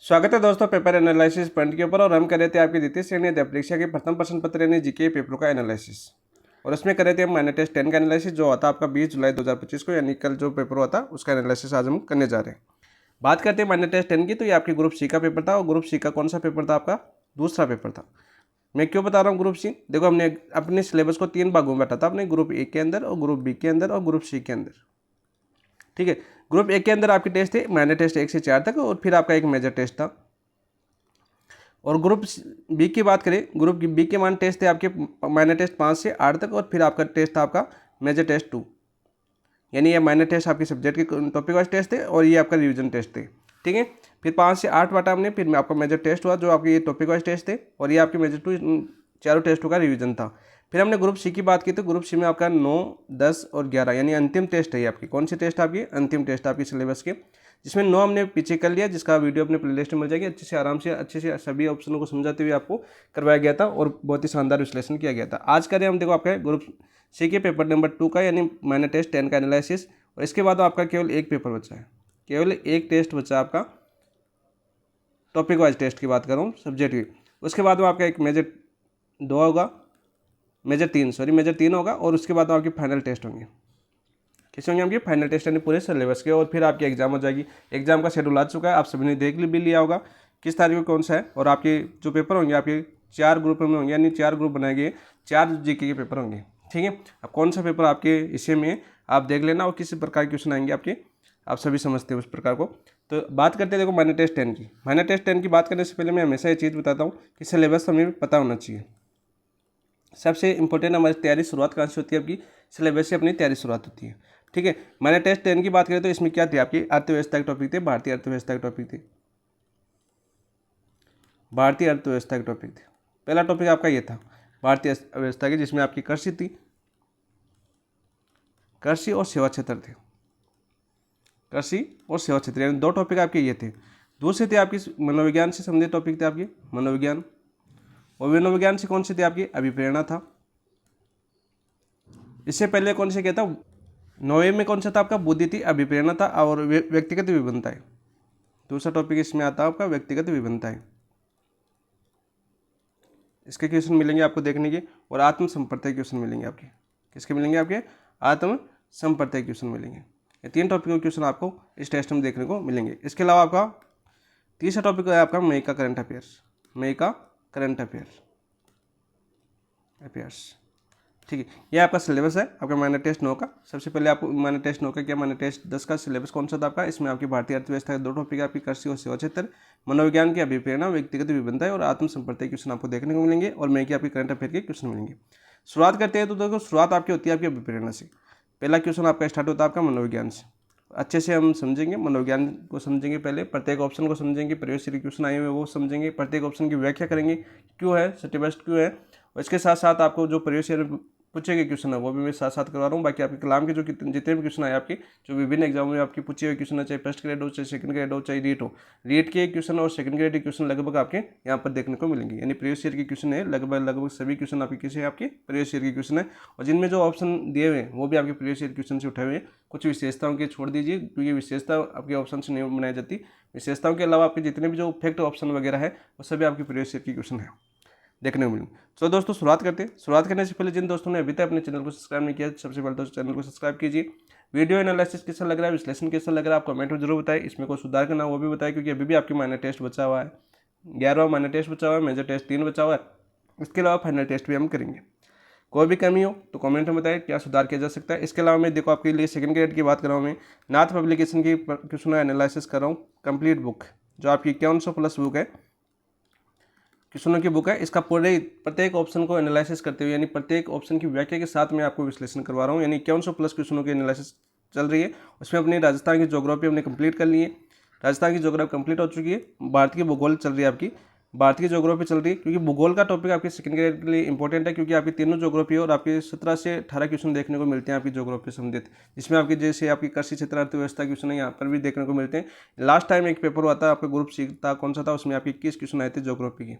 स्वागत है दोस्तों पेपर एनालिसिस पॉइंट के ऊपर। और हम कर रहे थे आपकी द्वितीय श्रेणी परीक्षा के प्रथम प्रश्न पत्र यानी जीके पेपरों का एनालिसिस। और उसमें कर रहे थे हम माइनर टेस्ट 10 का एनालिसिस जो आता आपका 20 जुलाई 2025 को, यानी कल जो पेपर हुआ था उसका एनालिसिस आज हम करने जा रहे हैं। बात करते हैं माइनर टेस्ट 10 की, तो ये आपके ग्रुप सी का पेपर था। और ग्रुप सी का कौन सा पेपर था? आपका दूसरा पेपर था। मैं क्यों बता रहा हूँ ग्रुप सी? देखो, हमने अपने सिलेबस को 3 भागों में बांटा था, अपने ग्रुप ए के अंदर और ग्रुप बी के अंदर और ग्रुप सी के अंदर। ठीक है, ग्रुप ए के अंदर आपके टेस्ट थे माइनर टेस्ट 1 से 4 तक, और फिर आपका एक मेजर टेस्ट था। और ग्रुप बी की बात करें, ग्रुप बी के मान टेस्ट थे आपके माइनर टेस्ट 5 से 8 तक, और फिर आपका टेस्ट था आपका मेजर टेस्ट 2। यानी ये माइनर टेस्ट आपके सब्जेक्ट के टॉपिक वाइज टेस्ट थे और ये आपका रिवीजन टेस्ट थे। ठीक है, फिर 5 से 8 बांटा हमने, फिर आपका मेजर टेस्ट हुआ जो आपके ये टॉपिक वाइज टेस्ट थे, और ये आपके मेजर 2 चारों टेस्टों का रिवीजन था। फिर हमने ग्रुप सी की बात की, तो ग्रुप सी में आपका 9, 10 और 11 यानी अंतिम टेस्ट है ये आपकी। कौन सी टेस्ट आपकी? अंतिम टेस्ट आपकी सिलेबस के, जिसमें 9 हमने पीछे कर लिया, जिसका वीडियो अपने प्लेलिस्ट में मिल जाएगी। अच्छे से आराम से अच्छे से सभी ऑप्शनों को समझाते हुए आपको करवाया गया था और बहुत ही शानदार विश्लेषण किया गया था। आज करें हम, देखो आपका ग्रुप सी के पेपर नंबर 2 का यानी माइनर टेस्ट 10 का एनालिसिस। और इसके बाद आपका केवल एक पेपर बचा है, केवल एक टेस्ट बचा आपका टॉपिक वाइज टेस्ट की बात कर रहा हूँ सब्जेक्ट की। उसके बाद में आपका एक मेजर 2 होगा, मेजर 3 होगा, और उसके बाद आपके फाइनल टेस्ट होंगे। किस होंगे आपके? फाइनल टेस्ट यानी पूरे सिलेबस के। और फिर आपकी एग्जाम हो जाएगी। एग्जाम का शेड्यूल आ चुका है, आप सभी ने देख भी लिया होगा किस तारीख को कौन सा है। और आपके जो पेपर होंगे आपके 4 ग्रुप में होंगे, यानी 4 ग्रुप बनाए गए, 4 जीके के पेपर होंगे। ठीक है, अब कौन सा पेपर आपके इसी में आप देख लेना, और किसी प्रकार के क्वेश्चन आएंगे आपके, आप सभी समझते हैं उस प्रकार को। तो बात करते हैं देखो माइनर टेस्ट 10 की। माइनर टेस्ट 10 की बात करने से पहले मैं हमेशा ये चीज़ बताता हूँ कि सिलेबस हमें पता होना चाहिए। सबसे इंपॉर्टेंट हमारी तैयारी शुरुआत कहाँ से होती है? आपकी सिलेबस से अपनी तैयारी शुरुआत होती है। ठीक है, मैंने टेस्ट 10 की बात करें तो इसमें क्या थे? आपकी अर्थव्यवस्था के टॉपिक थे, भारतीय अर्थव्यवस्था के टॉपिक थे, भारतीय अर्थव्यवस्था के टॉपिक थे। पहला टॉपिक आपका ये था भारतीय अर्थव्यवस्था की, जिसमें आपकी कृषि थी, कृषि और सेवा क्षेत्र थे, कृषि और सेवा क्षेत्र, यानी 2 टॉपिक आपके ये थे। दूसरे थे आपकी मनोविज्ञान से संबंधित टॉपिक थे आपके मनोविज्ञान। और मनोविज्ञान से कौन से थे? आपकी अभिप्रेरणा था। इससे पहले कौन से क्या था? 9वें में कौन सा था आपका? बुद्धि थी, अभिप्रेरणा था, और व्यक्तिगत विभिन्नताएं। दूसरा टॉपिक इसमें आता है आपका व्यक्तिगत विभिन्नताएं। इसके क्वेश्चन मिलेंगे आपको देखने के। और आत्म संप्रत्यय क्वेश्चन मिलेंगे आपके। किसके मिलेंगे? आपके आत्म संप्रत्यय क्वेश्चन मिलेंगे। ये 3 टॉपिक के क्वेश्चन आपको इस टेस्ट में देखने को मिलेंगे। इसके अलावा आपका तीसरा टॉपिक है आपका मई का करंट अफेयर्स, मई का करंट अफेयर्स। ठीक है, ये आपका सिलेबस है आपका माइनर टेस्ट 9 का। सबसे पहले आपको माइनर टेस्ट 9 का क्या, माइनर टेस्ट 10 का सिलेबस कौन सा था आपका? इसमें आपकी भारतीय अर्थव्यवस्था के 2 टॉपिक आपकी कृषि और सेवा क्षेत्र, मनोविज्ञान की अभिप्रेरणा, व्यक्तिगत विभिन्नताएं और आत्म संप्रत्यय क्वेश्चन आपको देखने को मिलेंगे। और मैं की आपकी करंट अफेयर के क्वेश्चन मिलेंगे। शुरुआत करते हैं तो देखो, शुरुआत आपकी होती है आपकी अभिप्रेरणा से। पहला क्वेश्चन आपका स्टार्ट होता है आपका मनोविज्ञान से। अच्छे से हम समझेंगे, मनोविज्ञान को समझेंगे, पहले प्रत्येक ऑप्शन को समझेंगे, प्रीवियस ईयर क्वेश्चन आए हुए वो समझेंगे, प्रत्येक ऑप्शन की व्याख्या करेंगे, क्यों है, सटी बेस्ट क्यों है। और इसके साथ साथ आपको जो प्रीवियस ईयर पूछे गए क्वेश्चन है वो भी मैं साथ साथ करवा रहा हूँ। बाकी आपके कलाम के जो जितने भी क्वेश्चन आए आपके, जो विभिन्न एग्जामों में आपके पूछे हुए क्वेश्चन है, चाहे फर्स्ट ग्रेड हो, चाहे सेकंड ग्रेड हो, चाहे रीट हो, रीट के क्वेश्चन और सेकंड ग्रेड के क्वेश्चन लगभग आपके यहाँ पर देखने को मिलेंगे। यानी प्रीवियस ईयर के क्वेश्चन है, लगभग सभी क्वेश्चन आपके किसी आपके प्रीवियस ईयर के क्वेश्चन है। और जिनमें जो ऑप्शन दिए हुए हैं वो भी आपके प्रीवियस ईयर क्वेश्चन से उठाए हुए हैं। कुछ विशेषताओं के छोड़ दीजिए, क्योंकि विशेषता आपके ऑप्शन से नहीं बनाई जाती। विशेषताओं के अलावा आपके जितने भी जो फैक्ट ऑप्शन वगैरह है वो सभी आपके प्रीवियस ईयर की क्वेश्चन है देखने को मिलेंगे। तो दोस्तों शुरुआत करते हैं। शुरुआत करने से पहले जिन दोस्तों ने अभी तक अपने चैनल को सब्सक्राइब नहीं किया, सबसे पहले दोस्तों चैनल को सब्सक्राइब कीजिए। वीडियो एनालिसिस कैसा लग रहा है, विश्लेषण कैसा लग रहा है, आप कमेंट में जरूर बताएं। इसमें कोई सुधार करना वो भी बताएं, क्योंकि अभी भी आपकी माइनर टेस्ट बचा हुआ है, 11वां माइनर टेस्ट बचा हुआ है, मेजर टेस्ट 3 बचा हुआ है। इसके अलावा फाइनल टेस्ट भी हम करेंगे। कोई भी कमी हो तो कमेंट में बताएं, क्या सुधार किया जा सकता है। इसके अलावा मैं देखो आपके लिए सेकंड ग्रेड की बात कर रहा हूँ, मैं नाथ पब्लिकेशन की क्वेश्चन एनालिसिस कर रहा हूँ। कंप्लीट बुक जो आपकी 5100+ बुक है, क्वेश्चनों की बुक है, इसका पूरे प्रत्येक ऑप्शन को एनालिसिस करते हुए, यानी प्रत्येक ऑप्शन की व्याख्या के साथ मैं आपको विश्लेषण करवा रहा हूँ। यानी 5100+ क्वेश्चनों की एनालिसिस चल रही है। उसमें अपनी राजस्थान की ज्योग्राफी हमने कंप्लीट कर ली है, राजस्थान की ज्योग्राफी कंप्लीट हो चुकी है। भारत की भूगोल चल रही है आपकी, भारत की ज्योग्राफी चल रही है, क्योंकि भूगोल का टॉपिक आपके सेकंड ग्रेड के लिए इंपॉर्टेंट है, क्योंकि आपकी तीनों ज्योग्राफी और आपके 17 से 18 क्वेश्चन देखने को मिलते हैं आपकी ज्योग्राफी संबंधित, जिसमें आपकी जैसे आपकी कृषि क्षेत्र अर्थव्यवस्था क्वेश्चन है यहाँ पर भी देखने को मिलते हैं। लास्ट टाइम एक पेपर हुआ था आपका ग्रुप सी था, कौन सा था, उसमें आपके 21 क्वेश्चन आए थे ज्योग्राफी के।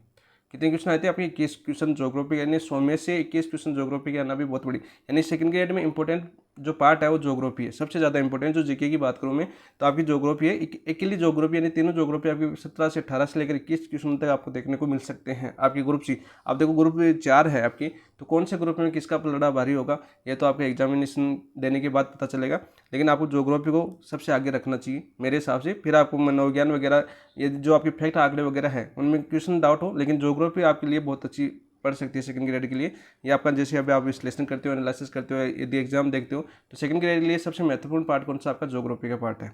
कितने क्वेश्चन आए थे आपके? 21 क्वेश्चन ज्योग्राफी, यानी 100 में से 21 क्वेश्चन ज्योग्राफी के आना भी बहुत बड़ी, यानी सेकंड ग्रेड में इंपॉर्टेंट जो पार्ट है वो ज्योग्राफी है, सबसे ज़्यादा इंपॉर्टेंट। जो जीके की बात करूँ मैं तो आपकी ज्योग्राफी है, अकेली ज्योग्राफी यानी तीनों ज्योग्राफी आपकी 17 से 18 से लेकर 21 क्वेश्चन तक आपको देखने को मिल सकते हैं आपकी ग्रुप सी। आप देखो ग्रुप 4 है आपकी, तो कौन से ग्रुप में किसका पलड़ा भारी होगा ये तो आपके एग्जामिनेशन देने के बाद पता चलेगा, लेकिन आपको ज्योग्राफी को सबसे आगे रखना चाहिए मेरे हिसाब से। फिर आपको मनोविज्ञान वगैरह ये जो आपके फैक्ट आंकड़े वगैरह है उनमें क्वेश्चन डाउट हो, लेकिन ज्योग्राफी आपके लिए बहुत अच्छी पढ़ सकती है सेकंड ग्रेड के लिए। ये आपका जैसे अभी आप विश्लेषण करते हो, एनालिसिस करते हो, यदि एग्जाम देखते हो तो सेकंड ग्रेड के लिए सबसे महत्वपूर्ण पार्ट कौन सा आपका ज्योग्राफी का पार्ट है।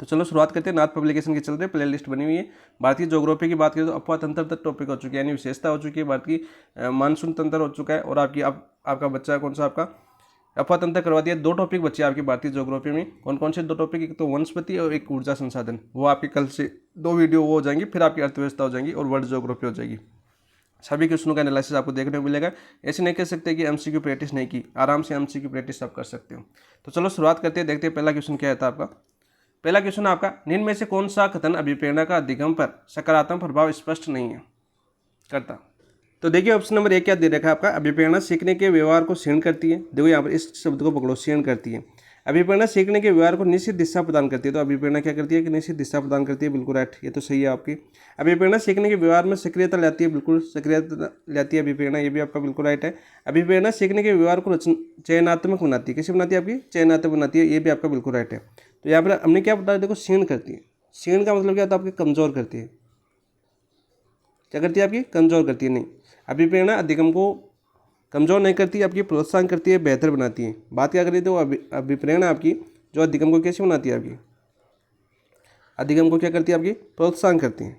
तो चलो शुरुआत करते हैं। नाथ पब्लिकेशन के चलते प्ले लिस्ट बनी हुई है। भारतीय ज्योग्राफी की बात करें तो अपवा तंत्र तक टॉपिक हो चुकी है, यानी विशेषता हो चुकी है। भारत की मानसून तंत्र हो चुका है, और आपकी आपका बच्चा कौन सा आपका अपवा तंत्र करवा दिया। 2 टॉपिक बचे आपकी भारतीय ज्योग्राफी में। कौन कौन से 2 टॉपिक, एक तो वनस्पति और एक ऊर्जा संसाधन। वो आपकी कल से 2 वीडियो वो हो जाएंगी, फिर आपकी अर्थव्यवस्था हो जाएंगी और वर्ल्ड ज्योग्राफी हो जाएगी। सभी क्वेश्चनों का एनालिसिस आपको देखने को मिलेगा। ऐसे नहीं कह सकते कि एमसीक्यू प्रैक्टिस नहीं की, आराम से एमसीक्यू प्रैक्टिस आप कर सकते हो। तो चलो शुरुआत करते हैं, देखते हैं पहला क्वेश्चन क्या था आपका। पहला क्वेश्चन आपका, निम्न में से कौन सा कथन अभिप्रेरणा का अधिगम पर सकारात्मक प्रभाव स्पष्ट नहीं है करता। तो देखिए ऑप्शन नंबर 1 क्या दे रखा है आपका, अभिप्रेरणा सीखने के व्यवहार को क्षीण करती है। देखो यहाँ पर इस शब्द को पकड़ो, क्षीण करती है। अभिप्रेरणा सीखने के व्यवहार को निश्चित दिशा प्रदान करती है। तो अभिप्रेरणा क्या करती है कि निश्चित दिशा प्रदान करती है, बिल्कुल राइट, ये तो सही है आपकी। अभिप्रेरणा सीखने के व्यवहार में सक्रियता लाती है, बिल्कुल सक्रियता लाती है अभिप्रेरणा, ये भी आपका बिल्कुल राइट है। अभिप्रेरणा सीखने के व्यवहार को चयनात्मक बनाती है। कैसे बनाती है आपकी, चयनात्मक बनाती है, ये भी आपका बिल्कुल राइट है। तो यहाँ पर हमने क्या बताया, देखो क्षीण करती है। क्षीण का मतलब क्या होता है आपकी, कमजोर करती है। क्या करती है आपकी, कमजोर करती है। नहीं, अभिप्रेरणा अधिगम को कमजोर नहीं करती, आपकी प्रोत्साहन करती है, बेहतर बनाती है। बात क्या करें तो अभिप्रेरणा आपकी जो अधिगम को कैसे बनाती है, आपकी अधिगम को क्या करती है, आपकी प्रोत्साहन करती है,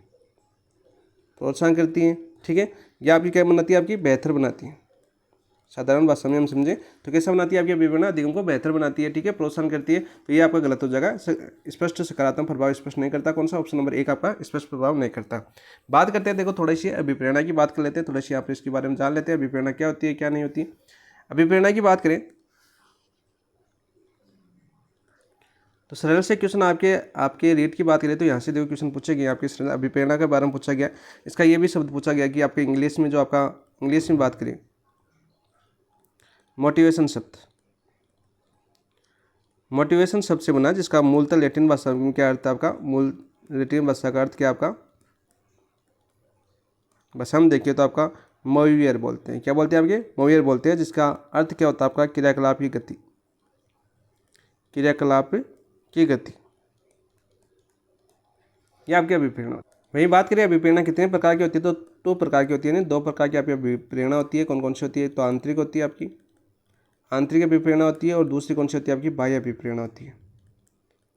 प्रोत्साहन करती है, ठीक है। या आपकी क्या बनाती है, आपकी बेहतर बनाती है। साधारण भाषा में हम समझें तो कैसा बनाती है आपकी अभिप्रेरणा, अधिगम को बेहतर बनाती है, ठीक है, प्रोत्साहन करती है। तो ये आपका गलत हो जाएगा। स्पष्ट सकारात्मक प्रभाव स्पष्ट नहीं करता। कौन सा, ऑप्शन नंबर 1 आपका स्पष्ट प्रभाव नहीं करता। बात करते हैं, देखो थोड़ी सी अभिप्रेरणा की बात कर लेते हैं, थोड़ी सी आप इसके बारे में जान लेते हैं अभिप्रेरणा क्या होती है क्या नहीं होती। अभिप्रेरणा की बात करें तो सरल से क्वेश्चन आपके रेट की बात करें तो यहाँ से देखो क्वेश्चन पूछे गए आपके अभिप्रेरणा के बारे में पूछा गया। इसका ये भी शब्द पूछा गया कि आपके इंग्लिश में, जो आपका इंग्लिश में बात करें मोटिवेशन शब्द, मोटिवेशन शब्द से बना, जिसका मूलतः लैटिन भाषा में क्या अर्थ है आपका, मूल लैटिन भाषा का अर्थ क्या आपका, बस हम देखिए तो आपका मोवियर बोलते हैं। क्या बोलते हैं आपके, मोवियर बोलते हैं, जिसका अर्थ क्या होता है आपका, क्रियाकलाप की गति, क्रियाकलाप की गति। ये आपकी अभिप्रेरणा। वही बात करें अभिप्रेरणा कितने प्रकार की होती है, तो 2 प्रकार की होती है। 2 प्रकार की आपकी अभिप्रेरणा होती है। कौन कौन सी होती है, तो आंतरिक होती है, आपकी आंतरिक अभिप्रेरणा होती है, और दूसरी कौन सी होती है आपकी, बाह्य अभिप्रेरणा होती है।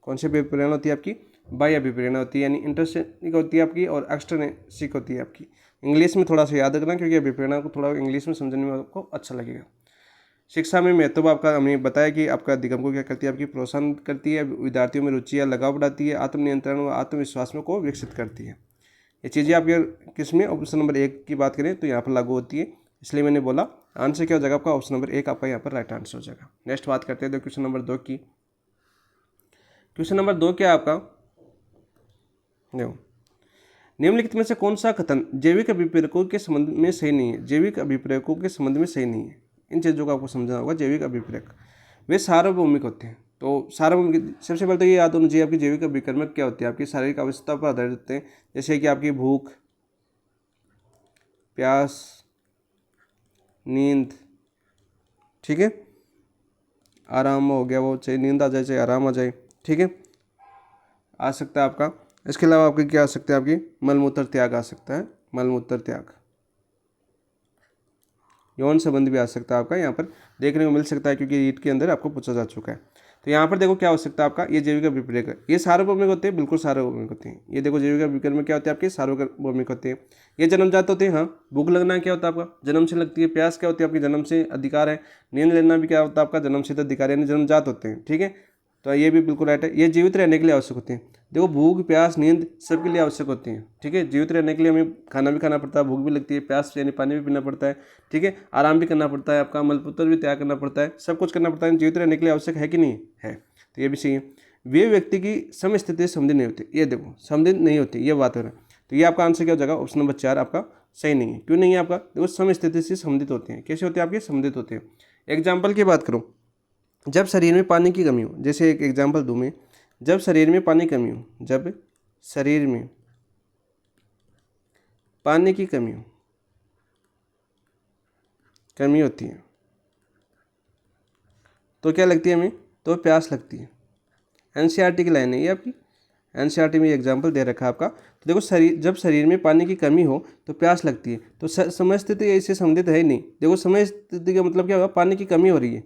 कौन सी अभिप्रेरणा होती है आपकी, बाह्य अभिप्रेरणा होती है, यानी इंट्रिंसिक होती है आपकी और एक्सट्रिंसिक होती है आपकी। इंग्लिश में थोड़ा सा याद रखना, क्योंकि अभिप्रेरणा को थोड़ा इंग्लिश में समझने में आपको अच्छा लगेगा। शिक्षा में महत्व आपका हमने बताया कि आपका अधिगम को क्या करती है, आपकी प्रोत्साहन करती है, विद्यार्थियों में रुचि या लगाव बढ़ाती है, आत्मनियंत्रण व आत्मविश्वास में को विकसित करती है। ये चीज़ें आपके किस में, ऑप्शन नंबर 1 की बात करें तो यहाँ पर लागू होती है, इसलिए मैंने बोला आंसर क्या हो जाएगा आपका, ऑप्शन नंबर 1 आपका यहाँ पर राइट आंसर हो जाएगा। नेक्स्ट बात करते हैं क्वेश्चन नंबर 2 की। क्वेश्चन नंबर 2 क्या है आपका, देखो निम्नलिखित में से कौन सा कथन जैविक अभिप्रेरकों के संबंध में सही नहीं है, जैविक अभिप्रेरकों के संबंध में सही नहीं है। इन चीज़ों को आपको समझना होगा। जैविक अभिप्रेरक वे सार्वभौमिक होते हैं। तो सार्वभौमिक, सबसे पहले तो ये याद होना चाहिए आपकी जैविक अभिकर्मक क्या होती है, आपकी शारीरिक आवश्यकता पर आधारित होते हैं, जैसे कि आपकी भूख, प्यास, नींद, ठीक है, आराम हो गया, वो चाहे नींद आ जाए चाहे आराम आ जाए, ठीक है, आ सकता है आपका। इसके अलावा आपके क्या आ सकते हैं, आपकी मलमूत्र त्याग आ सकता है, मलमूत्र त्याग, यौन संबंध भी आ सकता है आपका, यहाँ पर देखने को मिल सकता है, क्योंकि रीट के अंदर आपको पूछा जा चुका है। तो यहाँ पर देखो क्या हो सकता है आपका, ये जैविक अभिप्रेरक, ये सार्वभौमिक होते हैं, बिल्कुल सार्वभौमिक होते हैं। ये देखो जैविक अभिकर्मक क्या होते हैं आपके, सार्वभौमिक होते हैं। ये जन्मजात होते हैं। हाँ, भूख लगना क्या होता है आपका, जन्म से लगती है। प्यास क्या होती है आपकी, जन्म से अधिकार है। नींद लेना भी क्या होता है आपका, जन्म से अधिकार, यानी जन्मजात होते हैं, ठीक है। तो ये भी बिल्कुल राइट है। ये जीवित रहने के लिए आवश्यक होते हैं। देखो भूख, प्यास, नींद सबके लिए आवश्यक होती हैं, ठीक है। जीवित रहने के लिए हमें खाना भी खाना पड़ता है, भूख भी लगती है, प्यास यानी पानी भी पीना पड़ता है, ठीक है, आराम भी करना पड़ता है, आपका मलमूत्र भी त्याग करना पड़ता है, सब कुछ करना पड़ता है। जीवित रहने के लिए आवश्यक है कि नहीं है, तो ये भी सही है। वे व्यक्ति की समस्थिति संबंधित नहीं होती, ये देखो संबंधित नहीं होती, ये बात हो रहा है। तो ये आपका आंसर क्या हो जाएगा, ऑप्शन नंबर 4 आपका सही नहीं है। क्यों नहीं है आपका, देखो समस्थिति से संबंधित होते हैं। कैसे होते हैं आपके, संबंधित होते हैं। एग्जाम्पल की बात करूँ जब शरीर में पानी की कमी हो, जैसे एक एग्जांपल दूं मैं, जब शरीर में पानी की कमी हो, जब शरीर में पानी की कमी होती है तो क्या लगती है हमें, तो प्यास लगती है। एनसीईआरटी की लाइन है ये आपकी, एनसीईआरटी में एग्जाम्पल दे रखा है आपका। तो देखो शरीर, जब शरीर में पानी की कमी हो तो प्यास लगती है, तो समय स्थिति इससे संबंधित है ही नहीं। देखो समय स्थिति का मतलब क्या होगा, पानी की कमी हो रही है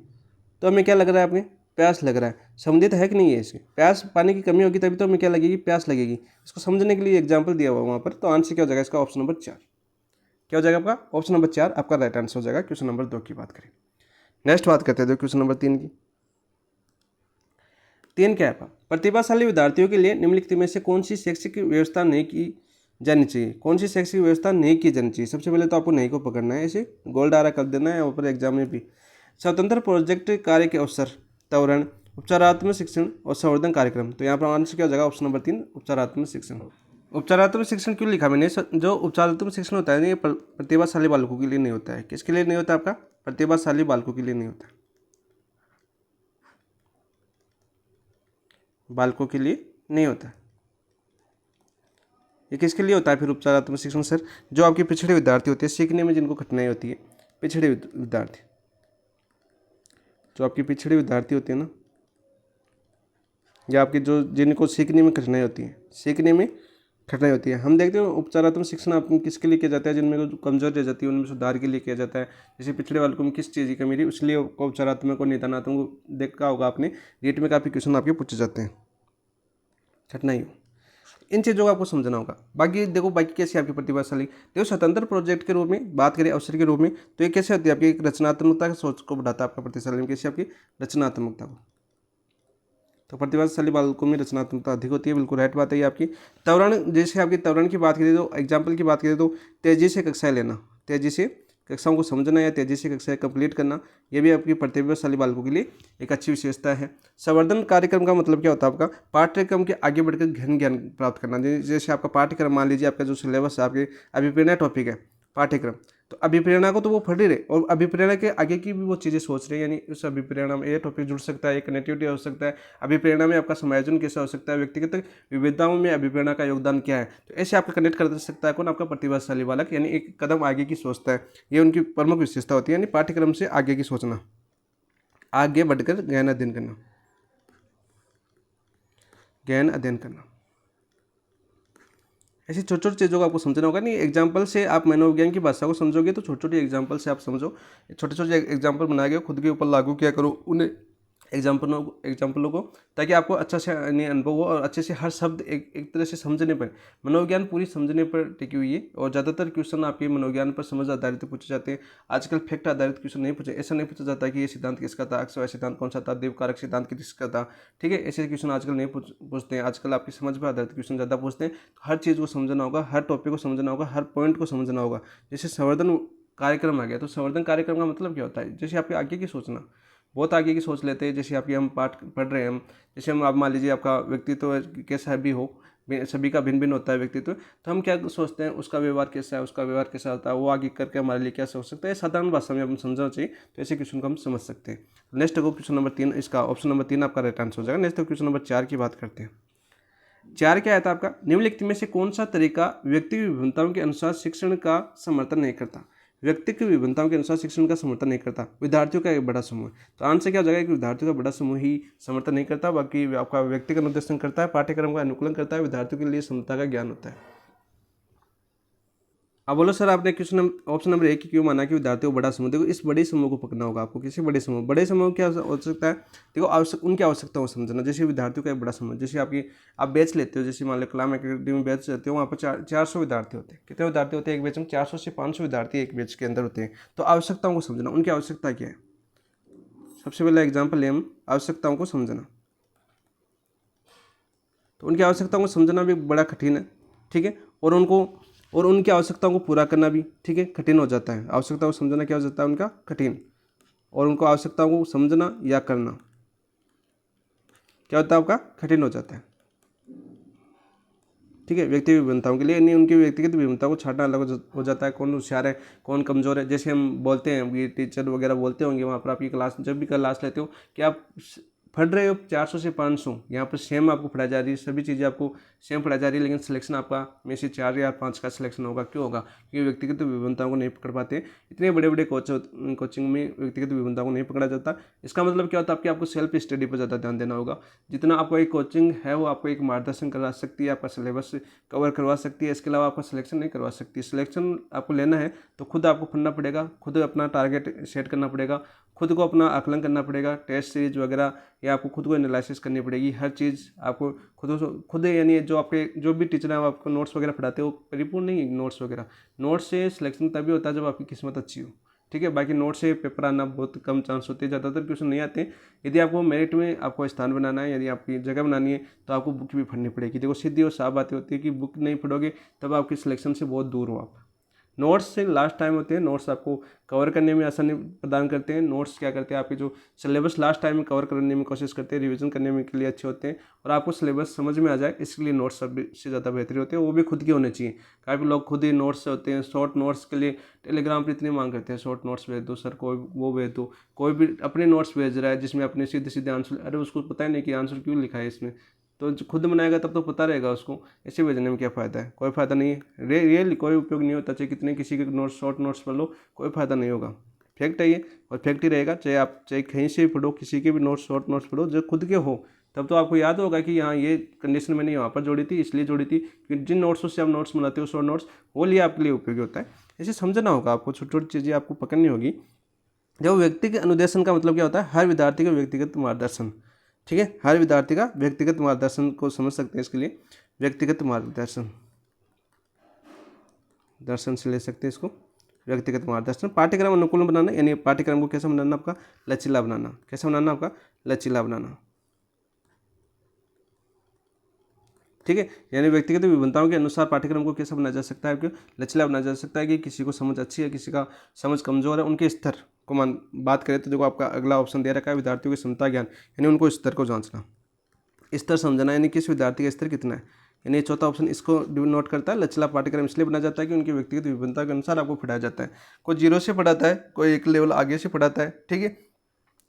तो हमें क्या लग रहा है, आपने प्यास लग रहा है, संबंधित है कि नहीं है इससे, प्यास, पानी की कमी होगी तभी तो हमें क्या लगेगी, प्यास लगेगी। इसको समझने के लिए एग्जाम्पल दिया हुआ वहाँ पर। तो आंसर क्या हो जाएगा इसका, ऑप्शन नंबर 4। क्या हो जाएगा आपका, ऑप्शन नंबर 4 आपका राइट आंसर हो जाएगा क्वेश्चन नंबर 2 की बात करें। नेक्स्ट बात करते हैं क्वेश्चन नंबर 3 की। 3 क्या है आपका, प्रतिभाशाली विद्यार्थियों के लिए निम्नलिखित में से कौन सी शैक्षिक व्यवस्था नहीं की जानी चाहिए, कौन सी शैक्षिक व्यवस्था नहीं की जानी चाहिए। सबसे पहले तो आपको नहीं को पकड़ना है, ऐसे गोल डारा कर देना है ऊपर एग्जाम में भी। स्वतंत्र प्रोजेक्ट कार्य के अवसर, त्वरण, उपचारात्मक शिक्षण और संवर्धन कार्यक्रम। तो यहाँ पर आंसर क्या हो जाएगा, ऑप्शन नंबर 3 उपचारात्मक शिक्षण। उपचारात्मक शिक्षण क्यों लिखा मैंने, जो उपचारात्मक शिक्षण होता है ये प्रतिभाशाली बालकों के लिए नहीं होता है। किसके लिए नहीं होता आपका, प्रतिभाशाली बालकों के लिए नहीं होता, बालकों के लिए नहीं होता। ये किसके लिए होता है फिर उपचारात्मक शिक्षण सर, जो आपके पिछड़े विद्यार्थी होते हैं, सीखने में जिनको कठिनाई होती है, पिछड़े विद्यार्थी, जो आपके पिछड़े विद्यार्थी होते हैं ना, या आपके जो जिनको सीखने में कठिनाई होती है, सीखने में कठिनाई होती है। हम देखते हैं उपचारात्मक शिक्षण आप किसके लिए किया जाता है, जिनमें कमजोर रह जाती है उनमें सुधार के लिए किया जाता है। जैसे पिछड़े वालों को किस चीज़ की कमी रही, इसलिए उपचारात्मक और निदानात्मक देखा होगा आपने, रीट में काफ़ी क्वेश्चन आपके पूछे जाते हैं, कठिनाई हो। इन चीज़ों को आपको समझना होगा। बाकी देखो, बाकी कैसी आपकी प्रतिभाशाली, देखो स्वतंत्र प्रोजेक्ट के रूप में बात करें, अवसर के रूप में, तो ये कैसे होती है आपकी, एक रचनात्मकता की सोच को बढ़ाता है आपका प्रतिभाशाली में, कैसे आपकी रचनात्मकता को। तो प्रतिभाशाली बालकों में रचनात्मकता अधिक होती है, बिल्कुल राइट बात है ये आपकी। त्वरण, जैसे आपकी त्वरण की बात करें तो एग्जाम्पल की बात करें तो तेज़ी से कक्षाएं लेना, तेज़ी से कक्षाओं को समझना या तेज़ी से कक्षाएं कंप्लीट करना, ये भी आपकी प्रतिभाशाली बालकों के लिए एक अच्छी विशेषता है। संवर्धन कार्यक्रम का मतलब क्या होता है आपका, पाठ्यक्रम के आगे बढ़कर गहन ज्ञान प्राप्त करना। जैसे आपका पाठ्यक्रम, मान लीजिए आपका जो सिलेबस है, आपके अभिप्रेरणा टॉपिक है पाठ्यक्रम, तो अभिप्रेरणा को तो वो पढ़ ही रहे और अभिप्रेरणा के आगे की भी वो चीज़ें सोच रहे हैं, यानी उस अभिप्रेरणा में ये टॉपिक जुड़ सकता है, ये कनेक्टिविटी हो सकता है, अभिप्रेरणा में आपका समायोजन कैसा हो सकता है, व्यक्तिगत विविधताओं में अभिप्रेरणा का योगदान क्या है। तो ऐसे आपका कनेक्ट कर सकता है कौन, आपका प्रतिभाशाली बालक, यानी एक कदम आगे की सोचता है। ये उनकी प्रमुख विशेषता होती है, यानी पाठ्यक्रम से आगे की सोचना, आगे बढ़कर गहन अध्ययन करना, गहन अध्ययन करना। ऐसी छोटी छोटी चीज़ों को आपको समझना होगा। नहीं, एग्जाम्पल से आप मनोविज्ञान की भाषा को समझोगे तो छोटी छोटी एग्जाम्पल से आप समझो, छोटे छोटे एग्जाम्पल बना के खुद के ऊपर लागू किया करो उन्हें एग्जाम्पलों को, ताकि आपको अच्छा से अनुभव हो और अच्छे से हर शब्द एक तरह से समझने पर, मनोविज्ञान पूरी समझने पर टिकी हुई है। और ज़्यादातर क्वेश्चन आपके मनोविज्ञान पर समझ आधारित पूछे जाते हैं। आजकल फैक्ट आधारित क्वेश्चन नहीं पूछे, ऐसा नहीं पूछा जाता कि ये सिद्धांत किसका था, अक्षय सिद्धांत कौन सा था, देवकारक सिद्धांत किसका था, ठीक है। ऐसे क्वेश्चन आजकल नहीं पूछते हैं, आजकल आपकी समझ पर आधारित क्वेश्चन ज़्यादा पूछते हैं। तो हर चीज़ को समझना होगा, हर टॉपिक को समझना होगा, हर पॉइंट को समझना होगा। जैसे संवर्धन कार्यक्रम आ गया, तो संवर्धन कार्यक्रम का मतलब क्या होता है, जैसे आपके आगे की सोचना, बहुत आगे की सोच लेते हैं। जैसे आपकी हम पाठ पढ़ रहे हैं, हम जैसे हम, आप मान लीजिए आपका व्यक्तित्व कैसा भी हो, सभी का भिन्न भिन्न होता है व्यक्तित्व, तो हम क्या सोचते हैं, उसका व्यवहार कैसा है, उसका व्यवहार कैसा होता है, वो आगे करके हमारे लिए क्या सोच सकता है, साधारण भाषा में हम समझना चाहिए। तो ऐसे क्वेश्चन को हम समझ सकते हैं। नेक्स्ट को क्वेश्चन नंबर 3, इसका ऑप्शन नंबर 3 आपका राइट आंसर हो जाएगा। नेक्स्ट क्वेश्चन नंबर 4 की बात करते हैं। 4 क्या आता है आपका, निम्नलिखित में से कौन सा तरीका व्यक्ति की विभिन्नताओं के अनुसार शिक्षण का समर्थन नहीं करता। व्यक्ति की विभिन्नताओं के अनुसार शिक्षण का समर्थन नहीं करता, विद्यार्थियों का एक बड़ा समूह। तो आंसर क्या हो जाएगा कि विद्यार्थियों का बड़ा समूह ही समर्थन नहीं करता, बाकी आपका व्यक्तिगत निर्देशन करता है, पाठ्यक्रम का अनुकूलन करता है, विद्यार्थियों के लिए क्षमता का ज्ञान होता है। अब बोलो सर, आपने क्वेश्चन ऑप्शन नंबर 1 क्यों माना कि विद्यार्थियों को बड़ा समूह। देखो, इस बड़े समूह को पकड़ना होगा आपको। किसी बड़े समूह क्या हो सकता है, देखो उनकी आवश्यकताओं को समझना। जैसे विद्यार्थियों का एक बड़ा समूह, जैसे आप बैच लेते हो, जैसे मान लो कलाम एकेडमी में बैच लेते हो, वहाँ पर 400 विद्यार्थी होते हैं। कितने विद्यार्थी होते हैं एक बैच में, 400 से 500 विद्यार्थी एक बैच के अंदर होते हैं। तो आवश्यकताओं को समझना, उनकी आवश्यकता क्या है। सबसे पहला एग्जाम्पल है, हम आवश्यकताओं को समझना। तो उनकी आवश्यकताओं को समझना भी बड़ा कठिन है, ठीक है। और उनकी आवश्यकताओं को पूरा करना भी, ठीक है, कठिन हो जाता है। आवश्यकताओं को समझना क्या हो जाता है उनका, कठिन। और उनको आवश्यकताओं को समझना या करना क्या होता है आपका, कठिन हो जाता है। ठीक है, व्यक्तिगत विभिन्नताओं के लिए, यानी उनकी व्यक्तिगत विभिन्नताओं को छांटना अलग हो जाता है, कौन होशियार है कौन कमज़ोर है। जैसे हम बोलते हैं, ये टीचर वगैरह बोलते होंगे वहाँ पर आपकी क्लास, जब भी क्लास लेते हो कि आप पढ़ रहे हो 400 से 500, यहाँ पर सेम आपको पढ़ाई जा रही है, सभी चीज़ें आपको सेम पढ़ाई जा रही है, लेकिन सिलेक्शन आपका में से 4 या 5 का सिलेक्शन होगा। क्यों होगा? क्योंकि व्यक्तिगत विभिन्नताओं को नहीं पकड़ पाते। इतने बड़े बड़े कोचिंग में व्यक्तिगत विभिन्नताओं को नहीं पकड़ा जाता। इसका मतलब क्या होता है कि आपको सेल्फ स्टडी पर ज़्यादा ध्यान देना होगा। जितना आपको एक कोचिंग है वो आपको एक मार्गदर्शन करा सकती है, आपका सिलेबस कवर करवा सकती है, इसके अलावा आपका सिलेक्शन नहीं करवा सकती। सिलेक्शन आपको लेना है तो खुद आपको पढ़ना पड़ेगा, खुद अपना टारगेट सेट करना पड़ेगा, खुद को अपना आकलन करना पड़ेगा, टेस्ट सीरीज वगैरह या आपको खुद को एनालिसिस करनी पड़ेगी। हर चीज़ आपको खुद यानी जो आपके जो भी टीचर हैं वो आपको नोट्स वगैरह पढ़ाते हो, परिपूर्ण नहीं नोट्स वगैरह। नोट्स से सिलेक्शन तभी होता है जब आपकी किस्मत अच्छी हो। ठीक है, बाकी नोट से पेपर आना बहुत कम चांस होते हैं, ज़्यादातर क्वेश्चन नहीं आते। यदि आपको मेरिट में आपको स्थान बनाना है, यदि आपकी जगह बनानी है तो आपको बुक भी पढ़नी पड़ेगी। देखो सीधी और साफ बातें होती है कि बुक नहीं पढ़ोगे तब आपकी सिलेक्शन से बहुत दूर हो आप। नोट्स से लास्ट टाइम होते हैं, नोट्स आपको कवर करने में आसानी प्रदान करते हैं। नोट्स क्या करते हैं, आपके जो सिलेबस लास्ट टाइम में कवर करने में कोशिश करते हैं, रिवीजन करने में के लिए अच्छे होते हैं और आपको सिलेबस समझ में आ जाए, इसके लिए नोट्स सबसे ज़्यादा बेहतरीन होते हैं। वो भी खुद के होने चाहिए। काफ़ी लोग खुद ही नोट्स होते हैं, शॉर्ट नोट्स के लिए टेलीग्राम पर इतनी मांग करते हैं, शॉर्ट नोट्स भेज दो सर, कोई वो भेज दो। कोई भी अपने नोट्स भेज रहा है जिसमें अपने सीधे सीधे आंसर, अरे उसको पता ही नहीं कि आंसर क्यों लिखा है इसमें, तो खुद बनाएगा तब तो पता रहेगा उसको। ऐसे भेजने में क्या फ़ायदा है? कोई फ़ायदा नहीं है। रियली कोई उपयोग नहीं होता। चाहे कितने किसी के नोट्स शॉर्ट नोट्स पढ़ लो, कोई फ़ायदा नहीं होगा। फैक्ट है ये, और फैक्ट ही रहेगा। चाहे आप चाहे कहीं से भी पढ़ो, किसी के भी नोट्स शॉर्ट नोट्स पढ़ो, जो खुद के हो तब तो आपको याद होगा कि हाँ ये कंडीशन मैंने यहाँ पर जोड़ी थी, इसलिए जोड़ी थी कि जिन नोट्सों से आप नोट्स बनाते हो शॉर्ट नोट्स, वो लिए आपके लिए उपयोगी होता है। ऐसे समझना होगा आपको, छोटी छोटी चीज़ें आपको पकड़नी होगी। जब व्यक्ति के अनुदेशन का मतलब क्या होता है? हर विद्यार्थी का व्यक्तिगत मार्गदर्शन। ठीक है, हर विद्यार्थी का व्यक्तिगत मार्गदर्शन को समझ सकते हैं। इसके लिए व्यक्तिगत मार्गदर्शन दर्शन से ले सकते हैं इसको। व्यक्तिगत मार्गदर्शन, पाठ्यक्रम अनुकूल बनाना, यानी पाठ्यक्रम को कैसा बनाना? आपका लचीला बनाना। कैसा बनाना? आपका लचीला बनाना। ठीक है, यानी व्यक्तिगत विभिन्नताओं के अनुसार पाठ्यक्रम को कैसा बनाया जा सकता है? आपको लचीला बनाया जा सकता है कि किसी को समझ अच्छी है, किसी का समझ कमजोर है, उनके स्तर को बात करें तो देखो आपका अगला ऑप्शन दे रखा है विद्यार्थियों की क्षमता ज्ञान, यानी उनको स्तर को जांचना, स्तर समझना, यानी किस विद्यार्थी का स्तर कितना है। यानी चौथा ऑप्शन इसको नोट करता है। लचीला पाठ्यक्रम इसलिए बनाया जाता है कि उनकी व्यक्तिगत विभिन्नता के अनुसार आपको पढ़ाया जाता है। कोई 0 से पढ़ाता है, कोई एक लेवल आगे से पढ़ाता है। ठीक है,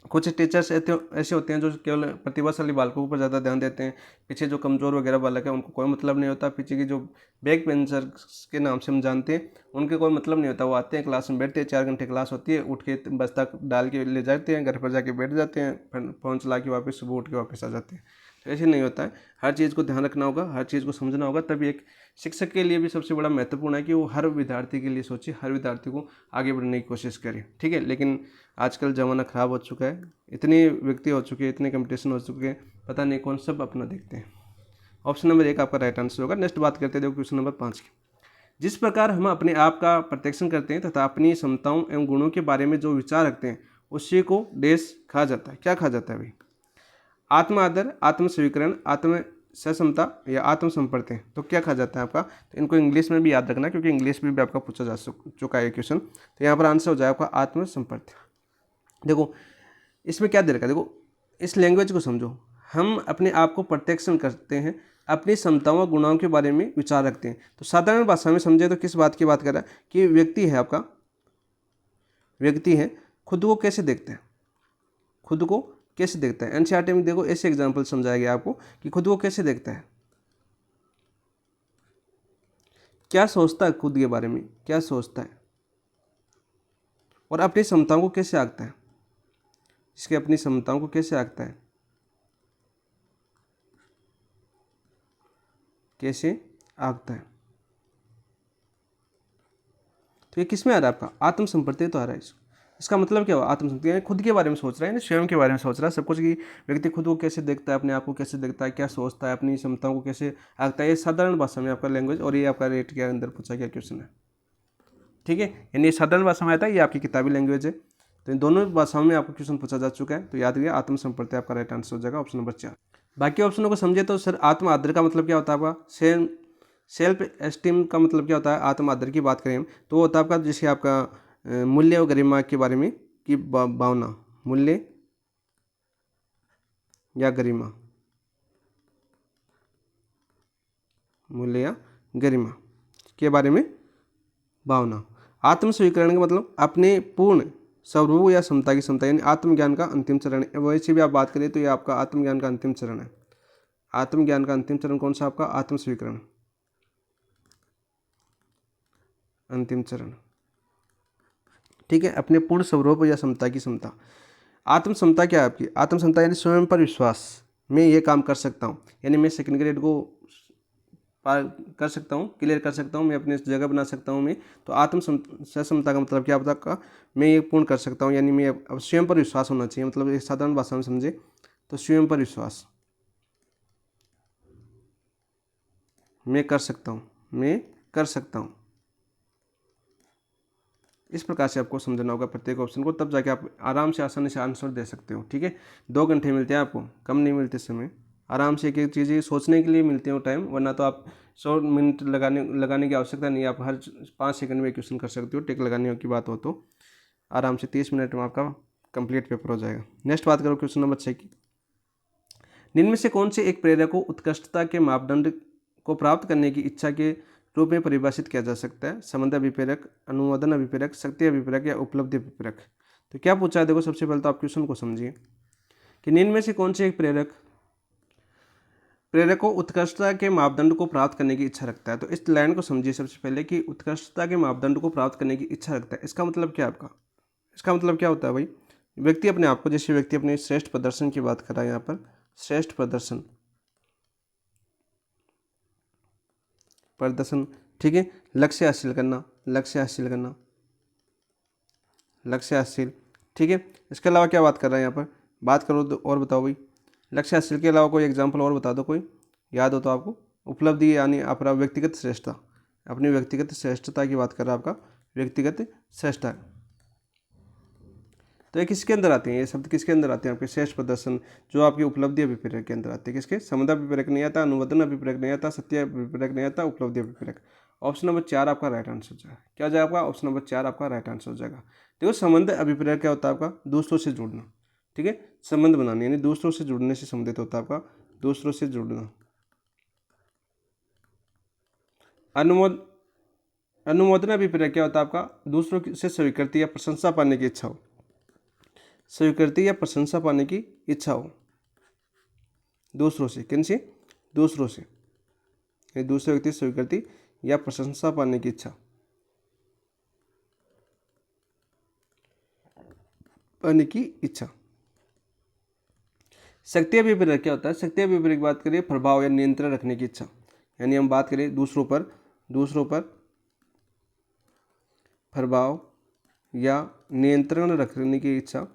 कुछ टीचर्स ऐसे होते हैं जो केवल प्रतिभाशाली बालकों पर ज़्यादा ध्यान देते हैं। पीछे जो कमज़ोर वगैरह बालक है उनको कोई मतलब नहीं होता। पीछे की जो बैक बेंचर्स के नाम से हम जानते हैं, उनके कोई मतलब नहीं होता। वो आते हैं, क्लास में बैठते हैं, 4 घंटे क्लास होती है, उठ के बस्ता डाल के ले जाते हैं, घर पर जाके बैठ जाते हैं, फिर फ़ोन चला के वापस सुबह उठ के वापस आ जाते हैं। तो ऐसे नहीं होता है। हर चीज़ को ध्यान रखना होगा, हर चीज़ को समझना होगा। तभी एक शिक्षक के लिए भी सबसे बड़ा महत्वपूर्ण है कि वो हर विद्यार्थी के लिए सोचे, हर विद्यार्थी को आगे बढ़ने की कोशिश करे। ठीक है, लेकिन आजकल ज़माना ख़राब हो चुका है, इतने व्यक्ति हो चुके हैं, इतने कंपटीशन हो चुके हैं, पता नहीं कौन सब अपना देखते हैं। ऑप्शन नंबर 1 आपका राइट आंसर होगा। नेक्स्ट बात करते हैं, देखो क्वेश्चन नंबर 5 की। जिस प्रकार हम अपने आप का प्रत्यक्षण करते हैं तथा अपनी क्षमताओं एवं गुणों के बारे में जो विचार रखते हैं, उसी को डैश कहा जाता है। क्या कहा जाता है भाई? आत्म आदर, आत्म स्वीकरण, आत्म सक्षमता या आत्म संपर्क। तो क्या कहा जाता है आपका? तो इनको इंग्लिश में भी याद रखना, क्योंकि इंग्लिश में भी आपका पूछा जा चुका है क्वेश्चन। तो यहाँ पर आंसर हो जाएगा आपका आत्म संपर्क। देखो इसमें क्या दे रखा है, देखो इस लैंग्वेज को समझो। हम अपने आप को प्रत्यक्षण करते हैं, अपनी क्षमताओं और गुणों के बारे में विचार रखते हैं। तो साधारण भाषा में समझे तो किस बात की बात कर रहा है कि व्यक्ति है आपका, व्यक्ति है, खुद को कैसे देखता है, खुद को कैसे देखता है। एनसीईआरटी में देखो ऐसे एग्जाम्पल समझाया गया आपको कि खुद को कैसे देखता है, क्या सोचता है खुद के बारे में, क्या सोचता है, और अपनी क्षमताओं को कैसे आंकता है। इसके अपनी क्षमताओं को कैसे आंकता है, कैसे आंकता है। तो ये किस में आ रहा है आपका? आत्मसंपर्क तो आ रहा है। इसका मतलब क्या हुआ? आत्मसंपर्क यानी खुद के बारे में सोच रहा है, स्वयं के बारे में सोच रहा है सब कुछ, कि व्यक्ति खुद को कैसे देखता है, अपने आप को कैसे देखता है, क्या सोचता है, अपनी क्षमताओं को कैसे आंकता है। ये साधारण भाषा में आपका लैंग्वेज, और ये आपका रेट के अंदर पूछा गया क्वेश्चन है। ठीक है, यानी साधारण भाषा में आता है, ये आपकी किताबी लैंग्वेज है। तो इन दोनों भाषाओं में आपको क्वेश्चन पूछा जा चुका है। तो याद रखिए आत्मसंपर्क आपका राइट आंसर हो जाएगा, ऑप्शन नंबर 4। बाकी ऑप्शनों को समझे तो सर आत्म आदर का मतलब क्या होता है आपका? सेल्फ एस्टीम का मतलब क्या होता है? आत्म आदर की बात करें तो वो होता है आपका, जैसे आपका मूल्य और गरिमा के बारे में की भावना, मूल्य या गरिमा, मूल्य या गरिमा के बारे में भावना। आत्म स्वीकरण का मतलब अपने पूर्ण स्वरूप या क्षमता की क्षमता, यानी आत्मज्ञान का अंतिम चरण। वैसे भी आप बात करें तो ये आपका आत्मज्ञान का अंतिम चरण है। आत्मज्ञान का अंतिम चरण कौन सा? आपका आत्म स्वीकरण, अंतिम चरण। ठीक है, अपने पूर्ण स्वरूप या क्षमता की क्षमता। आत्म क्षमता क्या है आपकी? आत्म क्षमता यानी स्वयं पर विश्वास, मैं ये काम कर सकता हूँ, यानी मैं सेकंड ग्रेड को पार कर सकता हूँ, क्लियर कर सकता हूँ, मैं अपने जगह बना सकता हूँ मैं। तो आत्म क्षमता का मतलब क्या होता है? मैं ये पूर्ण कर सकता हूँ, यानी मैं अब स्वयं पर विश्वास होना चाहिए। मतलब एक साधारण भाषा में समझे तो स्वयं पर विश्वास, मैं कर सकता हूँ, मैं कर सकता हूँ। इस प्रकार से आपको समझना होगा प्रत्येक ऑप्शन को, तब जाके आप आराम से आसानी से आंसर दे सकते हो। ठीक है, 2 घंटे मिलते हैं आपको, कम नहीं मिलते समय। आराम से एक एक चीज़ें सोचने के लिए मिलते हो टाइम, वरना तो आप 100 मिनट लगाने की आवश्यकता नहीं है। आप हर 5 सेकंड में क्वेश्चन कर सकते हो, टिक लगाने की बात हो तो आराम से 30 मिनट में आपका कंप्लीट पेपर हो जाएगा। नेक्स्ट बात करो क्वेश्चन नंबर 6 की। निम्न में से कौन से एक प्रेरक को उत्कृष्टता के मापदंड को प्राप्त करने की इच्छा के रूप में परिभाषित किया जा सकता है? संबंध अभिप्रेरक, अनुमोदन अभिप्रेरक, शक्ति अभिप्रेरक या उपलब्धि अभिप्रेरक। तो क्या पूछा है? देखो, सबसे पहले तो आप क्वेश्चन को समझिए कि निम्न में से कौन से एक प्रेरक को उत्कृष्टता के मापदंड को प्राप्त करने की इच्छा रखता है। तो इस लाइन को समझिए सबसे पहले कि उत्कृष्टता के मापदंड को प्राप्त करने की इच्छा रखता है, इसका मतलब क्या आपका? इसका मतलब क्या होता है भाई? व्यक्ति अपने आप को, जैसे व्यक्ति अपने श्रेष्ठ प्रदर्शन की बात कर रहा है यहाँ पर, श्रेष्ठ प्रदर्शन, ठीक है, लक्ष्य हासिल करना, लक्ष्य हासिल करना, लक्ष्य हासिल। ठीक है, इसके अलावा क्या बात कर रहा है यहाँ पर? बात करो तो और बताओ भाई, लक्ष्य हासिल के अलावा कोई एग्जाम्पल और बता दो, कोई याद हो तो आपको। उपलब्धि यानी अपना व्यक्तिगत श्रेष्ठता, अपनी व्यक्तिगत श्रेष्ठता की बात कर रहा है, आपका व्यक्तिगत श्रेष्ठता। तो ये किसके अंदर आते हैं? ये शब्द किसके अंदर आते हैं? आपके श्रेष्ठ प्रदर्शन, जो आपकी उपलब्धि अभिप्रेरक के अंदर आते हैं। किसके? संबंध अभिप्रेरक नहीं आता, अनुमोदन अभिप्रेरक नहीं आता, सत्य अभिप्रेरक नहीं आता, उपलब्धि अभिप्रेरक। ऑप्शन नंबर 4 आपका राइट आंसर हो जाएगा। क्या हो जाएगा आपका? ऑप्शन नंबर 4 आपका राइट आंसर हो जाएगा। देखो, संबंध अभिप्रेरक क्या होता है आपका? दूसरों से जुड़ना। ठीक है, संबंध बनाने, यानी दूसरों से जुड़ने से संबंधित होता है आपका, दूसरों से जुड़ना। अनुमोदन अभिप्रेरक क्या होता है आपका? दूसरों से स्वीकृति या प्रशंसा पाने की इच्छा हो, स्वीकृति या प्रशंसा पाने की इच्छा हो दूसरों से। किन से? दूसरों से, ये दूसरे व्यक्ति से स्वीकृति या प्रशंसा पाने की इच्छा, पाने की इच्छा। शक्ति अभिप्रेरक क्या होता है? शक्ति अभिप्रेरक की बात करिए, प्रभाव या नियंत्रण रखने की इच्छा, यानी हम बात करें दूसरों पर प्रभाव या नियंत्रण रखने की इच्छा।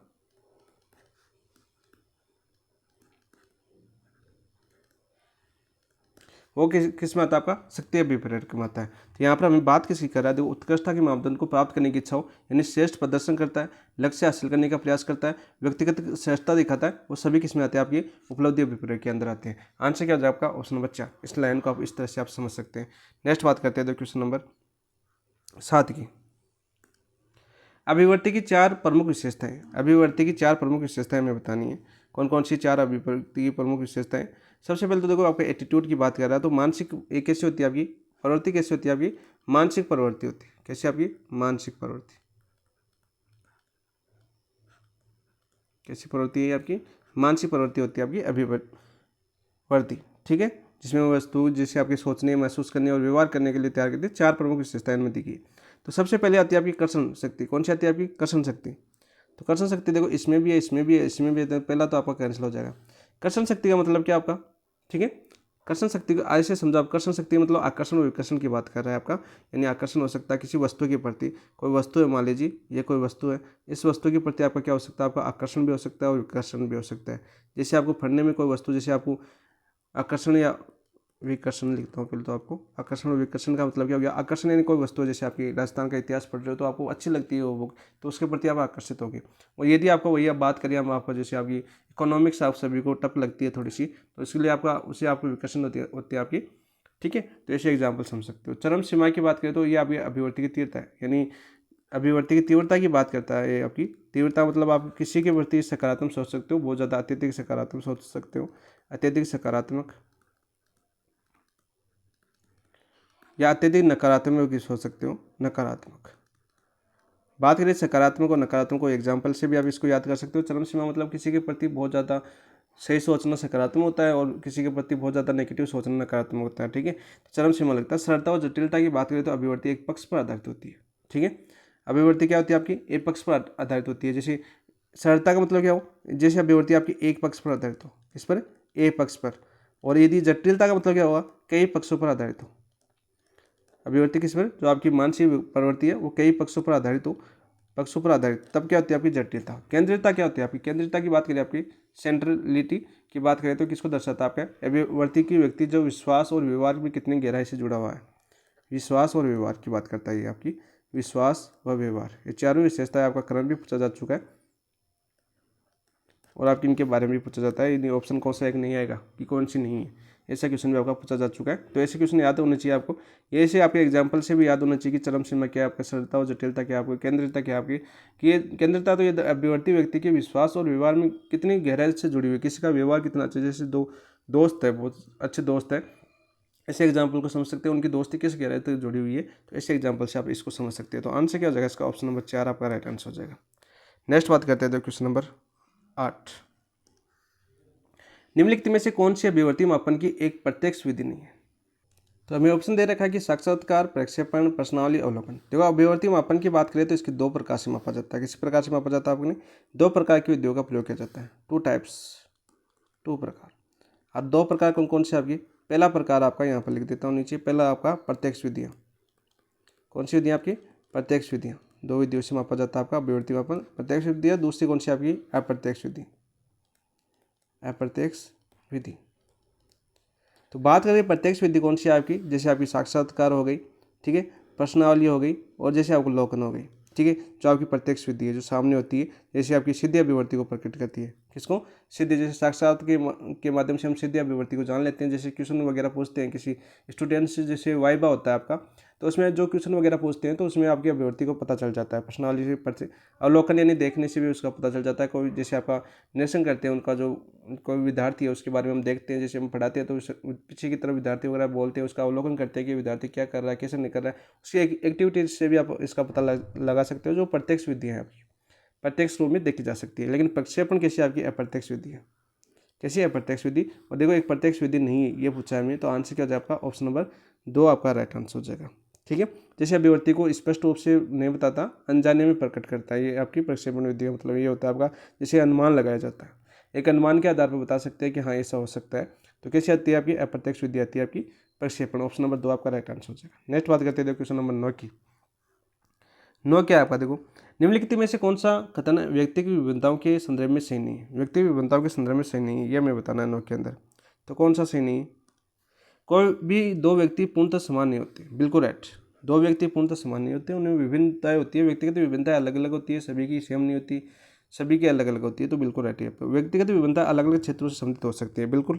वो किस में आता है? आपका शक्ति अभिप्रेरक में आता है। तो यहाँ पर हमें बात किसकी कर रहा है? देखो, उत्कृष्टता के मापदंड को प्राप्त करने की इच्छा हो, यानी श्रेष्ठ प्रदर्शन करता है, लक्ष्य हासिल करने का प्रयास करता है, व्यक्तिगत श्रेष्ठता दिखाता है, वो सभी किस में आते हैं? आपकी उपलब्धि अभिप्रेरक के अंदर आते हैं। आंसर क्या हो जाएगा आपका? Option number 4। इस लाइन को आप इस तरह से आप समझ सकते हैं। नेक्स्ट बात करते हैं क्वेश्चन नंबर 7 की। अभिवर्ती की 4 प्रमुख विशेषताएं, अभिवर्ती की 4 प्रमुख विशेषताएं हमें बतानी है। कौन कौन सी 4 अभिवर्ती की प्रमुख विशेषताएं? सबसे पहले तो देखो, आपका एटीट्यूड की बात कर रहा है, तो मानसिक एक कैसी होती है आपकी प्रवृत्ति? कैसी होती है आपकी? मानसिक प्रवृत्ति होती है। कैसी आपकी? मानसिक प्रवृत्ति। कैसी प्रवृत्ति है आपकी? मानसिक प्रवृत्ति होती है आपकी अभिवर्ती। ठीक है, जिसमें वस्तु जिसे आपके सोचने, महसूस करने और व्यवहार करने के लिए तैयार करती है। 4 प्रमुख विशेषताएं इनमें दिखी। तो सबसे पहले आती है आपकी कर्षण शक्ति। कौन सी आती है आपकी? कर्षण शक्ति। तो कर्षण शक्ति देखो, इसमें भी है, इसमें भी है, इसमें भी है, तो पहला तो आपका कैंसिल हो जाएगा। कर्षण शक्ति का मतलब क्या आपका? ठीक है, कर्षण शक्ति को ऐसे समझो आप, कर्षण शक्ति मतलब आकर्षण और विकर्षण की बात कर रहा है आपका, यानी आकर्षण हो सकता है किसी वस्तु के प्रति। कोई वस्तु है, मान लीजिए ये कोई वस्तु है, इस वस्तु के प्रति आपका क्या हो सकता है? आपका आकर्षण भी हो सकता है और विकर्षण भी हो सकता है। जैसे आपको पढ़ने में कोई वस्तु, जैसे आपको आकर्षण या विकर्षण लिखता हूँ पहले तो आपको। आकर्षण और विकर्षण का मतलब क्या हो गया? आकर्षण यानी कोई वस्तु है, जैसे आपकी राजस्थान का इतिहास पढ़ रहे हो तो आपको अच्छी लगती है वो बुक, तो उसके प्रति आप आकर्षित होगे। और यदि आपको वही आप बात करिए हम आपका, जैसे आपकी इकोनॉमिक्स आप सभी को टफ लगती है थोड़ी सी, तो इसके लिए आपका उससे आपको विकर्षण होती है आपकी। ठीक है, तो ऐसे एग्जाम्पल समझ सकते हो। चरम सीमा की बात करें तो ये आपकी अभिवर्ती की तीव्रता है, यानी अभिवर्ती की तीव्रता की बात करता है। ये आपकी तीव्रता मतलब आप किसी के प्रति सकारात्मक सोच सकते हो, बहुत ज़्यादा अत्यधिक सकारात्मक सोच सकते हो, अत्यधिक सकारात्मक या अत्यधिक नकारात्मक भी सोच सकते हो, नकारात्मक। बात करें सकारात्मक और नकारात्मक को एग्जाम्पल से भी आप इसको याद कर सकते हो। चरम सीमा मतलब किसी के प्रति बहुत ज़्यादा सही सोचना सकारात्मक होता है और किसी के प्रति बहुत ज़्यादा नेगेटिव सोचना नकारात्मक होता है, ठीक है। तो चरम सीमा लगता है। सरलता और जटिलता की बात करें तो अभिव्यक्ति एक पक्ष पर आधारित होती है, ठीक है। अभिव्यक्ति क्या होती है आपकी, एक पक्ष पर आधारित होती है। जैसे सरलता का मतलब क्या हो, जैसे अभिव्यक्ति आपकी एक पक्ष पर आधारित हो, इस पर एक पक्ष पर। और यदि जटिलता का मतलब क्या होगा, कई पक्षों पर आधारित हो। अभिव्यक्ति किस पर, जो आपकी मानसिक प्रवृत्ति है वो कई पक्षों पर आधारित हो, पक्षों पर आधारित, तब क्या होती है आपकी जटिलता। केंद्रितता क्या होती है आपकी, केंद्रितता की बात करें, आपकी सेंट्रलिटी की बात करें तो किसको दर्शाता है आपका, अभिव्यक्ति की व्यक्ति जो विश्वास और व्यवहार में कितनी गहराई से जुड़ा हुआ है। विश्वास और व्यवहार की बात करता है ये आपकी, विश्वास व व्यवहार, ये चारों विशेषताएं आपका क्रम भी पूछा जा चुका है और आपकी इनके बारे में भी पूछा जाता है। ऑप्शन कौन सा एक नहीं आएगा कि कौन सी नहीं है, ऐसा क्वेश्चन भी आपका पूछा जा चुका है। तो ऐसे क्वेश्चन याद होने चाहिए आपको। ये ऐसे आपके एग्जाम्पल से भी याद होना चाहिए कि चरम सीमा क्या है आपका, सरलता और जटिलता क्या आपकी, केंद्रितता क्या आपकी। कि ये केंद्रितता तो ये अभिवर्ती व्यक्ति के विश्वास और व्यवहार में कितनी गहराई से जुड़ी हुई है, किसी का व्यवहार कितना अच्छा है। जैसे दो दोस्त है, बहुत अच्छे दोस्त है, ऐसे एग्जाम्पल को समझ सकते हैं, उनकी दोस्ती किस गहराई तक जुड़ी हुई है। तो ऐसे एग्जाम्पल से आप इसको समझ सकते हैं। तो आंसर क्या हो जाएगा इसका, ऑप्शन नंबर 4 आपका राइट आंसर हो जाएगा। नेक्स्ट बात करते हैं तो क्वेश्चन नंबर 8, निम्नलिखित में से कौन सी अभिवर्ती मापन की एक प्रत्यक्ष विधि नहीं है। तो हमें ऑप्शन दे रखा है कि साक्षात्कार, प्रक्षेपण, प्रश्नावली, अवलोकन। देखो अभिवर्ती मापन की बात करें तो इसकी दो प्रकार से मापा जाता है। किसी प्रकार से मापा जाता है आपने, दो प्रकार की विधियों का प्रयोग किया जाता है, टू टाइप्स, टू प्रकार। अब दो प्रकार कौन कौन से आपकी, पहला प्रकार आपका यहाँ पर लिख देता हूँ नीचे, पहला आपका प्रत्यक्ष विधियाँ। कौन सी विधियाँ आपकी, प्रत्यक्ष विधियाँ। दो विधियों से मापा जाता है आपका अभिवर्ती मापन, प्रत्यक्ष विधियाँ। दूसरी कौन सी आपकी, अप्रत्यक्ष विधि, अप्रत्यक्ष विधि। तो बात करें प्रत्यक्ष विधि कौन सी है आपकी, जैसे आपकी साक्षात्कार हो गई, ठीक है, प्रश्नावली हो गई और जैसे आपको अवलोकन हो गई, ठीक है। जो आपकी प्रत्यक्ष विधि है, जो सामने होती है, जैसे आपकी सीधी अभिव्यक्ति को प्रकट करती है। किसको, सीधे, जैसे साक्षात के माध्यम से हम सीधी अभिव्यक्ति को जान लेते हैं। जैसे क्वेश्चन वगैरह पूछते हैं किसी स्टूडेंट से, जैसे वाइबा होता है आपका, तो उसमें जो क्वेश्चन वगैरह पूछते हैं तो उसमें आपकी अभिव्यक्ति को पता चल जाता है। प्रश्नावली से अवलोकन यानी देखने से भी उसका पता चल जाता है। कोई जैसे आपका निरीक्षण करते हैं उनका, जो कोई विद्यार्थी है उसके बारे में हम देखते हैं, जैसे हम पढ़ाते हैं तो पीछे की तरफ विद्यार्थी वगैरह बोलते हैं, उसका अवलोकन करते हैं कि विद्यार्थी क्या कर रहा है, कैसे नहीं कर रहा है, उसकी एक्टिविटीज से भी आप इसका पता लगा सकते हो। जो प्रत्यक्ष विधि है आपकी, प्रत्यक्ष रूप में देखी जा सकती है। लेकिन प्रक्षेपण कैसी आपकी, अप्रत्यक्ष विधि है। कैसी है, अप्रत्यक्ष विधि। और देखो एक प्रत्यक्ष विधि नहीं है, ये पूछा है हमें, तो आंसर क्या हो जाएगा आपका, ऑप्शन नंबर 2 आपका राइट आंसर हो जाएगा, ठीक है। जैसे अभिव्यक्ति को स्पष्ट रूप से नहीं बताता, अनजाने में प्रकट करता है, ये आपकी प्रक्षेपण विधि का मतलब ये होता है आपका, जैसे अनुमान लगाया जाता है, एक अनुमान के आधार पर बता सकते हैं कि हाँ ऐसा हो सकता है। तो कैसी आती है आपकी, अप्रत्यक्ष विधि आती है आपकी, प्रक्षेपण। ऑप्शन नंबर 2 आपका राइट आंसर हो जाएगा। नेक्स्ट बात करते हैं क्वेश्चन नंबर 9 की। 9 क्या है आपका, देखो निम्नलिखित में से कौन सा कथन व्यक्ति की विभिन्नताओं के संदर्भ में सही नहीं है। व्यक्ति की विभिन्नताओं के संदर्भ में सही नहीं है, यह हमें बताना है 9 के अंदर। तो कौन सा सही नहीं है, कोई भी दो व्यक्ति पूर्णतः समान नहीं होते, बिल्कुल राइट। दो व्यक्ति पूर्णतः समान नहीं होते, उनमें विभिन्नताएं होती है, व्यक्तिगत विभिन्नताएं अलग अलग होती है, सभी की सेम नहीं होती, सभी की अलग अलग होती है। तो बिल्कुल राइट है। व्यक्तिगत विभिन्नता अलग अलग क्षेत्रों से संबंधित हो सकती है, बिल्कुल।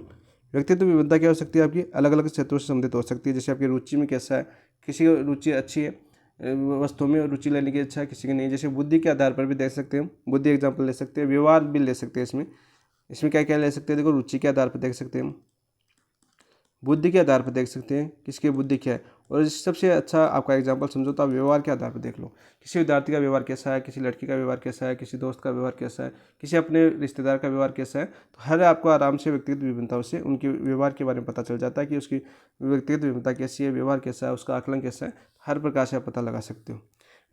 व्यक्तिगत विभिन्नता क्या हो सकती है आपकी, अलग अलग क्षेत्रों से संबंधित हो सकती है। जैसे आपकी रुचि में कैसा है, किसी की रुचि अच्छी है वस्तुओं में रुचि लेने की इच्छा है, किसी की नहीं। जैसे बुद्धि के आधार पर भी देख सकते हैं, बुद्धि एग्जाम्पल ले सकते हैं, व्यवहार भी ले सकते हैं। इसमें क्या क्या ले सकते हैं, देखो रुचि के आधार पर देख सकते हैं, बुद्धि के आधार पर देख सकते हैं किसकी बुद्धि क्या है। और सबसे अच्छा आपका एग्जांपल समझो तो आप व्यवहार के आधार पर देख लो, किसी विद्यार्थी का व्यवहार कैसा है, किसी लड़की का व्यवहार कैसा है, किसी दोस्त का व्यवहार कैसा है, किसी अपने रिश्तेदार का व्यवहार कैसा है। तो हर आपको आराम से व्यक्तिगत विभिन्नताओं से उनके व्यवहार के बारे में पता चल जाता है कि उसकी व्यक्तिगत विभिन्नता कैसी है, व्यवहार कैसा है, उसका आकलन कैसा है। हर प्रकार से आप पता लगा सकते हो।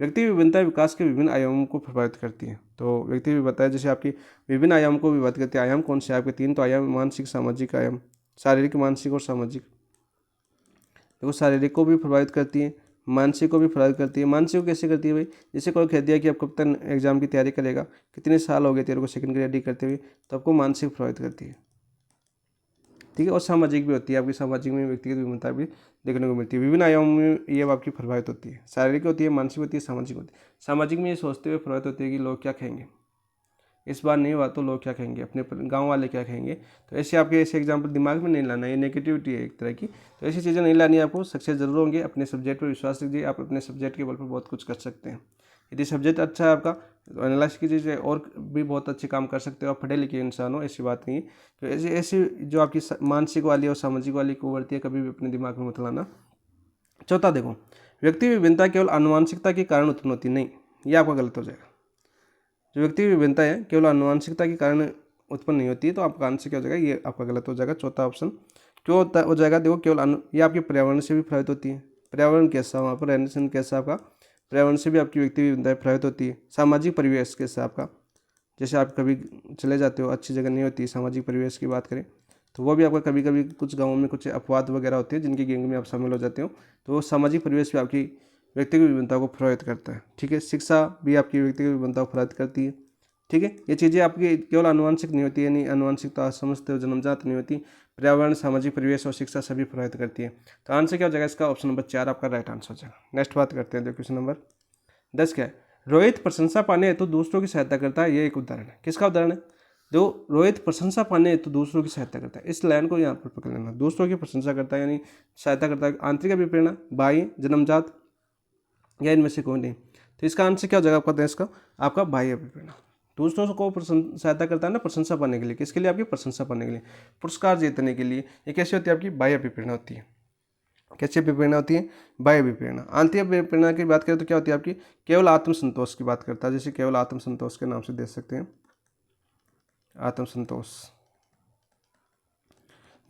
व्यक्ति विभिन्नता विकास के विभिन्न आयामों को प्रभावित करती है। तो व्यक्ति विभिन्नता जैसे आपकी विभिन्न आयामों को विभाजित करती है। आयाम कौन से आपके, 3 तो आयाम, मानसिक, सामाजिक आयाम, शारीरिक, मानसिक और सामाजिक। देखो शारीरिक को भी प्रभावित करती है, मानसिक को भी प्रभावित करती है। मानसिक को कैसे करती है भाई, जैसे कोई कह दिया कि आप कब तक एग्जाम की तैयारी करेगा, कितने साल हो गए तेरे को सेकंड ग्रेड करते हुए, तो आपको मानसिक प्रभावित करती है, ठीक है। और सामाजिक भी होती है आपकी, सामाजिक में व्यक्तिगत विभिन्नता भी देखने को मिलती है। विभिन्न आयामों में ये आपकी प्रभावित होती है, शारीरिक होती है, मानसिक होती है, सामाजिक होती है। सामाजिक में ये सोचते हुए प्रभावित होती है कि लोग क्या कहेंगे, इस बार नहीं हुआ तो लोग क्या कहेंगे, अपने गांव वाले क्या कहेंगे। तो ऐसे आपके ऐसे एग्जाम्पल दिमाग में नहीं लाना, ये नेगेटिविटी है एक तरह की। तो ऐसी चीज़ें नहीं लानी है आपको। सक्सेस जरूर होंगे, अपने सब्जेक्ट पर विश्वास रखिए, आप अपने सब्जेक्ट के बल पर बहुत कुछ कर सकते हैं। यदि सब्जेक्ट अच्छा है आपका तो एनालाइज कीजिए, और भी बहुत अच्छे काम कर सकते हो। आप पढ़े लिखे इंसान हो, ऐसी बात नहीं है। तो ऐसी जो आपकी मानसिक वाली और सामाजिक वाली कुवर्ती है, कभी भी अपने दिमाग में मत लाना। चौथा देखो, व्यक्ति विभिन्नता केवल आनुवंशिकता के कारण उत्पन्न होती नहीं, ये आपका गलत हो जाएगा। जो व्यक्ति विभिन्नता है केवल आनुवंशिकता के कारण उत्पन्न नहीं होती है, तो आपका आंसर क्या हो जाएगा, ये आपका गलत हो जाएगा। चौथा ऑप्शन क्यों हो जाएगा, देखो केवल ये आपके पर्यावरण से भी प्रभावित होती है। पर्यावरण कैसा, वहाँ पर रहन सहन कैसा आपका, पर्यावरण से भी आपकी व्यक्ति विभिन्नता प्रभावित होती है। सामाजिक परिवेश कैसा आपका, जैसे आप कभी चले जाते हो, अच्छी जगह नहीं होती, सामाजिक परिवेश की बात करें तो वो भी आपका कभी कभी कुछ गाँवों में कुछ अपवाद वगैरह होते हैं जिनकी गैंग में आप शामिल हो जाते हो, तो वो सामाजिक परिवेश भी आपकी व्यक्तिगत विभिन्नता को प्रभावित करता है। ठीक है, शिक्षा भी आपकी व्यक्तिगत विभिन्नता को प्रभावित करती है। ठीक है, ये चीज़ें आपकी केवल आनुवंशिक नहीं होती है, यानी आनुवंशिकता समझते हो जन्मजात नहीं होती, पर्यावरण, सामाजिक परिवेश और शिक्षा सभी प्रभावित करती है। तो आंसर क्या हो जाएगा इसका, ऑप्शन नंबर 4 आपका राइट आंसर हो जाएगा। नेक्स्ट बात करते हैं, क्वेश्चन नंबर 10 क्या है, रोहित प्रशंसा पाने हेतु दूसरों की सहायता करता है, ये एक उदाहरण है। किसका उदाहरण है, जो रोहित प्रशंसा पाने हेतु दूसरों की सहायता करता है, इस लाइन को यहाँ पर पकड़ लेना। दूसरों की प्रशंसा करता है यानी सहायता करता है, आंतरिक अभिप्रेरणा, बाह्य, जन्मजात या इनमें से कोई नहीं। तो इसका आंसर क्या हो जाएगा आपका देश का, आपका बाह्य अभिप्रेरणा। दूसरों को सहायता करता है ना प्रशंसा पाने के लिए, किसके लिए, आपकी प्रशंसा पाने के लिए, पुरस्कार जीतने के लिए। ये कैसे होती है, आपकी बाह्य अभिप्रेरणा होती है। कैसी अभिप्रेरणा होती है, बाह्य अभिप्रेरणा। आंतरिक अभिप्रेरणा की बात करें तो क्या होती है आपकी, केवल आत्मसंतोष की बात करता है, जैसे केवल आत्मसंतोष के नाम से दे सकते हैं, आत्मसंतोष,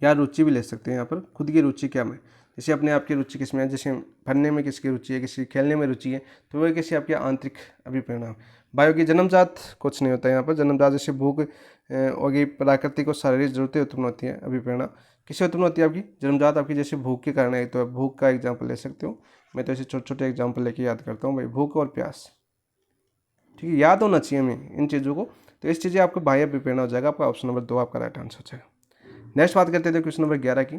या रुचि भी ले सकते हैं यहाँ पर, खुद की रुचि क्या में, जैसे अपने आप की रुचि किसमें है, जैसे पढ़ने में किसकी रुचि है, किसी खेलने में रुचि है, तो वह कैसी आपकी आंतरिक अभिप्रेरणा। बायो की जन्मजात कुछ नहीं होता है यहाँ पर, जन्मजात जैसे भूख होगी, प्राकृतिक और शारीरिक जरूरतें उत्पन्न होती है। अभिप्रेरणा किससे उत्पन्न होती है आपकी, जन्मजात आपकी जैसे भूख के कारण है, तो भूख का एग्जाम्पल ले सकते हो। मैं तो ऐसे छोटे छोटे एग्जाम्पल लेके याद करता हूँ भाई, भूख और प्यास। ठीक है, याद होना चाहिए हमें इन चीज़ों को, तो इस चीज़ें आपको बाह्य अभिप्रेरणा हो जाएगा। आपका ऑप्शन नंबर 2 आपका राइट आंसर हो जाएगा। नेक्स्ट बात करते थे क्वेश्चन नंबर 11 की,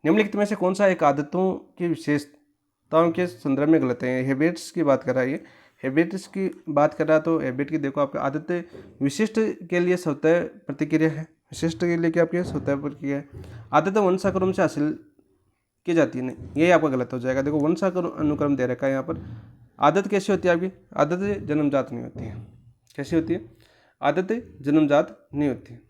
निम्नलिखित में से कौन सा एक आदतों की विशेषताओं के संदर्भ में गलत है। हैबिट्स की बात कर रहा है, ये हैबिट्स की बात कर रहा है, तो हैबिट की देखो आपका आदतें विशिष्ट के लिए स्वतः प्रतिक्रिया है, विशिष्ट के लिए क्या आपकी स्वतः प्रतिक्रिया है। आदतें वंशानुक्रम से हासिल की जाती है, नहीं, ये आपका गलत हो जाएगा। देखो वंशानुक्रम दे रखा है यहाँ पर। आदत कैसी होती है आपकी, आदतें जन्मजात नहीं होती है। कैसी होती है, आदतें जन्मजात नहीं होती है।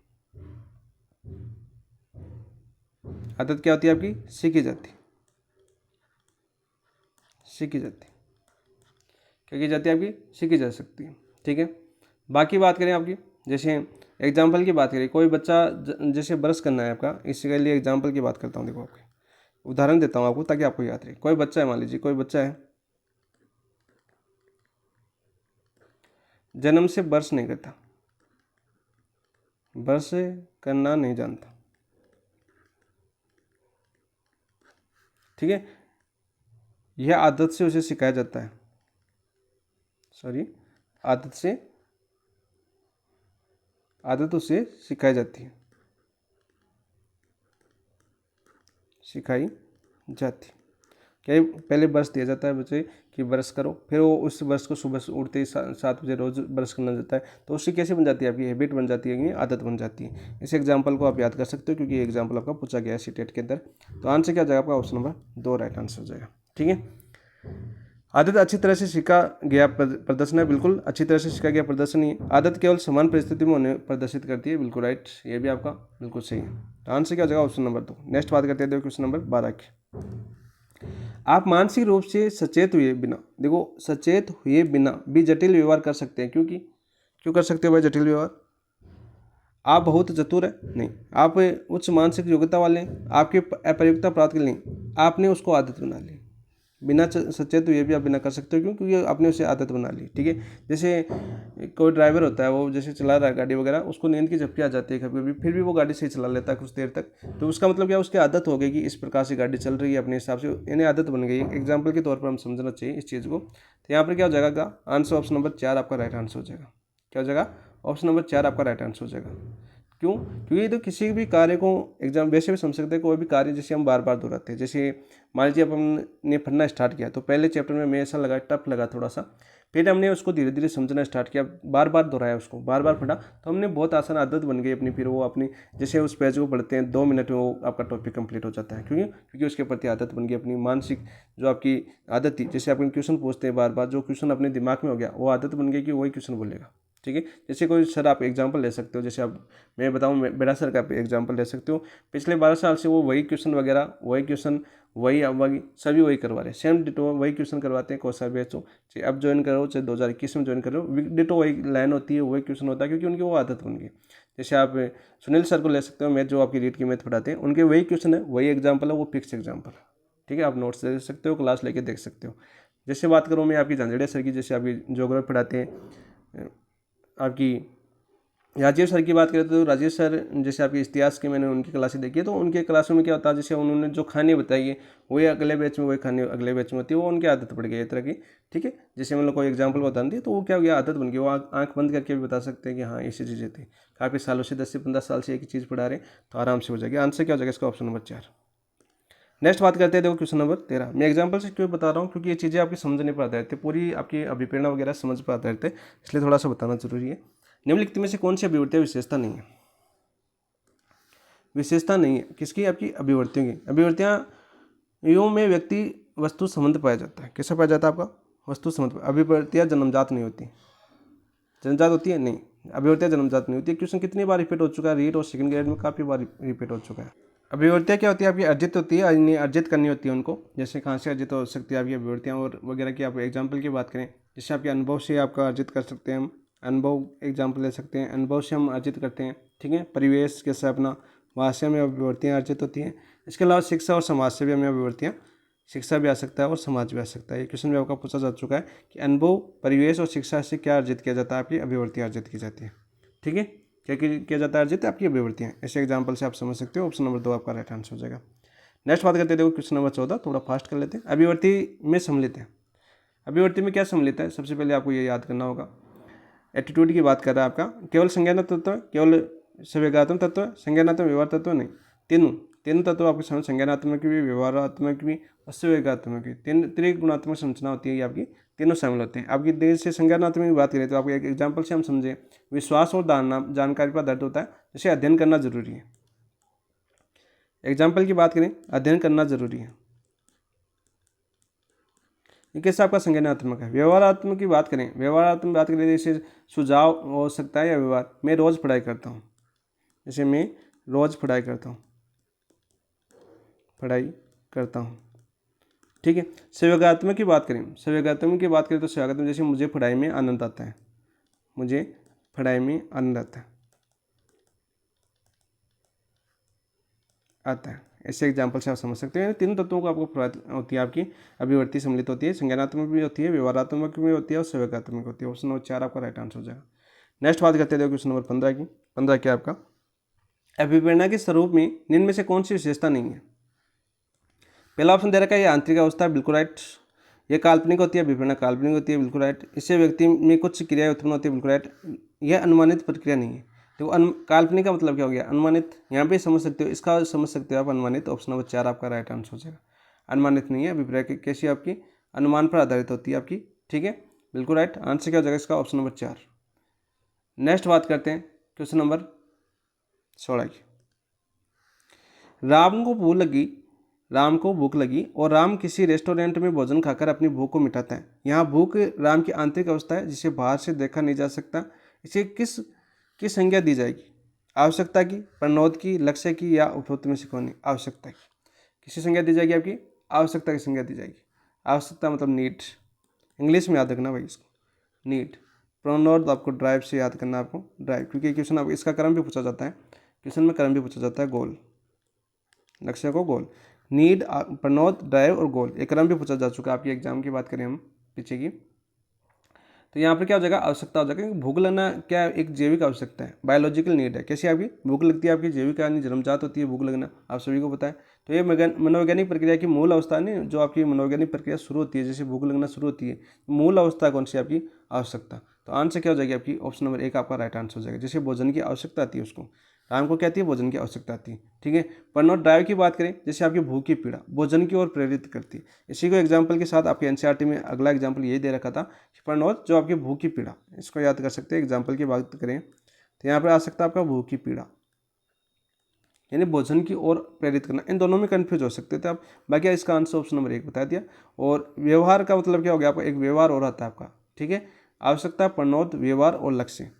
आदत क्या होती है आपकी, सीखी जाती, सीखी जाती, क्या की जाती है आपकी, सीखी जा सकती है। ठीक है, बाकी बात करें आपकी, जैसे एग्जाम्पल की बात करें, कोई बच्चा जैसे ब्रश करना है आपका, इसके लिए एग्जाम्पल की बात करता हूँ। देखो आपके उदाहरण देता हूँ आपको ताकि आपको याद रहे। कोई बच्चा है, मान लीजिए कोई बच्चा है, जन्म से ब्रश नहीं करता, ब्रश करना नहीं जानता। ठीक है, यह आदत से उसे सिखाया जाता है, आदत उसे सिखाई जाती है, सिखाई जाती। क्या पहले ब्रश दिया जाता है बच्चे कि ब्रश करो, फिर वो उस ब्रश को सुबह उठते ही 7 बजे रोज ब्रश करना जाता है, तो उससे कैसे बन जाती है आपकी हैबिट बन जाती है, आदत बन जाती है। इस एग्जाम्पल को आप याद कर सकते हो क्योंकि ये एग्जाम्पल आपका पूछा गया है सीटेट के अंदर। तो आंसर क्या हो जाएगा आपका, ऑप्शन नंबर 2 राइट आंसर हो जाएगा। ठीक है, आदत अच्छी तरह से सीखा गया प्रदर्शन है, बिल्कुल अच्छी तरह से सीखा गया प्रदर्शन ही। आदत केवल समान परिस्थिति में उन्हें प्रदर्शित करती है, बिल्कुल राइट, ये भी आपका बिल्कुल सही है। तो आंसर क्या हो जाएगा, ऑप्शन नंबर 2। नेक्स्ट बात करते हैं क्वेश्चन नंबर 12 की, आप मानसिक रूप से सचेत हुए बिना, देखो सचेत हुए बिना भी जटिल व्यवहार कर सकते हैं, क्योंकि क्यों कर सकते हो भाई जटिल व्यवहार, आप बहुत चतुर है नहीं, आप उच्च मानसिक योग्यता वाले हैं, आपकी अप्रयोगता प्राप्त कर नहीं, आपने उसको आदत बना ली। बिना सचेत हुए भी आप बिना कर सकते हो, क्यों, क्योंकि आपने उसे आदत बना ली। ठीक है, जैसे कोई ड्राइवर होता है, वो जैसे चला रहा है गाड़ी वगैरह, उसको नींद की झपकी आ जाती है कभी कभी, फिर भी वो गाड़ी सही चला लेता है कुछ देर तक, तो उसका मतलब क्या, उसकी आदत हो गई कि इस प्रकार से गाड़ी चल रही है अपने हिसाब से, यानी आदत बन गई। एग्जाम्पल के तौर पर हम समझना चाहिए इस चीज़ को। तो यहाँ पर क्या हो जाएगा आंसर, ऑप्शन नंबर 4 आपका राइट आंसर हो जाएगा। क्या हो जाएगा, ऑप्शन नंबर 4 आपका राइट आंसर हो जाएगा। क्यों, क्योंकि तो किसी भी कार्य को एग्जाम वैसे भी समझ सकते हैं, कोई भी कार्य जैसे हम बार बार दोहराते हैं, जैसे मान लीजिए अब हमने पढ़ना स्टार्ट किया, तो पहले चैप्टर में ऐसा लगा टफ लगा थोड़ा सा, फिर हमने उसको धीरे धीरे समझना स्टार्ट किया, बार बार दोहराया उसको, बार बार पढ़ा, तो हमने बहुत आसान आदत बन गई अपनी। फिर वो अपनी जैसे उस पेज को पढ़ते हैं 2 मिनट में वो आपका टॉपिक कंप्लीट हो जाता है, क्योंकि उसके प्रति आदत बन गई अपनी मानसिक, जो आपकी आदत थी, जैसे आप क्वेश्चन पूछते हैं बार बार, जो क्वेश्चन अपने दिमाग में हो गया वो आदत बन गई कि वही क्वेश्चन बोलेगा। ठीक है, जैसे कोई सर आप एग्जांपल ले सकते हो, जैसे आप मैं बताऊं बेड़ा सर का एग्जांपल ले सकते हो, पिछले 12 साल से वो वही क्वेश्चन वगैरह, वही क्वेश्चन वही सभी वही करवा रहे हैं, सेम डिटो वही क्वेश्चन करवाते हैं कोसा बैचो, चाहे अब ज्वाइन करो चाहे 2021 में ज्वाइन करो, डिटो वही लाइन होती है, वही क्वेश्चन होता है, क्योंकि उनकी वो आदत बन गई। जैसे आप सुनील सर को ले सकते हो, मैथ जो आपकी रीट की मैथ पढ़ाते हैं, उनके वही क्वेश्चन है, वही एग्जाम्पल है, वो फिक्स एग्जाम्पल है। ठीक है, आप नोट्स दे सकते हो, क्लास लेके देख सकते हो। जैसे बात करूँ मैं आपकी झांझड़िया सर की, जैसे आपकी ज्योग्राफी पढ़ाते हैं, आपकी राजीव सर की बात करें तो राजीव सर जैसे आपके इतिहास की मैंने उनकी क्लासें देखी है, तो उनके क्लासों में क्या होता है, जैसे उन्होंने जो खाने बताई है वही अगले बैच में, वही खाने अगले बैच में होती है, वो उनकी आदत पड़ गई है तरह की। ठीक है, जैसे मतलब कोई एग्जाम्पल बता दी तो वो क्या हो गया, आदत बन गई, वो आँख बंद करके भी बता सकते हैं कि हाँ ऐसी चीज़ें थी। काफ़ी सालों से 10 से 15 साल से एक ही चीज़ पढ़ा रहे हैं, तो आराम से हो जाएगी। आंसर क्या हो जाएगा इसका, ऑप्शन नंबर 4। नेक्स्ट बात करते हैं, देखो क्वेश्चन नंबर 13। मैं एग्जाम्पल से क्यों बता रहा हूँ, क्योंकि ये चीज़ें आपकी समझ नहीं पाते रहते, पूरी आपकी अभिप्रेरणा वगैरह समझ पाते रहते, इसलिए थोड़ा सा बताना जरूरी है। निम्नलिखित में से कौन सी अभिवृत्तियाँ विशेषता नहीं है? विशेषता नहीं है किसकी, आपकी अभिवृत्तियों की। अभिवृत्तियाँ यूँ में व्यक्ति वस्तु संबंध पाया जाता है। कैसा पाया जाता है आपका, वस्तु संबंध। अभिवृत्तियाँ जन्मजात नहीं होती, जन्मजात होती है नहीं, अभिवृत्तियाँ जन्मजात नहीं होती। क्वेश्चन कितनी बार रिपीट हो चुका है, रीट और सेकंड ग्रेड में काफ़ी बार रिपीट हो चुका है। अभिवृत्तियाँ क्या होती है, आपकी अर्जित होती है, अर्जित करनी होती है उनको। जैसे कहाँ से अर्जित हो सकती है आपकी अभिवृत्तियाँ और वगैरह की आप एग्जाम्पल की बात करें, जैसे आपके अनुभव से आपका अर्जित कर सकते हैं हम, अनुभव एग्जाम्पल ले सकते हैं, अनुभव से हम अर्जित करते हैं। ठीक है, परिवेश कैसे अपना, वहाँ से हमें अभिवृत्तियाँ अर्जित होती हैं। इसके अलावा शिक्षा और समाज से भी हमें अभिवृत्तियाँ, शिक्षा भी आ सकता है और समाज भी आ सकता है। ये क्वेश्चन भी आपका पूछा जा चुका है कि अनुभव, परिवेश और शिक्षा से क्या अर्जित किया जाता है, आपकी अभिवृत्तियाँ अर्जित की जाती है। ठीक है, क्या किया जाता है, अर्जित आपकी अभिवृत्तियाँ। ऐसे एग्जाम्पल से आप समझ सकते हो। ऑप्शन नंबर 2 आपका राइट आंसर हो जाएगा। नेक्स्ट बात करते हैं, देखो क्वेश्चन नंबर 14, थोड़ा फास्ट कर लेते हैं। अभिवृत्ति में सम्मिलित है, अभिवृत्ति में क्या सम्मिलित है, सबसे पहले आपको ये याद करना होगा। एटीट्यूड की बात कर रहा है आपका, केवल संज्ञानात्मक तत्व है, केवल संवेगात्मक तत्व है, संज्ञानात्मक व्यवहार तत्व नहीं, तीनों तत्व आपके सामने, संज्ञानात्मक भी, व्यवहारात्मक भी और संवेगात्मक भी, तीन त्रिगुणात्मक संरचना होती है, ये आपकी तीनों शामिल होते हैं। आपकी देश से संज्ञानात्मक की बात करें तो आपको एक एग्जाम्पल से हम समझें, विश्वास और धारणा जानकारी पर आधारित होता है, जैसे अध्ययन करना जरूरी है। एग्जाम्पल की बात करें, अध्ययन करना जरूरी है, ये कैसे आपका संज्ञानात्मक है। व्यवहारात्मक की बात करें, व्यवहारात्मक बात करें जैसे सुझाव हो सकता है या व्यवहार, मैं रोज़ पढ़ाई करता हूँ, जैसे मैं रोज़ पढ़ाई करता हूँ, ठीक है। संवेगात्मक की बात करें, संवेगात्मक की बात करें तो संवेगात्मक जैसे मुझे पढ़ाई में आनंद आता है, मुझे पढ़ाई में आनंद आता है। ऐसे एग्जाम्पल से आप समझ सकते हैं। तीनों तत्वों को आपको प्रभावित होती है, आपकी अभिवृत्ति सम्मिलित होती है, संज्ञानात्मक भी होती है, व्यवहारात्मक भी होती है और संवेगात्मक होती है। ऑप्शन नंबर 4 आपका राइट आंसर हो जाएगा। नेक्स्ट बात करते हैं क्वेश्चन नंबर 15 की। 15 क्या आपका, अभिप्रेरणा के स्वरूप में निम्न में से कौन सी विशेषता नहीं है। पहला ऑप्शन दे रखा है, ये आंतरिक अवस्था, बिल्कुल राइट। ये काल्पनिक होती है, अभिप्रेरणा काल्पनिक होती है, बिल्कुल राइट। इससे व्यक्ति में कुछ क्रियाएं उत्पन्न होती है, बिल्कुल राइट। यह अनुमानित प्रक्रिया नहीं है। तो काल्पनिक का मतलब क्या हो गया, अनुमानित, यहाँ पे समझ सकते हो, इसका समझ सकते हो आप अनुमानित। ऑप्शन नंबर 4 आपका राइट आंसर हो जाएगा। अनुमानित नहीं है, अभिप्राय कैसी आपकी, अनुमान पर आधारित होती है आपकी। ठीक है, बिल्कुल राइट। आंसर क्या हो जाएगा इसका, ऑप्शन नंबर 4। नेक्स्ट बात करते हैं क्वेश्चन नंबर 16 की। राम को भूख लगी और राम किसी रेस्टोरेंट में भोजन खाकर अपनी भूख को मिटाता है। यहाँ भूख राम की आंतरिक अवस्था है, जिसे बाहर से देखा नहीं जा सकता। इसे किस संज्ञा दी जाएगी, आवश्यकता की, प्रनोद की, लक्ष्य की या उपरोक्त में से कौन? आवश्यकता की। किसी संज्ञा दी जाएगी, आपकी आवश्यकता की संज्ञा दी जाएगी। आवश्यकता मतलब नीड, इंग्लिश में याद रखना भाई इसको, नीड। प्रनोद आपको ड्राइव से याद करना, आपको ड्राइव, क्योंकि क्वेश्चन आपको इसका क्रम भी पूछा जाता है, क्वेश्चन में क्रम भी पूछा जाता है, गोल, लक्ष्य को गोल, नीड, प्रनोद, ड्राइव और गोल, एक क्रम भी पूछा जा चुका है। आपकी एग्जाम की बात करें हम पीछे की, तो यहाँ पर क्या हो जाएगा, आवश्यकता हो जाएगा। भूख लगना क्या एक जैविक आवश्यकता है, बायोलॉजिकल नीड है। कैसी आपकी भूख लगती है, आपकी जैविक यानी जन्मजात होती है भूख लगना, आप सभी को पता है। तो ये मनोवैज्ञानिक प्रक्रिया की मूल अवस्था नहीं, जो आपकी मनोवैज्ञानिक प्रक्रिया शुरू होती है, जैसे भूख लगना शुरू होती है, मूल अवस्था कौन सी आपकी, आवश्यकता। तो आंसर क्या हो जाएगी आपकी, ऑप्शन नंबर 1 आपका राइट आंसर हो जाएगा। जैसे भोजन की आवश्यकता आती है, उसको राम को कहती है, भोजन की आवश्यकता आती है। ठीक है, प्रनोद ड्राइव की बात करें, जैसे आपकी भूख की पीड़ा भोजन की ओर प्रेरित करती है। इसी को एग्जाम्पल के साथ आपके एनसीईआरटी में अगला एग्जाम्पल यही दे रखा था कि प्रनोद जो आपकी भूख की पीड़ा, इसको याद कर सकते हैं। एग्जाम्पल की बात करें तो यहाँ पर आ सकता है आपका भूख की पीड़ा, यानी भोजन की ओर प्रेरित करना। इन दोनों में कंफ्यूज हो सकते थे आप, बाकी इसका आंसर ऑप्शन नंबर 1 बता दिया। और व्यवहार का मतलब क्या हो गया, आपका एक व्यवहार और आता है आपका। ठीक है, आवश्यकता, प्रनोद, व्यवहार और लक्ष्य।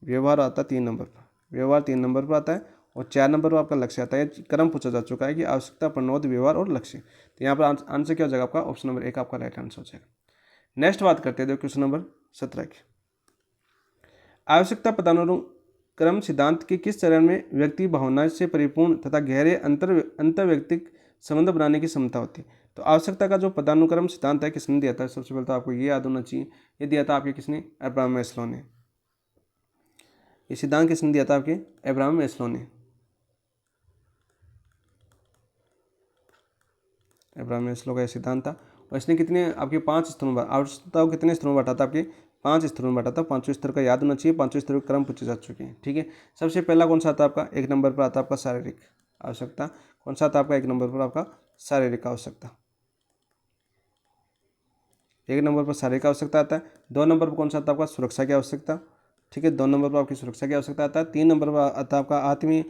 व्यवहार आता 3 नंबर पर, व्यवहार 3 नंबर पर आता है और 4 नंबर पर आपका लक्ष्य आता है। क्रम पूछा जा चुका है कि आवश्यकता, प्रणोद, व्यवहार और लक्ष्य। तो यहाँ पर आंसर क्या हो जाएगा आपका? ऑप्शन नंबर 1 आपका राइट आंसर हो जाएगा। नेक्स्ट बात करते हैं, देखो क्वेश्चन नंबर 17 की। आवश्यकता पदानुक्रम सिद्धांत के किस चरण में व्यक्ति भावना से परिपूर्ण तथा गहरे अंतर्वैयक्तिक संबंध बनाने की क्षमता होती है? तो आवश्यकता का जो पदानुक्रम सिद्धांत है किसने दिया था? सबसे पहले तो आपको ये याद होना चाहिए, ये दिया था आपके किसने? अब्राहम मैस्लो ने। ये सिद्धांत किसने दिया था? आपके अब्राहम मैस्लो ने। अब्राहम मैस्लो का यह सिद्धांत था और इसने कितने आपके 5 स्तरों में आवश्यकता को कितने स्तरों में बांटा था? आपके 5 स्तरों में बांटा था। 5वें स्तर का याद होना चाहिए, 5वें स्तर के क्रम पूछे जा चुके हैं। ठीक है, सबसे पहला कौन सा आता है आपका? 1 नंबर पर आता है आपका शारीरिक आवश्यकता। कौन सा आता है आपका 1 नंबर पर? आपका शारीरिक आवश्यकता। 1 नंबर पर शारीरिक आवश्यकता आता है। 2 नंबर पर कौन सा आता है आपका? सुरक्षा की आवश्यकता। ठीक है, 2 नंबर पर आपकी सुरक्षा की आवश्यकता आता है। 3 नंबर पर आता है आपका आत्मीय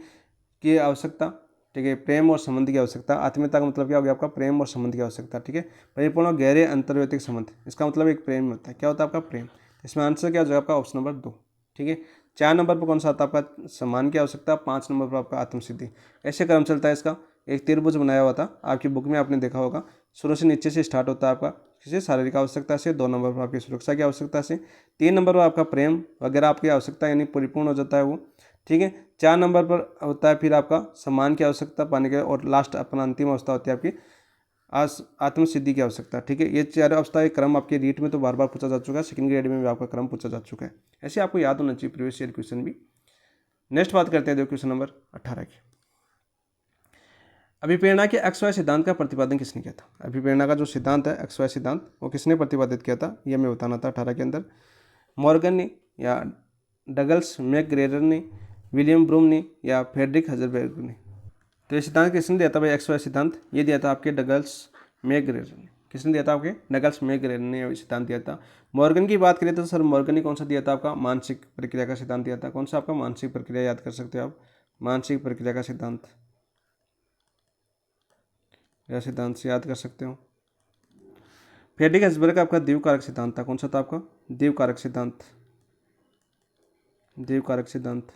की आवश्यकता। ठीक है, प्रेम और संबंध की आवश्यकता। आत्मीयता का मतलब क्या हो गया आपका? प्रेम और संबंध की आवश्यकता। ठीक है, परिपूर्ण और गहरे अंतर्वैयक्तिक संबंध, इसका मतलब एक प्रेम होता है। क्या होता है आपका? प्रेम। इसमें आंसर क्या हो जाएगा आपका? Option number 2। ठीक है, 4 नंबर पर कौन सा आता है आपका? सम्मान की आवश्यकता। 5 नंबर पर आपका आत्मसिद्धि। ऐसे क्रम चलता है इसका। एक त्रिभुज बनाया हुआ था आपकी बुक में, आपने देखा होगा। शुरू से नीचे से स्टार्ट होता है आपका किसी शारीरिक आवश्यकता से, 2 नंबर पर आपकी सुरक्षा की आवश्यकता से, 3 नंबर पर आपका प्रेम वगैरह आपकी आवश्यकता यानी परिपूर्ण हो जाता है वो। ठीक है, 4 नंबर पर होता है फिर आपका सम्मान की आवश्यकता पाने के, और लास्ट अपना अंतिम अवस्था होती है आपकी आत्मसिद्धि की आवश्यकता। ठीक है, ये 4 अवस्था एक क्रम आपके रीट में तो बार बार पूछा जा चुका है, सेकंड ग्रेड में भी आपका क्रम पूछा जा चुका है। ऐसे आपको याद होना चाहिए प्रीवियस ईयर क्वेश्चन भी। नेक्स्ट बात करते हैं, देखो क्वेश्चन नंबर 18 की। अभिप्रेरणा के XY सिद्धांत का प्रतिपादन किसने किया था? अभिप्रेरणा का जो सिद्धांत है XY सिद्धांत, वो किसने प्रतिपादित किया था? ये हमें बताना था 18 के अंदर। मॉर्गन ने, या डगल्स मैकग्रेगर ने, विलियम ब्रूम ने, या फ्रेडरिक हजलबर्ग ने? तो ये सिद्धांत किसने दिया था भाई? XY सिद्धांत ये दिया था आपके डगल्स मैकग्रेगर ने। किसने दिया था? आपके डगल्स मैकग्रेगर ने सिद्धांत दिया था। मॉर्गन की बात करें तो सर मॉर्गन ने कौन सा दिया था आपका? मानसिक प्रक्रिया का सिद्धांत दिया था। कौन सा आपका? मानसिक प्रक्रिया, याद कर सकते हो आप, मानसिक प्रक्रिया का सिद्धांत, यह सिद्धांत से याद कर सकते हो। फ्रेडरिक हसबर्ग का आपका द्वीपकारक सिद्धांत था। कौन सा था आपका? द्वीपकारक सिद्धांत, द्वीपकारक सिद्धांत।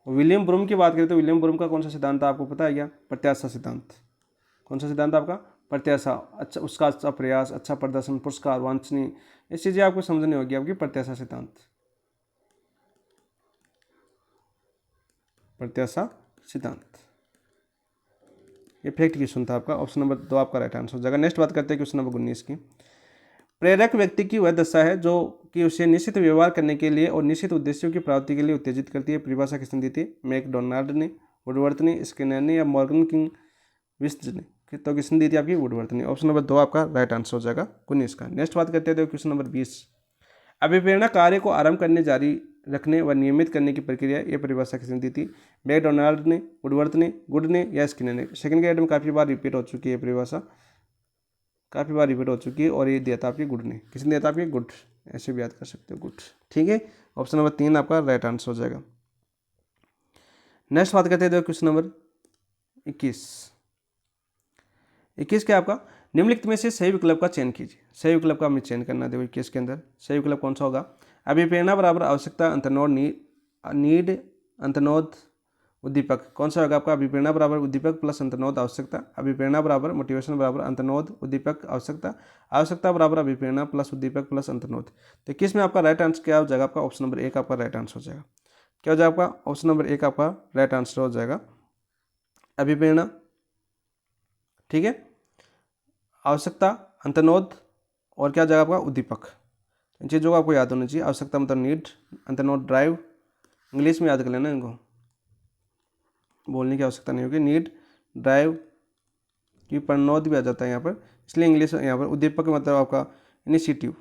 विलियम ब्रूम की बात करें तो विलियम ब्रूम का कौन सा सिद्धांत था आपको पता है क्या? प्रत्याशा सिद्धांत। कौन सा सिद्धांत आपका? प्रत्याशा। अच्छा, उसका अच्छा प्रयास, अच्छा प्रदर्शन, पुरस्कार, वांछनीय, ये चीज़ें आपको समझनी होगी। आपकी प्रत्याशा सिद्धांत, प्रत्याशा सिद्धांत। ये फैक्ट क्वेश्चन था आपका। ऑप्शन नंबर 2 आपका राइट आंसर हो जाएगा। नेक्स्ट बात करते हैं क्वेश्चन नंबर 19 की। प्रेरक व्यक्ति की वह दशा है जो कि उसे निश्चित व्यवहार करने के लिए और निश्चित उद्देश्यों की प्राप्ति के लिए उत्तेजित करती है। परिभाषा किसने दी थी? मैकडोनाल्ड ने, वुडवर्थ ने, स्किनर ने, या मॉर्गन किंग विस्ट ने? तो किसने दी थी? आपकी वुडवर्थ ने। ऑप्शन नंबर 2 आपका राइट आंसर हो जाएगा 19 का। नेक्स्ट बात करते हैं क्वेश्चन नंबर 20। अभिप्रेरणा कार्य को आरंभ करने, जारी रखने व नियमित करने की प्रक्रिया, ये परिभाषा किसने दी थी? मैकडोनाल्ड ने, वुडवर्थ ने, गुड ने, या स्किनर ने? सेकंड ग्रेड में काफ़ी बार रिपीट हो चुकी है परिभाषा, काफ़ी बार रिपीट हो चुकी है, और ये दिया था आपकी गुड ने। किसने दिया था? आपकी गुड, ऐसे भी याद कर सकते हो, गुड। ठीक है, ऑप्शन नंबर 3 आपका राइट आंसर हो जाएगा। नेक्स्ट बात करते हैं क्वेश्चन नंबर 21। 21 क्या आपका? निम्नलिखित में से सही विकल्प का चयन कीजिए। सही विकल्प का हमें चयन करना है। देखो 21 के अंदर सही विकल्प कौन सा होगा? अभिप्रेरणा बराबर आवश्यकता अंतर्नोद नीड अंतर्नोद उद्दीपक। कौन सा होगा आपका? अभिप्रेरणा बराबर उद्दीपक प्लस अंतर्नोद आवश्यकता। अभिप्रेरणा बराबर मोटिवेशन बराबर अंतर्नोद उद्दीपक आवश्यकता। आवश्यकता बराबर अभिप्रेरणा प्लस उद्दीपक प्लस अंतर्नोद। तो किस में आपका राइट आंसर क्या हो जाएगा? आपका ऑप्शन नंबर 1 आपका राइट आंसर हो जाएगा। क्या हो जाएगा आपका? ऑप्शन नंबर 1 आपका राइट आंसर हो जाएगा, अभिप्रेरणा। ठीक है, आवश्यकता, अंतर्नोद, और क्या हो जाएगा आपका? उद्दीपक। इन चीज़ों को आपको याद होना चाहिए। आवश्यकता मतलब नीड, अंतर्नोद ड्राइव, इंग्लिश में याद कर लेना, इनको बोलने की आवश्यकता नहीं होगी। नीड, ड्राइव की प्रणोद भी आ जाता है यहाँ पर, इसलिए इंग्लिश यहाँ पर। उद्दीपक मतलब आपका इनिशिएटिव।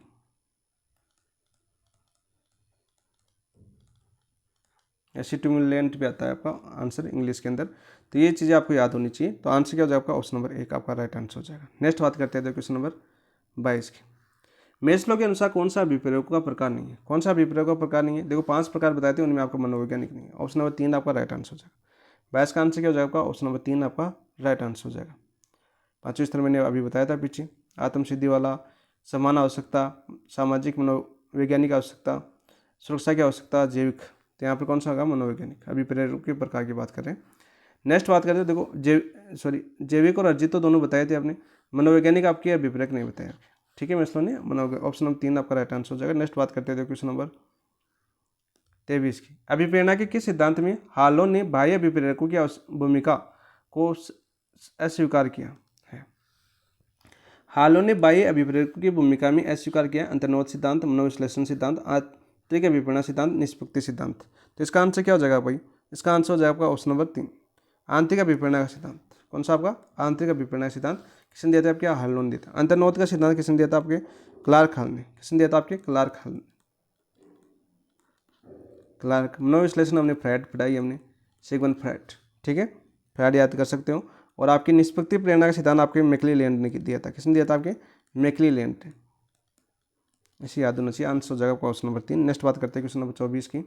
स्टिमुलेंट भी आता है आपका आंसर इंग्लिश के अंदर। तो ये चीज़ें आपको याद होनी चाहिए। तो आंसर क्या हो जाएगा आपका? ऑप्शन नंबर 1 आपका राइट आंसर हो जाएगा। नेक्स्ट बात करते हैं क्वेश्चन नंबर 22 की। मेस्लो के अनुसार कौन सा अभिप्रयोग का प्रकार नहीं है? कौन सा अभिप्रयोग का प्रकार नहीं है? देखो 5 प्रकार बताए थे, उनमें आपका मनोवैज्ञानिक नहीं है। ऑप्शन नंबर 3 आपका राइट आंसर हो जाएगा। 22 का आंसर क्या हो जाएगा आपका? ऑप्शन नंबर 3 आपका राइट आंसर हो जाएगा। 5वें स्तर मैंने अभी बताया था पीछे, आत्मसिद्धि वाला, समान आवश्यकता, सामाजिक मनोवैज्ञानिक आवश्यकता, सुरक्षा की आवश्यकता, जैविक। तो यहाँ पर कौन सा होगा, मनोवैज्ञानिक। अभिप्रेरकों के प्रकार की बात कर रहे हैं। नेक्स्ट बात करते हैं, देखो जैविक और अर्जित तो दोनों बताए थे आपने, मनोवैज्ञानिक आपके अभिप्रेरक नहीं बताया। ठीक है, मैं इसलिए नहीं, ऑप्शन नंबर 3 आपका राइट आंसर हो जाएगा। नेक्स्ट बात करते हैं क्वेश्चन नंबर 23 की। अभिप्रेरणा के किस सिद्धांत में हालों ने बाह्य अभिप्रेरकों की भूमिका को अस्वीकार किया है? हालों ने बाह्य अभिप्रेरकों की भूमिका में अस्वीकार किया। अंतर्निहित सिद्धांत, मनोविश्लेषण सिद्धांत, आंतरिक अभिप्रेरणा सिद्धांत, निष्पत्ति सिद्धांत। तो इसका आंसर क्या हो जाएगा भाई? इसका आंसर हो जाएगा आपका ऑप्शन नंबर 3, आंतरिक अभिप्रेरणा का सिद्धांत। कौन सा आपका? आंतरिक अभिप्रेरणा सिद्धांत किसने दिया था? आपके हालों ने दिया था। अंतर्निहित का सिद्धांत किसने दिया था? आपके क्लार्क हॉल ने। किसने दिया था? आपके क्लार्क हॉल ने। क्लार्क। मनोविश्लेषण हमने फ्रायड पढ़ाई, हमने सिगमंड फ्रायड। ठीक है, फ्रायड याद कर सकते हो। और आपकी निष्पत्ति प्रेरणा का सिद्धांत आपके मैक्लेलैंड ने दिया था। किसने दिया था? आपके मैक्लेलैंड। इसे याद होना चाहिए। आंसर हो जाएगा क्वेश्चन नंबर 3। नेक्स्ट बात करते हैं क्वेश्चन नंबर 24 की।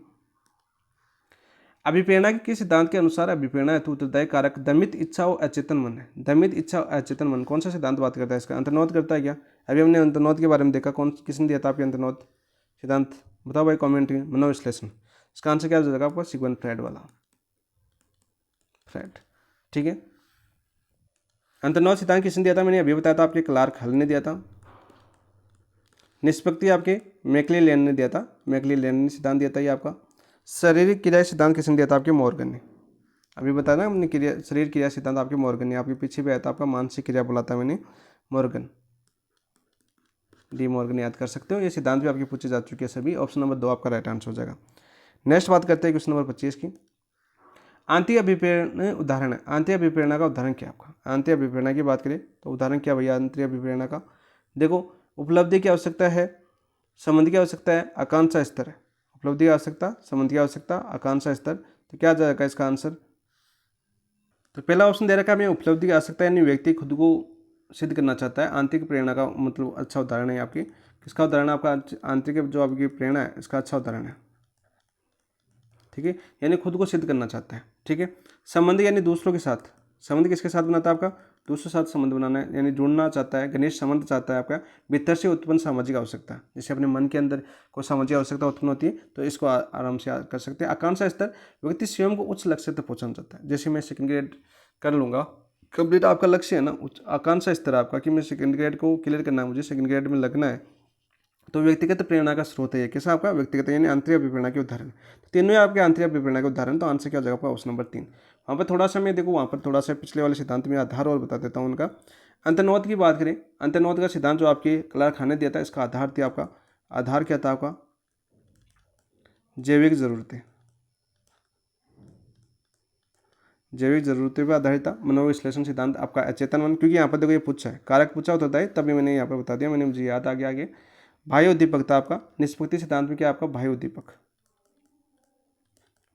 अभिप्रेरणा के सिद्धांत के अनुसार अभिप्रेरणा हेतु उत्तरदायी कारक दमित इच्छा और अचेतन मन है। दमित इच्छा और अचेतन मन कौन सा सिद्धांत बात करता है? इसका अंतर्निहित करता है क्या? अभी हमने अंतर्निहित के बारे में देखा, किसने दिया था आपके अंतर्निहित सिद्धांत? बताओ भाई कॉमेंट में। मनोविश्लेषण। इसका आंसर क्या हो जाएगा आपका? सिगमंड फ्रायड वाला, फ्रायड। ठीक है, अंतर्निहित सिद्धांत किसने दिया था? मैंने अभी बताया था, आपके क्लार्क हॉल ने दिया था। निष्पत्ति आपके मैक्लेलैंड ने दिया था, मैक्लेलैंड ने सिद्धांत दिया था ये आपका। शारीरिक क्रिया सिद्धांत किसने दिया था? आपके मॉर्गन ने। अभी बताया ना हमने, क्रिया शरीर क्रिया सिद्धांत आपके मॉर्गन ने। आपके पीछे भी आया था आपका मानसिक क्रिया बोला था मैंने, मॉर्गन, डी मॉर्गन याद कर सकते हो। ये सिद्धांत भी आपके पूछे जा चुके हैं सभी। ऑप्शन नंबर 2 आपका राइट आंसर हो जाएगा। नेक्स्ट बात करते हैं क्वेश्चन नंबर 25 की। आंतरिक अभिप्रेरणा उदाहरण है। आंतरिक अभिप्रेरणा का उदाहरण क्या आपका? आंतरिक अभिप्रेरणा की बात करें तो उदाहरण क्या भैया आंतरिक अभिप्रेरणा का? देखो, उपलब्धि की आवश्यकता है, संबंध की आवश्यकता है, आकांक्षा स्तर है। उपलब्धि की आवश्यकता, संबंध की आवश्यकता, आकांक्षा स्तर। तो क्या जाएगा इसका आंसर? तो पहला ऑप्शन दे रखा है हमें, उपलब्धि की आवश्यकता यानी व्यक्ति खुद को सिद्ध करना चाहता है। आंतरिक प्रेरणा का मतलब अच्छा उदाहरण है आपकी। किसका उदाहरण है आपका? आंतरिक जो आपकी प्रेरणा है इसका अच्छा उदाहरण है। ठीक है, यानी खुद को सिद्ध करना चाहता है। ठीक है, संबंध यानी दूसरों के साथ। संबंध किसके साथ बनाता है? आपका दूसरों के साथ संबंध बनाना है, यानी जुड़ना चाहता है, घनिष्ठ संबंध चाहता है आपका। भीतर से उत्पन्न सामाजिक आवश्यकता, जैसे अपने मन के अंदर कोई सामाजिक आवश्यकता उत्पन्न होती है तो इसको आराम से कर सकते हैं। आकांक्षा स्तर, व्यक्ति स्वयं को उच्च लक्ष्य तक पहुंचाना चाहता है। जैसे मैं सेकंड ग्रेड कर लूँगा कंप्लीट, आपका लक्ष्य है ना आकांक्षा स्तर आपका कि मैं सेकंड ग्रेड को क्लियर करना है, मुझे सेकंड ग्रेड में लगना है। तो व्यक्तिगत प्रेरणा का स्रोत है कैसा आपका? व्यक्तिगत यानी आंतरिक अभिप्रेरणा के उदाहरण। तीनों आपके आंतरिक अभिप्रेरणा के उदाहरण। तो आंसर क्या हो जाएगा आपका? Option number 3। वहाँ पर थोड़ा सा मैं देखो, वहाँ पर थोड़ा सा पिछले वाले सिद्धांत में आधार और बता देता हूँ उनका। अंतर्निहित की बात करें, अंतर्निहित का सिद्धांत जो आपके क्लार्क हॉल ने दिया था, इसका आधार था आपका, आधार क्या था आपका? जैविक जरूरतें। जैविक जरूरतें पर आधारित था। मनोविश्लेषण सिद्धांत आपका अचेतन मन, क्योंकि यहाँ पर देखो ये पूछा है, कारक पूछा होता है तभी मैंने यहाँ पर बता दिया, मैंने मुझे याद आ गया आगे। बाह्य उद्दीपक था आपका। निष्पत्ति सिद्धांत में क्या आपका? बाह्य उद्दीपक,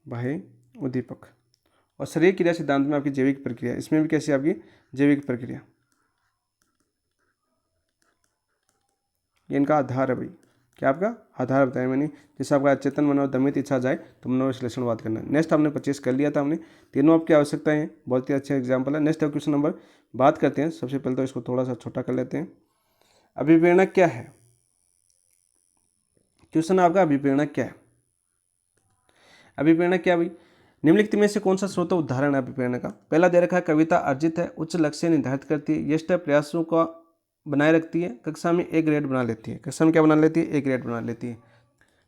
बाह्य उद्दीपक। और शरीर क्रिया सिद्धांत में आपकी जैविक प्रक्रिया, इसमें भी कैसी आपकी? जैविक प्रक्रिया। ये इनका आधार है भाई। क्या आपका आधार बताया मैंने? जैसे आपका अचेतन मन और दमित इच्छा जाए तो मनोविश्लेषण बात करना है। नेक्स्ट हमने 25 कर लिया था हमने। तीनों आपकी आवश्यकताएं हैं, बहुत ही अच्छा एग्जाम्पल है। नेक्स्ट क्वेश्चन नंबर बात करते हैं। सबसे पहले तो इसको थोड़ा सा छोटा कर लेते हैं। अभिप्रेरणा क्या है? क्वेश्चन आपका अभिप्रेरणा क्या है? अभिप्रेरणा क्या भाई? निम्नलिखित में से कौन सा स्रोत उदाहरण है अभिप्रेरणा का? पहला दे रखा है, कविता अर्जित है, उच्च लक्ष्य निर्धारित करती है, यष्ट प्रयासों का बनाए रखती है, कक्षा में ए ग्रेड बना लेती है। कक्षा में क्या बना लेती है? ए ग्रेड बना लेती है।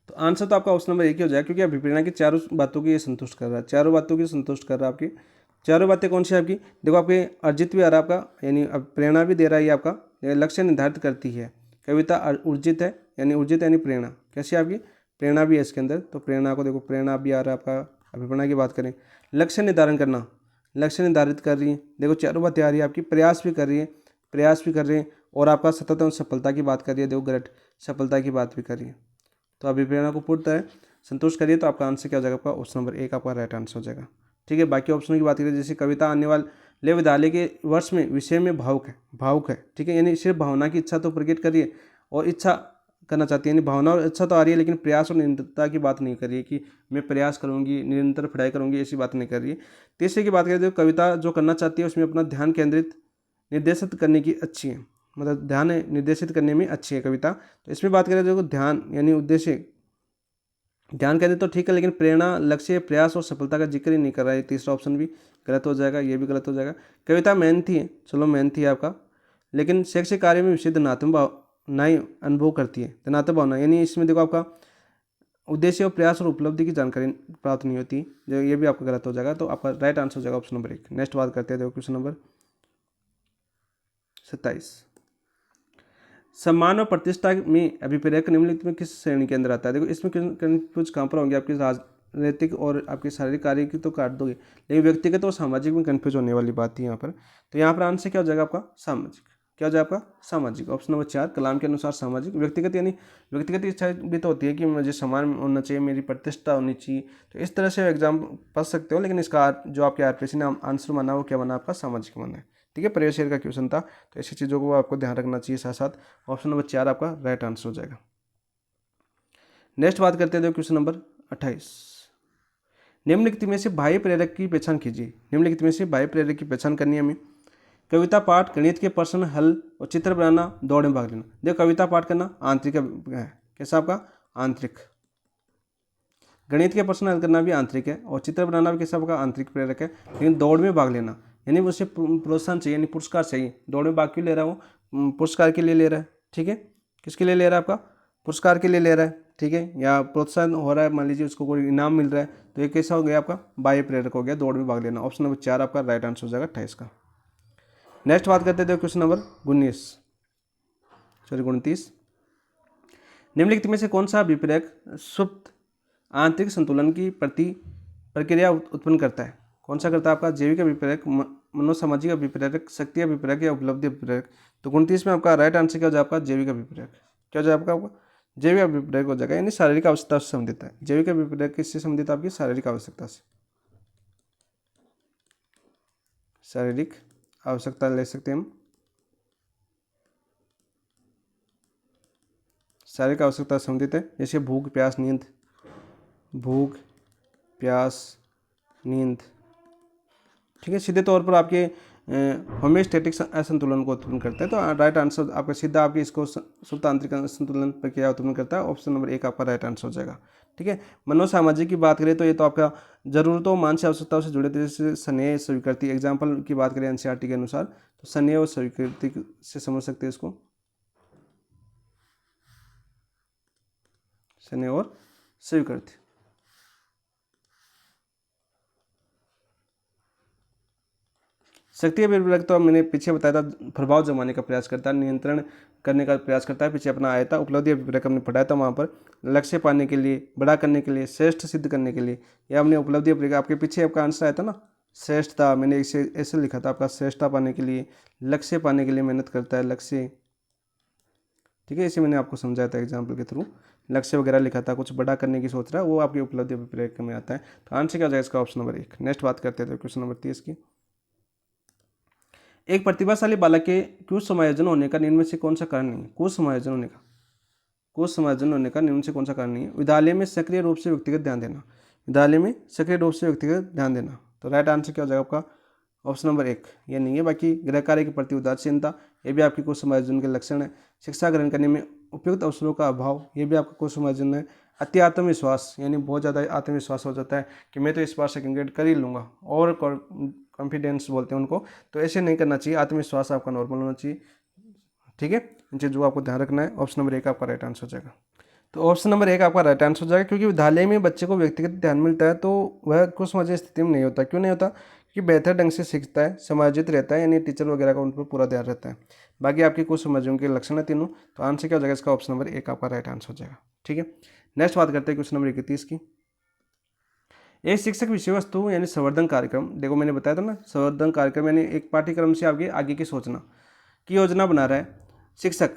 तो आंसर तो आपका ऑप्शन नंबर 1 ही हो जाएगा, क्योंकि अभिप्रेरणा की चारों बातों की ये संतुष्ट कर रहा है। चारों बातों की संतुष्ट कर रहा है। आपकी चारों बातें कौन सी है आपकी? देखो, आपके अर्जित भी आ रहा है आपका, यानी प्रेरणा भी दे रहा है ये आपका। लक्ष्य निर्धारित करती है, कविता ऊर्जित है, यानी ऊर्जित यानी प्रेरणा। कैसी आपकी? प्रेरणा भी है इसके अंदर। तो प्रेरणा को देखो, प्रेरणा भी आ रहा है आपका। अभिप्रेरणा की बात करें, लक्ष्य निर्धारण करना, लक्ष्य निर्धारित कर रही है। देखो चारों बातें आ रही है आपकी। प्रयास भी कर रही है, प्रयास भी कर रहे हैं। और आपका सतत सफलता की बात कर रही है। देखो ग्रेट, सफलता की बात भी कर रही है। तो अभिप्रेरणा को पूर्णतः संतुष्ट करिए। तो आपका आंसर क्या हो जाएगा? आपका ऑप्शन नंबर 1 आपका राइट आंसर हो जाएगा। ठीक है, बाकी ऑप्शनों की बात करें, जैसे कविता आने वाले विद्यालय के वर्ष में विषय में भावुक है। ठीक है, यानी सिर्फ भावना की इच्छा तो प्रकट करिए और इच्छा करना चाहती है, यानी भावना और इच्छा तो आ रही है, लेकिन प्रयास और निरंतरता की बात नहीं कर रही है कि मैं प्रयास करूंगी, निरंतर पढ़ाई करूंगी, ऐसी बात नहीं कर रही है। तीसरे की बात करें तो कविता जो करना चाहती है उसमें अपना ध्यान केंद्रित निर्देशित करने की अच्छी है, मतलब ध्यान निर्देशित करने में अच्छी है कविता। तो इसमें बात करें तो ध्यान यानी उद्देश्य ध्यान केंद्रित तो ठीक है, लेकिन प्रेरणा, लक्ष्य, प्रयास और सफलता का जिक्र ही नहीं कर रहा है। तीसरा ऑप्शन भी गलत हो जाएगा, ये भी गलत हो जाएगा। कविता मेहनती है, चलो मेहनती है आपका, लेकिन शैक्षिक कार्य में विशेष धनात्मक भावनाएं अनुभव करती है। धनात्मक भावना यानी इसमें देखो आपका उद्देश्य और प्रयास और उपलब्धि की जानकारी प्राप्त नहीं होती, जो ये भी आपका गलत हो जाएगा। तो आपका राइट आंसर हो जाएगा ऑप्शन नंबर 1। नेक्स्ट बात करते हैं, देखो क्वेश्चन नंबर 27। सम्मान और प्रतिष्ठा में अभिप्रेरक निम्नलिखित में किस श्रेणी के अंदर आता है? देखो इसमें कंफ्यूज कहाँ पर होंगे, आपके राजनीतिक और आपके शारीरिक कार्य की तो काट दोगे, लेकिन व्यक्तिगत और सामाजिक में कंफ्यूज होने वाली बात है यहाँ पर। तो यहाँ पर आंसर क्या हो जाएगा आपका? सामाजिक। क्या हो जाएगा आपका? सामाजिक। ऑप्शन नंबर 4 कलाम के अनुसार सामाजिक। व्यक्तिगत यानी व्यक्तिगत इच्छा भी तो होती है कि मुझे सम्मान होना चाहिए, मेरी प्रतिष्ठा होनी चाहिए, तो इस तरह से एग्जाम पढ़ सकते हो, लेकिन इसका जो आपके आरपीएससी ने आंसर माना वो क्या बना? आपका सामाजिक बना है। ठीक है, प्रीवियस ईयर का क्वेश्चन था, तो ऐसी चीज़ों को आपको ध्यान रखना चाहिए साथ साथ। ऑप्शन नंबर 4 आपका राइट आंसर हो जाएगा। नेक्स्ट बात करते हैं, क्वेश्चन नंबर 28। निम्नलिखित में से बाह्य प्रेरक की पहचान कीजिए। निम्नलिखित में से बाह्य प्रेरक की पहचान करनी है हमें। कविता पाठ, गणित के प्रश्न हल और चित्र बनाना, दौड़ में भाग लेना। देखो कविता पाठ करना आंतरिक है, कैसा आपका? आंतरिक। गणित के प्रश्न हल करना भी आंतरिक है, और चित्र बनाना भी कैसा आपका? आंतरिक प्रेरक है। लेकिन दौड़ में भाग लेना यानी उसे प्रोत्साहन चाहिए, यानी पुरस्कार चाहिए। दौड़ में भाग क्यों ले रहा हूँ? पुरस्कार के लिए ले रहा है। ठीक है, किसके लिए ले रहा है? आपका पुरस्कार के लिए ले रहा है। ठीक है, या प्रोत्साहन हो रहा है, मान लीजिए उसको कोई इनाम मिल रहा है, तो ये कैसा हो गया? आपका बाह्य प्रेरक हो गया, दौड़ में भाग लेना। ऑप्शन नंबर 4 आपका राइट आंसर हो जाएगा 28 का। नेक्स्ट बात करते हैं क्वेश्चन नंबर 29। निम्नलिखित में से कौन सा विप्रेरक सुप्त आंतरिक संतुलन की प्रक्रिया उत्पन्न करता है? कौन सा करता है? आपका जैविक विप्रेरक, मनोसामाजिक विप्रेरक, शक्ति विप्रेरक या उपलब्धि विप्रेरक। तो 29 में आपका राइट आंसर क्या हो जाएगा? आपका जैविक विप्रेरक। क्या हो जाएगा आपका? जैविक विप्रेरक हो जाएगा, यानी शारीरिक आवश्यकता से संबंधित है। जैविक विप्रेरक किससे संबंधित? आपकी शारीरिक आवश्यकता से। शारीरिक आवश्यकता ले सकते हैं हम, शारीरिक आवश्यकता से संबंधित है, जैसे भूख, प्यास, नींद। भूख, प्यास, नींद। ठीक है, सीधे तौर पर आपके होम्योस्टैटिक असंतुलन को उत्पन्न करता है। तो राइट आंसर आपका सीधा आपके इसको सुप्त आंतरिक असंतुलन प्रक्रिया उत्पन्न करता है। ऑप्शन नंबर 1 आपका राइट आंसर हो जाएगा। ठीक है, मनोसामाजिक की बात करें तो ये तो आपका जरूरतों, मानसिक आवश्यकताओं से जुड़े थे, जैसे स्नेह, स्वीकृति। एग्जाम्पल की बात करें एनसीईआरटी के अनुसार, तो स्नेह और स्वीकृति से समझ सकते हैं इसको। स्नेह और स्वीकृति। शक्ति विप्रेरक तो मैंने पीछे बताया था, प्रभाव जमाने का प्रयास करता है, नियंत्रण करने का प्रयास करता है, पीछे अपना आया था। उपलब्धि विप्रेरक हमने पढ़ाया था वहाँ पर, लक्ष्य पाने के लिए, बड़ा करने के लिए, श्रेष्ठ सिद्ध करने के लिए। या हमने उपलब्धि विप्रेरक, आपके पीछे आपका आंसर आया था ना, श्रेष्ठता। मैंने इसे ऐसे लिखा था आपका, श्रेष्ठता पाने के लिए, लक्ष्य पाने के लिए मेहनत करता है, लक्ष्य। ठीक है, इसे मैंने आपको समझाया था एग्जाम्पल के थ्रू। लक्ष्य वगैरह लिखा था, कुछ बड़ा करने की सोच रहा है, वो आपकी उपलब्धि विप्रेरक में आता है। तो आंसर क्या हो जाएगा इसका? Option number 1। नेक्स्ट बात करते हैं क्वेश्चन नंबर 30 की। एक प्रतिभाशाली बालक के कुछ समायोजन होने का निम्न में से कौन सा कारण नहीं है? कुछ समायोजन होने का निम्न से कौन सा कारण नहीं है? विद्यालय में सक्रिय रूप से व्यक्तिगत ध्यान देना। विद्यालय में सक्रिय रूप से व्यक्तिगत ध्यान देना। तो राइट आंसर क्या हो जाएगा आपका? ऑप्शन नंबर 1 ये नहीं है। बाकी गृह कार्य के प्रति उदासीनता, ये भी आपके कुछ समायोजन के लक्षण है। शिक्षा ग्रहण करने में उपयुक्त अवसरों का अभाव, ये भी आपका कुछ समायोजन है। अति आत्मविश्वास, यानी बहुत ज़्यादा आत्मविश्वास हो जाता है कि मैं तो इस बार सेकंड ग्रेड कर ही लूँगा, और कॉन्फिडेंस बोलते हैं उनको। तो ऐसे नहीं करना चाहिए, आत्मविश्वास आपका नॉर्मल होना चाहिए। ठीक है, इन चीज़ों को आपको ध्यान रखना है। ऑप्शन नंबर 1 आपका राइट आंसर हो जाएगा। तो ऑप्शन नंबर 1 आपका राइट आंसर हो जाएगा, क्योंकि विद्यालय में बच्चे को व्यक्तिगत ध्यान मिलता है, तो वह कुछ समझ स्थिति में नहीं होता। क्यों नहीं होता? क्योंकि बेहतर ढंग से सीखता है, समायोजित रहता है, यानी टीचर वगैरह का उन पर पूरा ध्यान रहता है। बाकी आपकी कुछ समझों के लक्षण है तीनों। तो आंसर क्या हो जाएगा इसका? ऑप्शन नंबर 1 आपका राइट आंसर हो जाएगा। ठीक है, नेक्स्ट बात करते हैं क्वेश्चन नंबर 31 की। एक शिक्षक विषय वस्तु यानी संवर्धन कार्यक्रम, देखो मैंने बताया था ना, संवर्धन कार्यक्रम यानी एक पाठ्यक्रम से आगे की सोचना की योजना बना रहा है शिक्षक।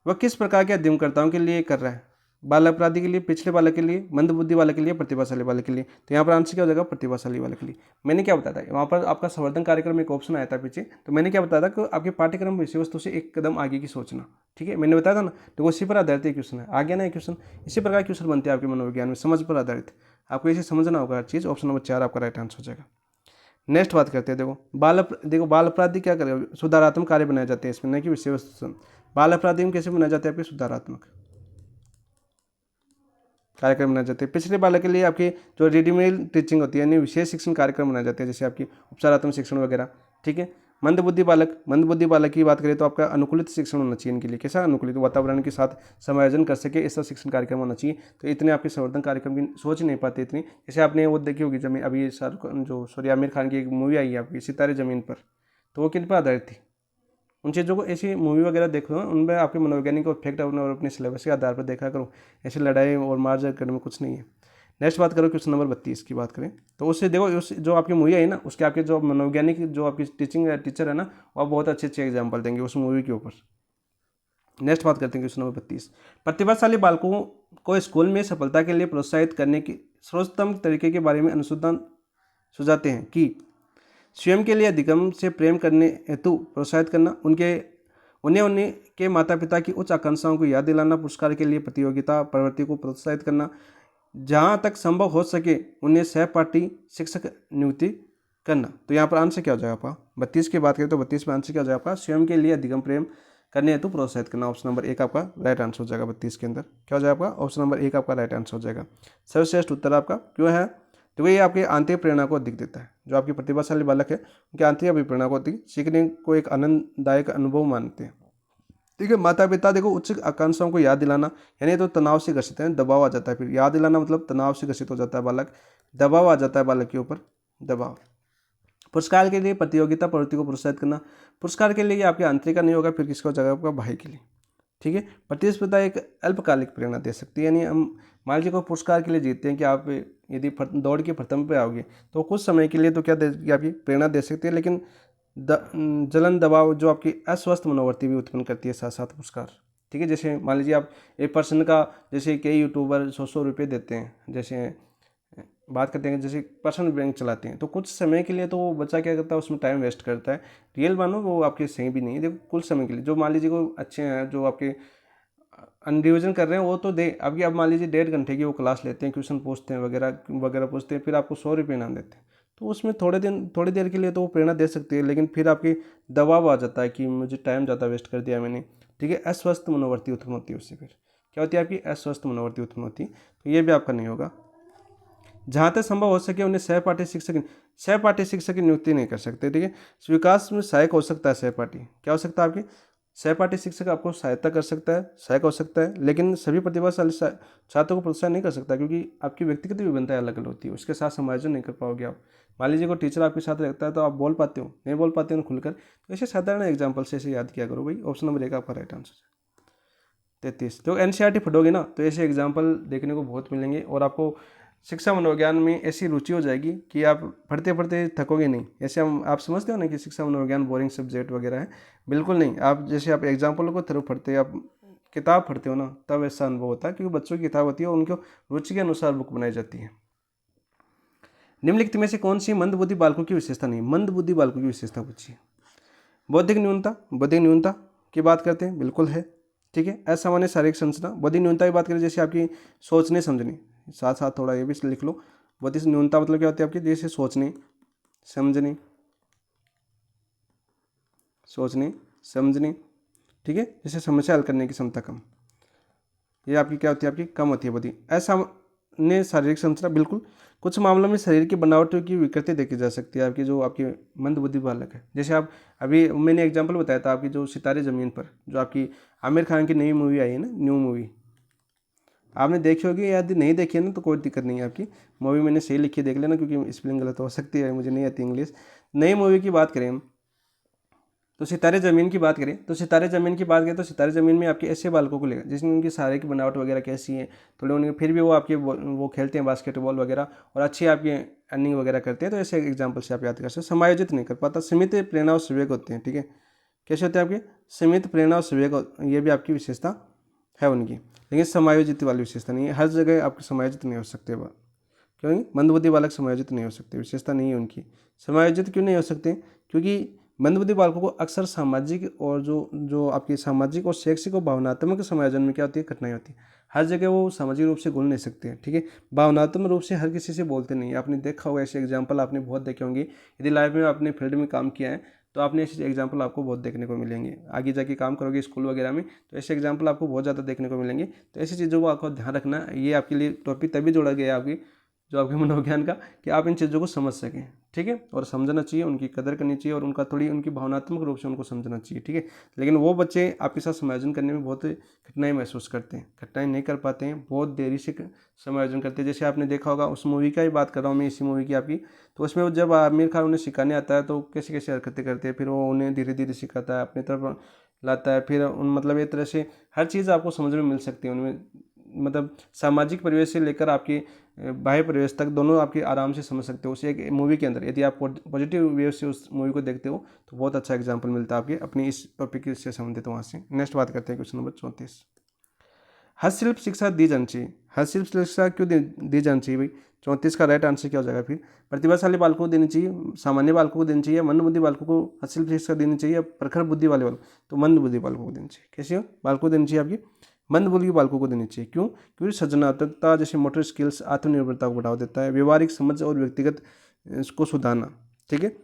वह किस प्रकार के अध्ययनकर्ताओं के लिए कर रहा है? बाल अपराधी के लिए, पिछड़े बालक के लिए, मंदबुद्धि वाले के लिए, प्रतिभाशाली वाले के लिए। तो यहाँ पर आंसर क्या हो जाएगा? प्रतिभाशाली वाले के लिए। मैंने क्या बताया था वहाँ पर? आपका संवर्धन कार्यक्रम एक ऑप्शन आया था पीछे, तो मैंने क्या बताया था कि आपके पाठ्यक्रम विषय वस्तु से एक कदम आगे की सोचना। ठीक है, मैंने बताया था ना, तो उसी पर आधारित क्वेश्चन है। आ गया ना ये क्वेश्चन? इसी प्रकार क्वेश्चन बनते हैं आपके मनोविज्ञान में, समझ पर आधारित। आपको इसे समझना होगा हर चीज़। ऑप्शन नंबर 4 आपका राइट आंसर हो जाएगा। नेक्स्ट बात करते हैं, देखो बाल अपराधी क्या करेगा? सुधारात्मक कार्य बनाए जाते हैं इसमें, न कि विषय वस्तु। बाल अपराधी में कैसे बनाए जाते हैं आपके? सुधारात्मक। कार्यक्रम बनाए जाते हैं। पिछड़े बालक के लिए आपके जो रेडीमेड टीचिंग होती है यानी विशेष शिक्षण कार्यक्रम बनाए जाते हैं, जैसे आपकी उपचारात्मक शिक्षण वगैरह। ठीक है। मंदबुद्धि बालक की बात करें तो आपका अनुकूलित शिक्षण होना चाहिए इनके लिए। कैसा अनुकूलित? वातावरण के साथ समायोजन कर सके ऐसा शिक्षण कार्यक्रम होना चाहिए। तो इतने आपके संवर्धन कार्यक्रम की सोच ही नहीं पाते इतनी। जैसे आपने वो देखी होगी जमीन, अभी आमिर खान की एक मूवी आई है आपकी सितारे ज़मीन पर, तो वो किन पर आधारित थी? उन चीज़ों को, ऐसी मूवी वगैरह देखो उनमें आपके मनोवैज्ञानिक इफेक्ट और अपने सिलेबस के आधार पर देखा करो। ऐसी लड़ाई और मारझाड़ करने में कुछ नहीं है। नेक्स्ट बात करो क्वेश्चन नंबर 32 की बात करें तो उससे देखो, उस जो आपकी मूवी है ना उसके आपके जो मनोवैज्ञानिक जो आपकी टीचर है ना, वो बहुत अच्छे अच्छे एग्जाम्पल देंगे उस मूवी के ऊपर। नेक्स्ट बात करते हैं क्वेश्चन नंबर 32। प्रतिभाशाली बालकों को स्कूल में सफलता के लिए प्रोत्साहित करने के सर्वोत्तम तरीके के बारे में अनुसंधान सुझाते हैं कि स्वयं के लिए अधिगम से प्रेम करने हेतु प्रोत्साहित करना, उन्हें के माता पिता की उच्च आकांक्षाओं को याद दिलाना, पुरस्कार के लिए प्रतियोगिता प्रवृत्ति को प्रोत्साहित करना, जहाँ तक संभव हो सके उन्हें सहपाठी शिक्षक नियुक्ति करना। तो यहाँ पर आंसर क्या हो जाएगा आपका? 32 की बात करें तो 32 में आंसर क्या हो जाएगा आपका? स्वयं के लिए अधिगम प्रेम करने हेतु प्रोत्साहित करना। ऑप्शन नंबर 1 आपका राइट आंसर हो जाएगा। 32 के अंदर क्या हो जाएगा आपका? ऑप्शन नंबर 1 आपका राइट आंसर हो जाएगा। सर्वश्रेष्ठ उत्तर आपका क्यों है? तो ये आपके आंतरिक प्रेरणा को अधिक देता है। जो आपकी प्रतिभाशाली बालक है उनके आंतरिक अभिप्रेरणा को अधिक सीखने को एक आनंददायक अनुभव मानते हैं। ठीक है। माता पिता देखो उच्च आकांक्षाओं को याद दिलाना, यानी तो तनाव से ग्रसित है, दबाव आ जाता है। फिर याद दिलाना मतलब तनाव से ग्रसित हो जाता है बालक, दबाव आ जाता है बालक के ऊपर, दबाव। पुरस्कार के लिए प्रतियोगिता प्रवृत्ति को प्रोत्साहित करना, पुरस्कार के लिए ये आपके आंतरिक का नहीं होगा, फिर किसका हो जाएगा? आपका भाई के लिए। ठीक है। प्रतिस्पर्धा एक अल्पकालिक प्रेरणा दे सकती है, यानी हम मान लीजिए कोई पुरस्कार के लिए जीतते हैं कि आप यदि दौड़ के प्रथम पे आओगे तो कुछ समय के लिए तो क्या देगी? आपकी प्रेरणा दे सकती है, लेकिन जलन दबाव जो आपकी अस्वस्थ मनोवृत्ति भी उत्पन्न करती है साथ साथ पुरस्कार। ठीक है। जैसे मान लीजिए आप एक पर्सन का, जैसे कई यूट्यूबर 100 रुपये देते हैं, जैसे बात करते हैं जैसे पर्सनल बैंक चलाते हैं, तो कुछ समय के लिए तो वो बच्चा क्या करता है उसमें टाइम वेस्ट करता है। रियल मानो वो आपके सही भी नहीं है। देखो कुछ समय के लिए जो मान लीजिए को अच्छे हैं, जो आपके रिविजन कर रहे हैं वो तो दे, अभी आप मान लीजिए 1.5 घंटे की वो क्लास लेते हैं, क्वेश्चन पूछते हैं वगैरह पूछते हैं, फिर आपको 100 रुपये इनाम देते हैं, तो उसमें थोड़ी देर के लिए तो वो प्रेरणा दे सकती है, लेकिन फिर आपकी दबाव आ जाता है कि मुझे टाइम ज़्यादा वेस्ट कर दिया मैंने। ठीक है। अस्वस्थ मनोवृत्ति उत्पन्न होती है उससे, फिर क्या होती है? आपकी अस्वस्थ मनोवृत्ति उत्पन्न होती है। तो ये भी आपका नहीं होगा। जहाँ तक संभव हो सके उन्हें सहपाठी शिक्षक की नियुक्ति नहीं कर सकते। ठीक है। विकास में सहायक हो सकता है सहपाठी, क्या हो सकता है? आपकी सहपाठी शिक्षक आपको सहायता कर सकता है, सहायक हो सकता है, लेकिन सभी प्रतिभाशाली छात्रों को प्रोत्साहन नहीं कर सकता, क्योंकि आपकी व्यक्तिगत विभिन्नताएं अलग अलग होती है, उसके साथ समायोजन नहीं कर पाओगे आप। मान लीजिए कोई टीचर आपके साथ रहता है तो आप बोल पाते हो, नहीं बोल पाते हो खुलकर, तो ऐसे साधारण एग्जाम्पल से ऐसे याद किया करो भाई। ऑप्शन नंबर 1 आपका राइट आंसर है। 33 जो NCERT पढ़ोगे ना तो ऐसे एग्जाम्पल देखने को बहुत मिलेंगे, और आपको शिक्षा मनोविज्ञान में ऐसी रुचि हो जाएगी कि आप पढ़ते पढ़ते थकोगे नहीं। ऐसे आप समझते हो ना कि शिक्षा मनोविज्ञान बोरिंग सब्जेक्ट वगैरह है, बिल्कुल नहीं। आप जैसे आप एग्जाम्पलों को थ्रू पढ़ते, आप किताब पढ़ते हो ना, तब ऐसा अनुभव होता है, क्योंकि बच्चों की किताब होती है और उनको रुचि के अनुसार बुक बनाई जाती है। निम्नलिखित में से कौन सी मंदबुद्धि बालकों की विशेषता नहीं? मंदबुद्धि बालकों की विशेषता पूछिए। बौद्धिक न्यूनता की बात करते हैं, बिल्कुल है। ठीक है। असामान्य शारीरिक संरचना, बौद्धिक न्यूनता की बात करें जैसे आपकी सोचने समझने, साथ साथ थोड़ा ये भी लिख लो। बौद्धिक न्यूनता मतलब क्या होती है? आपकी जैसे सोचने समझने, ठीक है, जैसे समस्या हल करने की क्षमता कम, ये आपकी क्या होती है? आपकी कम होती है बौद्धिक। असामान्य शारीरिक संरचना, बिल्कुल। कुछ मामलों में शरीर की बनावटों की विकृति देखी जा सकती है आपकी जो आपकी मंदबुद्धि बालक है। जैसे आप अभी मैंने एग्जांपल बताया था आपकी जो सितारे ज़मीन पर, जो आपकी आमिर खान की नई मूवी आई है ना, न्यू मूवी, आपने देखी होगी, यदि नहीं देखी है ना तो कोई दिक्कत नहीं है। आपकी मूवी मैंने सही लिखी है, देख लेना, क्योंकि स्पेलिंग गलत हो सकती है, मुझे नहीं आती इंग्लिश। नई मूवी की बात करें हम तो सितारे ज़मीन की बात करें तो सितारे ज़मीन में आपके ऐसे बालकों को लेगा जिसमें उनकी शारीरिक बनावट वगैरह कैसी है, थोड़ी उनकी, फिर भी वो आपके वो खेलते हैं बास्केटबॉल वगैरह और अच्छी आपकी अर्निंग वगैरह करते हैं। तो ऐसे एग्जाम्पल से आप याद कर सकते। समायोजित नहीं कर पाता, सीमित प्रेरणा और संवेग होते हैं। ठीक है। कैसे होते हैं? आपके सीमित प्रेरणा और संवेग, ये भी आपकी विशेषता है उनकी, लेकिन समायोजित वाली विशेषता नहीं है। हर जगह आपके समायोजित नहीं हो सकते, क्योंकि मंदबुद्धि बालक समायोजित नहीं हो सकते, विशेषता नहीं है उनकी। समायोजित क्यों नहीं हो सकते? क्योंकि मंदबुद्धि बालकों को अक्सर सामाजिक और जो आपकी सामाजिक और शैक्षिक और भावनात्मक समायोजन में क्या होती है? कठिनाई होती है। हर जगह वो सामाजिक रूप से घुल नहीं सकते। ठीक है। भावनात्मक रूप से हर किसी से बोलते नहीं। आपने देखा होगा ऐसे एग्जाम्पल, आपने बहुत देखे होंगे। यदि लाइफ में आपने फील्ड में काम किया है तो आपने ऐसे एग्जाम्पल आपको बहुत देखने को मिलेंगे। आगे जाके काम करोगे स्कूल वगैरह में तो ऐसे एग्जाम्पल आपको बहुत ज़्यादा देखने को मिलेंगे। तो ऐसी चीज़ों को आपको ध्यान रखना, ये आपके लिए टॉपिक तभी जोड़ा गया है आपकी जो आपके मनोविज्ञान का, कि आप इन चीज़ों को समझ सकें, ठीक है, और समझना चाहिए, उनकी कदर करनी चाहिए और उनका थोड़ी उनकी भावनात्मक रूप से उनको समझना चाहिए, ठीक है। लेकिन वो बच्चे आपके साथ समायोजन करने में बहुत कठिनाई महसूस करते हैं, कठिनाई नहीं कर पाते हैं, बहुत देरी से समायोजन करते हैं। जैसे आपने देखा होगा, उस मूवी का ही बात कर रहा हूँ मैं, इसी मूवी की आपकी, तो उसमें जब आमिर खान उन्हें सिखाने आता है तो कैसे कैसे हरकतें करते हैं, फिर वो उन्हें धीरे धीरे सिखाता है, अपनी तरफ लाता है, फिर उन मतलब एक तरह से हर चीज़ आपको समझ में मिल सकती है उनमें, मतलब सामाजिक परिवेश से लेकर आपकी बाह्य परिवेश तक दोनों आपकी आराम से समझ सकते हो उस एक मूवी के अंदर। यदि आप पॉजिटिव वे से उस मूवी को देखते हो तो बहुत अच्छा एग्जाम्पल मिलता है आपके अपनी इस टॉपिक से संबंधित वहाँ से। नेक्स्ट बात करते हैं क्वेश्चन नंबर 34। हस्तशिल्प शिक्षा दी जानी चाहिए। हस्तशिल्प शिक्षा क्यों दी जानी चाहिए भाई? 34 का राइट आंसर क्या हो जाएगा फिर? प्रतिभाशाली बालकों को देनी चाहिए, सामान्य बालकों को देनी चाहिए, मंद बुद्धि बालकों को हस्तशिल्प शिक्षा देनी चाहिए, प्रखर बुद्धि वाले बालकों, तो मंद बुद्धि बालकों को देनी चाहिए। कैसे हो? बालकों को देनी चाहिए, आपकी मंद बुद्धि बालकों को देनी चाहिए। क्यों? क्योंकि सृजनात्मकता जैसे मोटर स्किल्स, आत्मनिर्भरता को बढ़ावा देता है, व्यवहारिक समझ और व्यक्तिगत इसको सुधारना, ठीक है।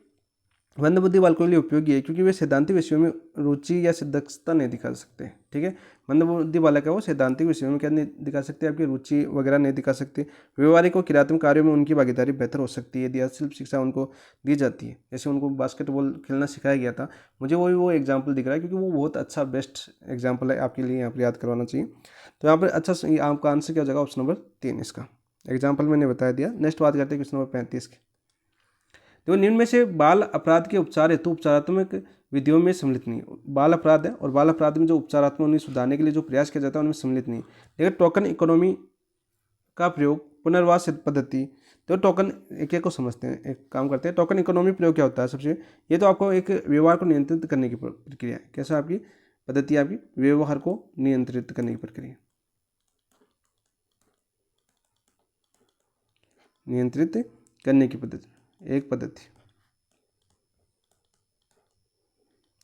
मंद बुद्धि बालकों के लिए उपयोगी है क्योंकि वे सैद्धांतिक विषयों में रुचि या दक्षता नहीं दिखा सकते, ठीक है। मंद बुद्धि बालक है वो सैद्धांतिक विषयों में क्या नहीं दिखा सकते, आपकी रुचि वगैरह नहीं दिखा सकते। व्यवहारिक और क्रियात्मक कार्यों में उनकी भागीदारी बेहतर हो सकती है यदि हस्तशिल्प शिक्षा उनको दी जाती है। जैसे उनको बास्केटबॉल खेलना सिखाया गया था, मुझे वो एग्जाम्पल दिख रहा है क्योंकि वो बहुत अच्छा बेस्ट एग्जाम्पल है आपके लिए, यहाँ पर याद करवाना चाहिए। तो यहाँ पर अच्छा आपका आंसर क्या हो जाएगा? ऑप्शन नंबर 3 इसका एग्जाम्पल मैंने बता दिया। नेक्स्ट बात करते हैं क्वेश्चन नंबर 35 की। तो निम्न में से बाल अपराध के उपचार हेतु उपचारात्मक विधियों में सम्मिलित नहीं। बाल अपराध है और बाल अपराध में जो उपचारात्मक उन्हें सुधारने के लिए जो प्रयास किया जाता है उनमें सम्मिलित नहीं। लेकिन टोकन इकोनॉमी का प्रयोग, पुनर्वास पद्धति, तो टोकन एक एक को समझते हैं, एक काम करते हैं। टोकन इकोनॉमी प्रयोग क्या होता है? सबसे ये तो आपको एक व्यवहार को नियंत्रित करने की प्रक्रिया है। कैसा आपकी पद्धति? आपकी व्यवहार को नियंत्रित करने की प्रक्रिया, नियंत्रित करने की पद्धति, एक पद्धति,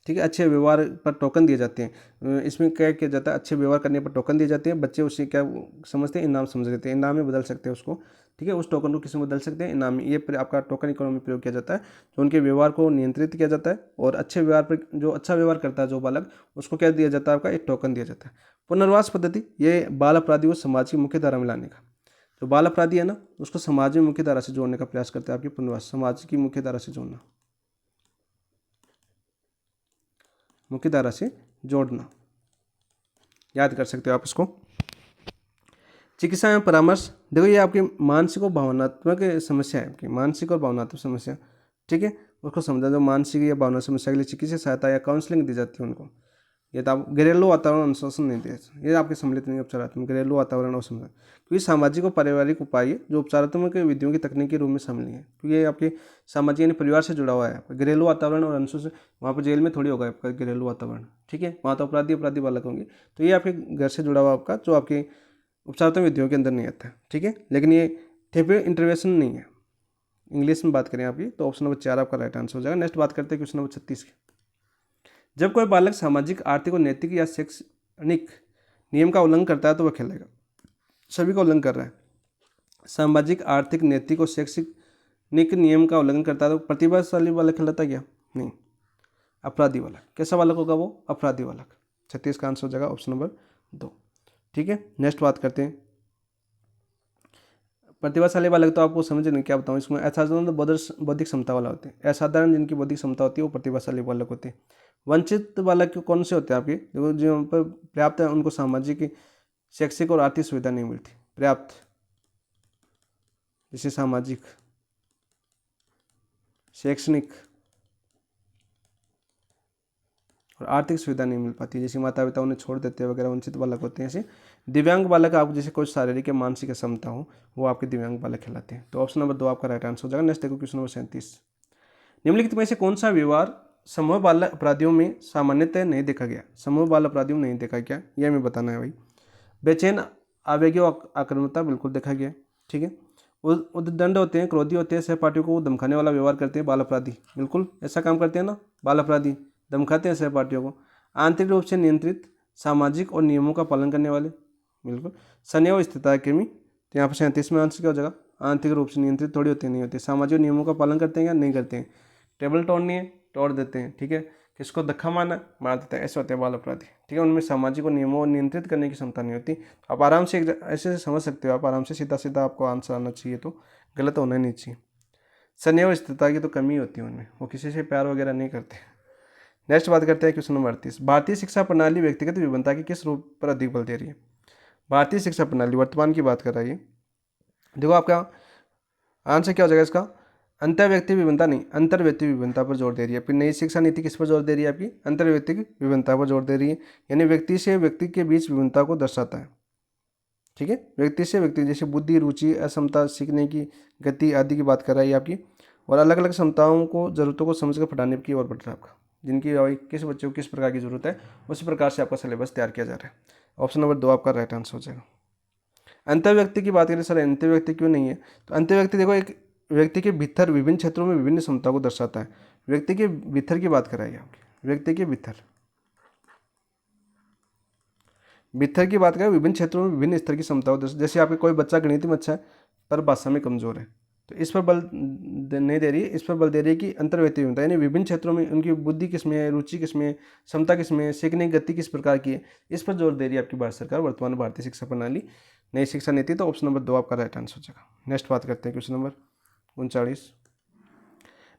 ठीक है। अच्छे व्यवहार पर टोकन दिए जाते हैं। इसमें क्या किया जाता है? अच्छे व्यवहार करने पर टोकन दिए जाते हैं। बच्चे उससे क्या समझते हैं? इनाम समझ लेते हैं, इनाम में बदल सकते हैं उसको, ठीक है। उस टोकन को किसी में बदल सकते हैं इनाम में। ये आपका टोकन इकोनॉमी प्रयोग किया जाता है, जो उनके व्यवहार को नियंत्रित किया जाता है और अच्छे व्यवहार पर जो अच्छा व्यवहार करता है जो बालक, उसको क्या दिया जाता है? आपका एक टोकन दिया जाता है। पुनर्वास पद्धति, ये बाल अपराधी को समाज की मुख्य धारा में लाने का, जो बाल अपराधी है ना उसको समाज में मुख्य धारा से जोड़ने का प्रयास करते हैं। आपकी पुनर्वास, समाज की मुख्य धारा से जोड़ना, मुख्य धारा से जोड़ना, याद कर सकते हो आप इसको। चिकित्सा एवं परामर्श, देखो ये आपकी मानसिक और भावनात्मक समस्या है, आपकी मानसिक और भावनात्मक समस्या, ठीक है। उसको समझा, जो मानसिक या भावना समस्या के लिए चिकित्सा सहायता या काउंसलिंग दी जाती है उनको। ये तो आप घरेलू वातावरण अनुशासन नहीं दे, ये आपके सम्मिलित नहीं उपचारात्मक घरेलू वातावरण और समझा, क्योंकि सामाजिक और पारिवारिक उपाय जो उपचारात्मक विधियों की तकनीकी रूप में शामिल नहीं है, क्योंकि ये आपके सामाजिक यानी परिवार से जुड़ा हुआ है। घरेलू वातावरण और अनुशासन, वहाँ पर जेल में थोड़ी होगा आपका घरेलू वातावरण, ठीक है। वहाँ तो अपराधी बालक होंगे, तो ये आपके घर से जुड़ा हुआ आपका, जो आपके उपचारात्मक विधियों के अंदर नहीं आता है, ठीक है। लेकिन ये थेरेपी इंटरवेंशन नहीं है। इंग्लिश में बात करें आपकी, तो ऑप्शन नंबर 4 आपका राइट आंसर हो जाएगा। नेक्स्ट बात करते हैं क्वेश्चन नंबर 36 की। जब कोई बालक सामाजिक, आर्थिक और नैतिक या शैक्षणिक नियम का उल्लंघन करता है तो वह खेलेगा। सभी का उल्लंघन कर रहा है, सामाजिक, आर्थिक, नैतिक और शैक्षणिक नियम का उल्लंघन करता है तो प्रतिभाशाली बालक कहलाता है क्या? नहीं, अपराधी बालक। कैसा बालक होगा वो? अपराधी बालक। 36 का आंसर हो जाएगा ऑप्शन नंबर 2, ठीक है। नेक्स्ट बात करते हैं प्रतिभाशाली बालक, तो आपको समझ नहीं क्या बताऊँ इसमें। असाधारण बौद्धिक क्षमता वाला होते हैं, असाधारण जिनकी बौद्धिक क्षमता होती है वो प्रतिभाशाली बालक होते हैं। वंचित बालक कौन से होते हैं आपके? देखो जो पर पर्याप्त है उनको सामाजिक, शैक्षिक और आर्थिक सुविधा नहीं मिलती। पर्याप्त जैसे सामाजिक, शैक्षणिक और आर्थिक सुविधा नहीं मिल पाती, जैसे माता पिता उन्हें छोड़ देते हैं वगैरह, वंचित बालक होते हैं। ऐसे दिव्यांग बालक आप जैसे कोई शारीरिक या मानसिक क्षमता हो, वो आपके दिव्यांग बालक कहलाते हैं। तो ऑप्शन नंबर 2 आपका राइट आंसर हो जाएगा। नेक्स्ट देखो क्वेश्चन नंबर 37। निम्नलिखित में से कौन सा व्यवहार समूह बाल अपराधियों में सामान्यतः नहीं देखा गया? समूह बाल अपराधियों में नहीं देखा गया, यह हमें बताना है भाई। बेचैन, आवेगी और आक्रामकता बिल्कुल देखा गया, ठीक है। उद्दंड होते हैं, क्रोधी होते हैं, सहपाठियों को धमकाने वाला व्यवहार करते हैं बाल अपराधी, बिल्कुल ऐसा काम करते हैं ना बाल अपराधी, धमकाते हैं सहपाठियों को। आंतरिक रूप से नियंत्रित, सामाजिक और नियमों का पालन करने वाले, बिल्कुल। संयम और स्थिरता कृमि, तो यहाँ पर 37 में आंसर क्या हो जाएगा? आंतरिक रूप से नियंत्रित थोड़ी होते हैं, नहीं होते। सामाजिक नियमों का पालन करते हैं या नहीं करते हैं? टेबल टॉन नहीं है, तोड़ देते हैं, ठीक है, किसको धक्का मार देते हैं, ऐसे होते हैं बाल अपराधी, ठीक है। उनमें सामाजिक नियमों को नियंत्रित करने की क्षमता नहीं होती। आप आराम से ऐसे समझ सकते हो, आप आराम से सीधा सीधा आपको आंसर आना चाहिए, तो गलत होना नहीं चाहिए। संयम और स्थिरता की तो कमी होती है उनमें, वो किसी से प्यार वगैरह नहीं करते। नेक्स्ट बात करते हैं क्वेश्चन नंबर 38, भारतीय शिक्षा प्रणाली व्यक्तिगत विभिन्नता के किस रूप पर अधिक बल दे रही है? भारतीय शिक्षा प्रणाली वर्तमान की बात कर रही है। देखो आपका आंसर क्या हो जाएगा इसका, अंतर व्यक्ति विभिन्नता नहीं, अंतर व्यक्ति विभिन्नता पर जोर दे रही है। फिर नई शिक्षा नीति किस पर जोर दे रही है? आपकी अंतर व्यक्ति विभिन्नता पर जोर दे रही है, यानी व्यक्ति से व्यक्ति के बीच विभिन्नता को दर्शाता है, ठीक है। व्यक्ति से व्यक्ति, जैसे बुद्धि, रुचि, असमता, सीखने की गति आदि की बात कर रही है आपकी, और अलग अलग क्षमताओं को, जरूरतों को समझकर पढ़ाने की ओर बढ़ रहा है आपका, जिनकी किस बच्चे को किस प्रकार की जरूरत है उसी प्रकार से आपका सिलेबस तैयार किया जा रहा है। ऑप्शन नंबर 2 आपका राइट आंसर हो जाएगा। अंतर व्यक्ति की बात करें सर, अंतर व्यक्ति क्यों नहीं है? तो अंतर व्यक्ति देखो, एक व्यक्ति के भीतर विभिन्न क्षेत्रों में विभिन्न क्षमता को दर्शाता है। व्यक्ति के भीतर की बात कराई आपकी, व्यक्ति के भीतर की बात करें, विभिन्न क्षेत्रों में विभिन्न स्तर की क्षमता को, जैसे आपके कोई बच्चा गणित में अच्छा है पर भाषा में कमजोर है, तो इस पर बल नहीं दे रही है, इस पर बल दे रही है कि अंतर व्यक्ति विभिन्नता, यानी विभिन्न क्षेत्रों में उनकी बुद्धि किसमें है, रुचि किसमें है, क्षमता किसमें है, सीखने की गति किस प्रकार की है, इस पर जोर दे रही है आपकी भारत सरकार, वर्तमान भारतीय शिक्षा प्रणाली, नई शिक्षा नीति। तो ऑप्शन नंबर 2 आपका राइट आंसर हो जाएगा। नेक्स्ट बात करते हैं क्वेश्चन नंबर 39,